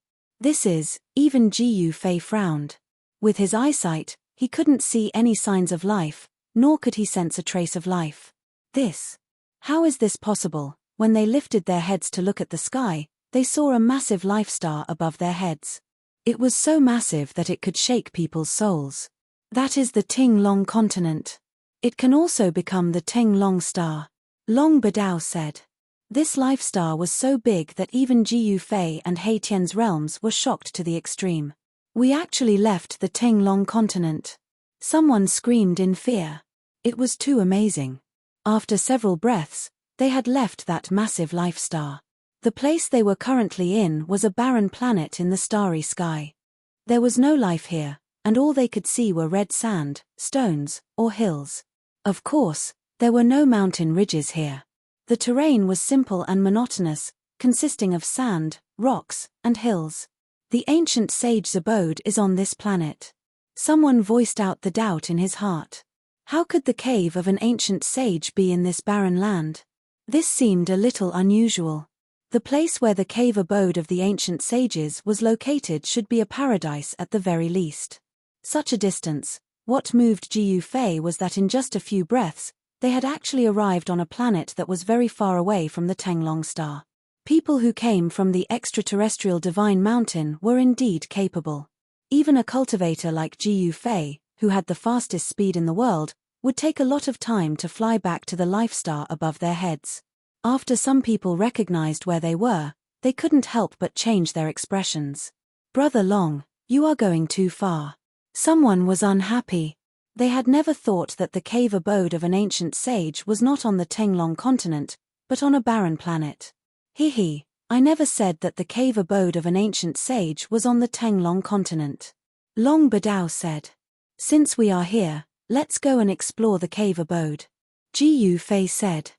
Even Jiu Fei frowned. With his eyesight, he couldn't see any signs of life, nor could he sense a trace of life. How is this possible? When they lifted their heads to look at the sky, they saw a massive life star above their heads. It was so massive that it could shake people's souls. That is the Ting Long continent. It can also become the Ting Long star. Long Badao said. This life star was so big that even Jiu Fei and Hei Tian's realms were shocked to the extreme. We actually left the Ting Long continent. Someone screamed in fear. It was too amazing. After several breaths, they had left that massive life star. The place they were currently in was a barren planet in the starry sky. There was no life here, and all they could see were red sand, stones, or hills. Of course, there were no mountain ridges here. The terrain was simple and monotonous, consisting of sand, rocks, and hills. The ancient sage's abode is on this planet. Someone voiced out the doubt in his heart. How could the cave of an ancient sage be in this barren land? This seemed a little unusual. The place where the cave abode of the ancient sages was located should be a paradise at the very least. Such a distance. What moved Jiu Fei was that in just a few breaths, they had actually arrived on a planet that was very far away from the Tenglong star. People who came from the extraterrestrial divine mountain were indeed capable. Even a cultivator like Jiu Fei, who had the fastest speed in the world, would take a lot of time to fly back to the life star above their heads. After some people recognized where they were, they couldn't help but change their expressions. Brother Long, you are going too far. Someone was unhappy. They had never thought that the cave abode of an ancient sage was not on the Tenglong continent, but on a barren planet. I never said that the cave abode of an ancient sage was on the Tenglong continent. Long Badao said. Since we are here, let's go and explore the cave abode. Jiu Fei said.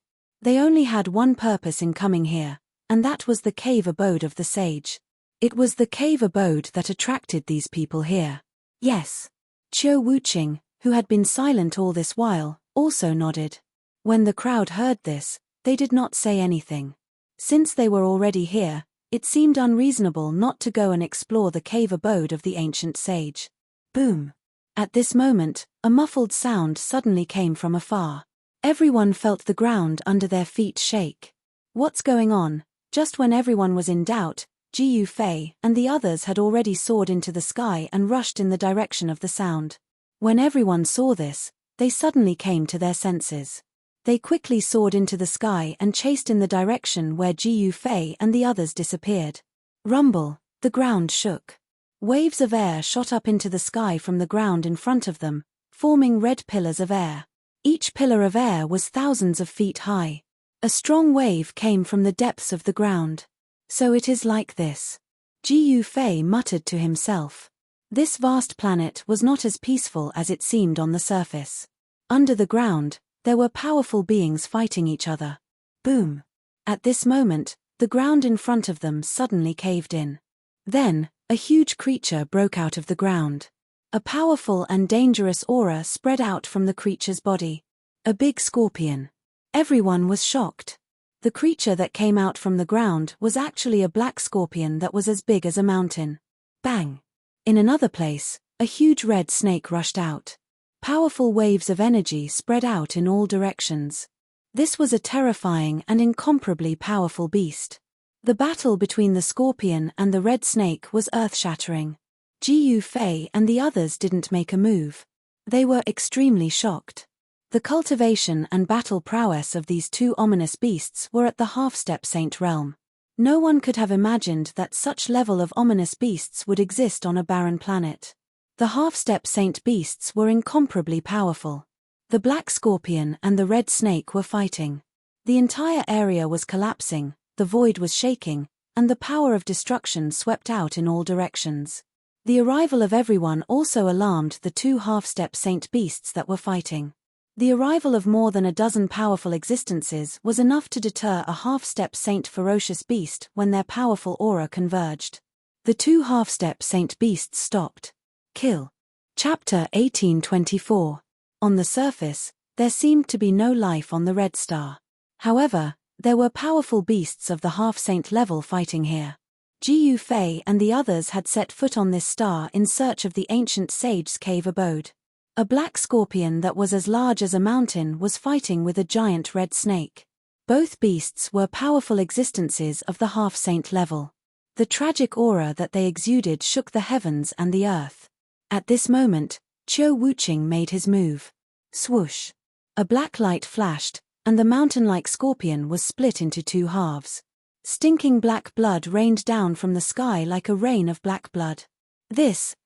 They only had one purpose in coming here, and that was the cave abode of the sage. It was the cave abode that attracted these people here. Yes. Qiu Wuqing, who had been silent all this while, also nodded. When the crowd heard this, they did not say anything. Since they were already here, it seemed unreasonable not to go and explore the cave abode of the ancient sage. Boom. At this moment, a muffled sound suddenly came from afar. Everyone felt the ground under their feet shake. What's going on? Just when everyone was in doubt, Jiu Fei and the others had already soared into the sky and rushed in the direction of the sound. When everyone saw this, they suddenly came to their senses. They quickly soared into the sky and chased in the direction where Jiu Fei and the others disappeared. Rumble, the ground shook. Waves of air shot up into the sky from the ground in front of them, forming red pillars of air. Each pillar of air was thousands of feet high. A strong wave came from the depths of the ground. So it is like this. Jiu Fei muttered to himself. This vast planet was not as peaceful as it seemed on the surface. Under the ground, there were powerful beings fighting each other. Boom. At this moment, the ground in front of them suddenly caved in. Then, a huge creature broke out of the ground. A powerful and dangerous aura spread out from the creature's body. A big scorpion. Everyone was shocked. The creature that came out from the ground was actually a black scorpion that was as big as a mountain. Bang! In another place, a huge red snake rushed out. Powerful waves of energy spread out in all directions. This was a terrifying and incomparably powerful beast. The battle between the scorpion and the red snake was earth-shattering. Jiu Fei and the others didn't make a move. They were extremely shocked. The cultivation and battle prowess of these two ominous beasts were at the half-step saint realm. No one could have imagined that such level of ominous beasts would exist on a barren planet. The half-step saint beasts were incomparably powerful. The black scorpion and the red snake were fighting. The entire area was collapsing, the void was shaking, and the power of destruction swept out in all directions. The arrival of everyone also alarmed the two half-step saint beasts that were fighting. The arrival of more than a dozen powerful existences was enough to deter a half-step saint ferocious beast when their powerful aura converged. The two half-step saint beasts stopped. Kill. Chapter 1824. On the surface, there seemed to be no life on the Red Star. However, there were powerful beasts of the half-saint level fighting here. Jiu Fei and the others had set foot on this star in search of the ancient sage's cave abode. A black scorpion that was as large as a mountain was fighting with a giant red snake. Both beasts were powerful existences of the half-saint level. The tragic aura that they exuded shook the heavens and the earth. At this moment, Qiu Wuqing made his move. Swoosh! A black light flashed, and the mountain-like scorpion was split into two halves. Stinking black blood rained down from the sky like a rain of black blood.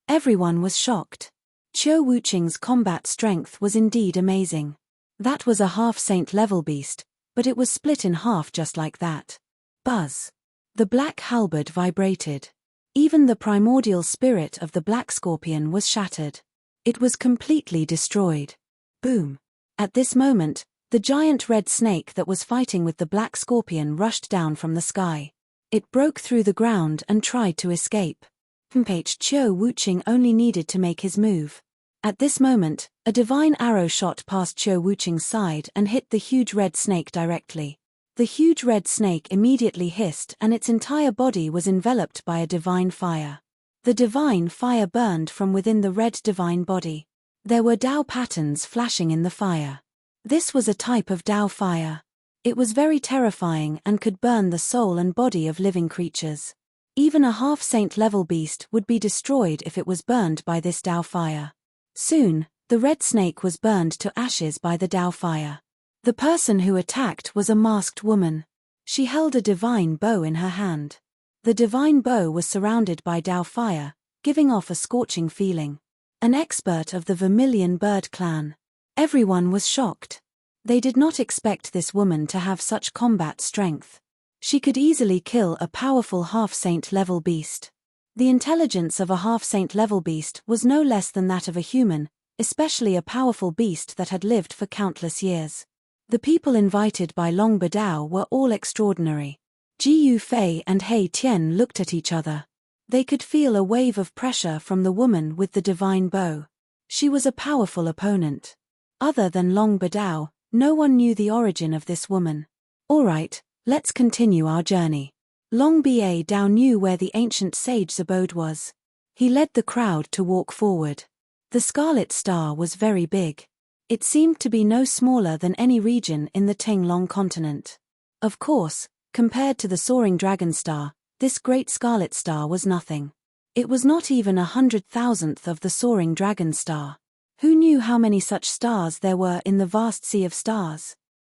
Everyone was shocked. Qiu Wuqing's combat strength was indeed amazing. That was a half-saint level beast, but it was split in half just like that. Buzz! The black halberd vibrated. Even the primordial spirit of the black scorpion was shattered. It was completely destroyed. Boom! At this moment, the giant red snake that was fighting with the black scorpion rushed down from the sky. It broke through the ground and tried to escape. Qiu Wuqing only needed to make his move. At this moment, a divine arrow shot past Qiu Wuqing's side and hit the huge red snake directly. The huge red snake immediately hissed and its entire body was enveloped by a divine fire. The divine fire burned from within the red divine body. There were Dao patterns flashing in the fire. This was a type of Dao fire. It was very terrifying and could burn the soul and body of living creatures. Even a half-saint level beast would be destroyed if it was burned by this Dao fire. Soon, the red snake was burned to ashes by the Dao fire. The person who attacked was a masked woman. She held a divine bow in her hand. The divine bow was surrounded by Dao fire, giving off a scorching feeling. An expert of the Vermilion Bird clan. Everyone was shocked. They did not expect this woman to have such combat strength. She could easily kill a powerful half-saint level beast. The intelligence of a half-saint level beast was no less than that of a human, especially a powerful beast that had lived for countless years. The people invited by Long Badao were all extraordinary. Jiu Fei and He Tian looked at each other. They could feel a wave of pressure from the woman with the divine bow. She was a powerful opponent. Other than Long Badao, no one knew the origin of this woman. All right, let's continue our journey. Long Badao knew where the ancient sage's abode was. He led the crowd to walk forward. The Scarlet Star was very big. It seemed to be no smaller than any region in the Tenglong continent. Of course, compared to the soaring dragon star, this great Scarlet Star was nothing. It was not even 100,000th of the soaring dragon star. Who knew how many such stars there were in the vast sea of stars?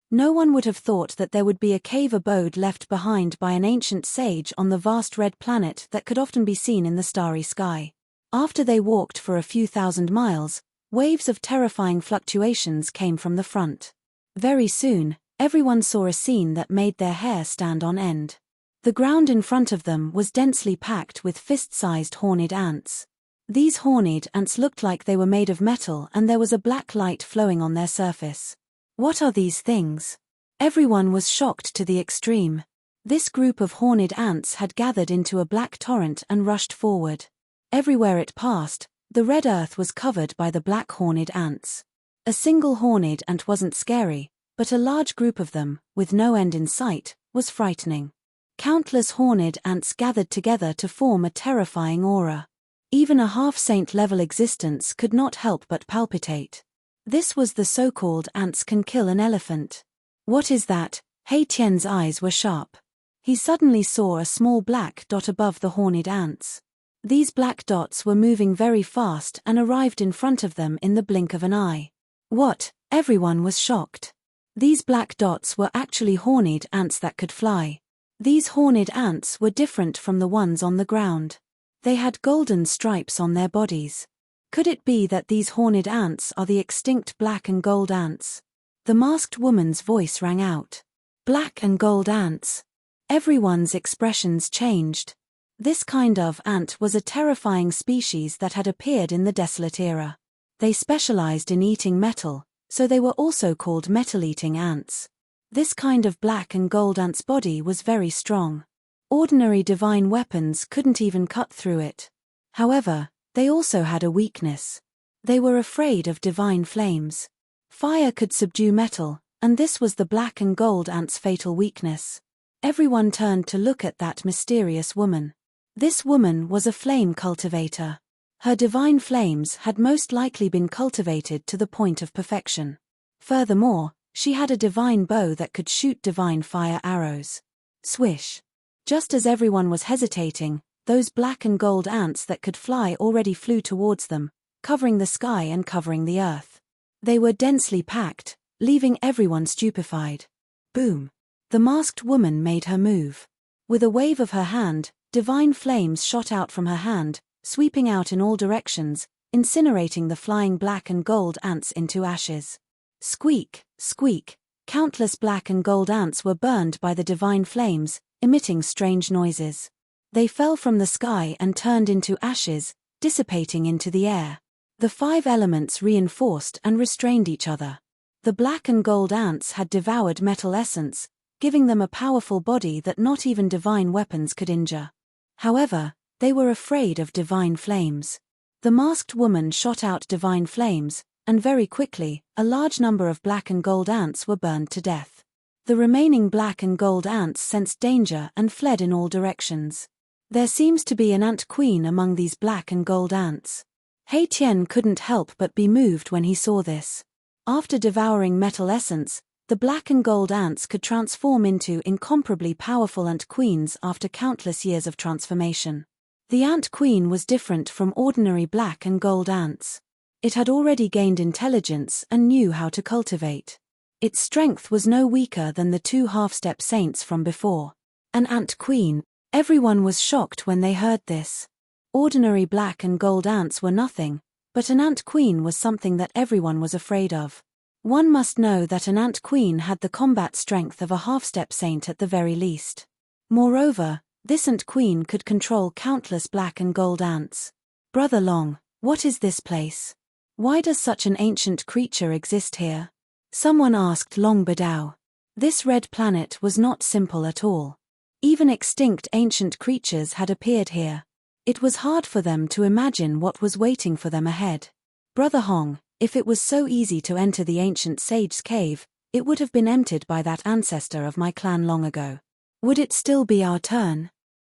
No one would have thought that there would be a cave abode left behind by an ancient sage on the vast red planet that could often be seen in the starry sky. After they walked for a few thousand miles, waves of terrifying fluctuations came from the front. Very soon, everyone saw a scene that made their hair stand on end. The ground in front of them was densely packed with fist-sized horned ants. These horned ants looked like they were made of metal and there was a black light flowing on their surface. What are these things? Everyone was shocked to the extreme. This group of horned ants had gathered into a black torrent and rushed forward. Everywhere it passed, the red earth was covered by the black horned ants. A single horned ant wasn't scary, but a large group of them, with no end in sight, was frightening. Countless horned ants gathered together to form a terrifying aura. Even a half-saint level existence could not help but palpitate. This was the so-called ants can kill an elephant. What is that? Hei Tian's eyes were sharp. He suddenly saw a small black dot above the horned ants. These black dots were moving very fast and arrived in front of them in the blink of an eye. What? Everyone was shocked. These black dots were actually horned ants that could fly. These horned ants were different from the ones on the ground. They had golden stripes on their bodies. Could it be that these horned ants are the extinct black and gold ants? The masked woman's voice rang out. Black and gold ants. Everyone's expressions changed. This kind of ant was a terrifying species that had appeared in the desolate era. They specialized in eating metal, so they were also called metal-eating ants. This kind of black and gold ant's body was very strong. Ordinary divine weapons couldn't even cut through it. However, they also had a weakness. They were afraid of divine flames. Fire could subdue metal, and this was the black and gold ant's fatal weakness. Everyone turned to look at that mysterious woman. This woman was a flame cultivator. Her divine flames had most likely been cultivated to the point of perfection. Furthermore, she had a divine bow that could shoot divine fire arrows. Swish. Just as everyone was hesitating, those black and gold ants that could fly already flew towards them, covering the sky and covering the earth. They were densely packed, leaving everyone stupefied. Boom. The masked woman made her move. With a wave of her hand, divine flames shot out from her hand, sweeping out in all directions, incinerating the flying black and gold ants into ashes. Squeak, squeak. Countless black and gold ants were burned by the divine flames, emitting strange noises. They fell from the sky and turned into ashes, dissipating into the air. The 5 elements reinforced and restrained each other. The black and gold ants had devoured metal essence, giving them a powerful body that not even divine weapons could injure. However, they were afraid of divine flames. The masked woman shot out divine flames, and very quickly, a large number of black and gold ants were burned to death. The remaining black and gold ants sensed danger and fled in all directions. There seems to be an ant queen among these black and gold ants. Hei Tian couldn't help but be moved when he saw this. After devouring metal essence, the black and gold ants could transform into incomparably powerful ant queens after countless years of transformation. The ant queen was different from ordinary black and gold ants. It had already gained intelligence and knew how to cultivate. Its strength was no weaker than the 2 half-step saints from before. An ant queen. Everyone was shocked when they heard this. Ordinary black and gold ants were nothing, but an ant queen was something that everyone was afraid of. One must know that an ant queen had the combat strength of a half-step saint at the very least. Moreover, this ant queen could control countless black and gold ants. Brother Long, what is this place? Why does such an ancient creature exist here? Someone asked Long Badao. This red planet was not simple at all. Even extinct ancient creatures had appeared here. It was hard for them to imagine what was waiting for them ahead. Brother Hong, if it was so easy to enter the ancient sage's cave, it would have been emptied by that ancestor of my clan long ago. Would it still be our turn?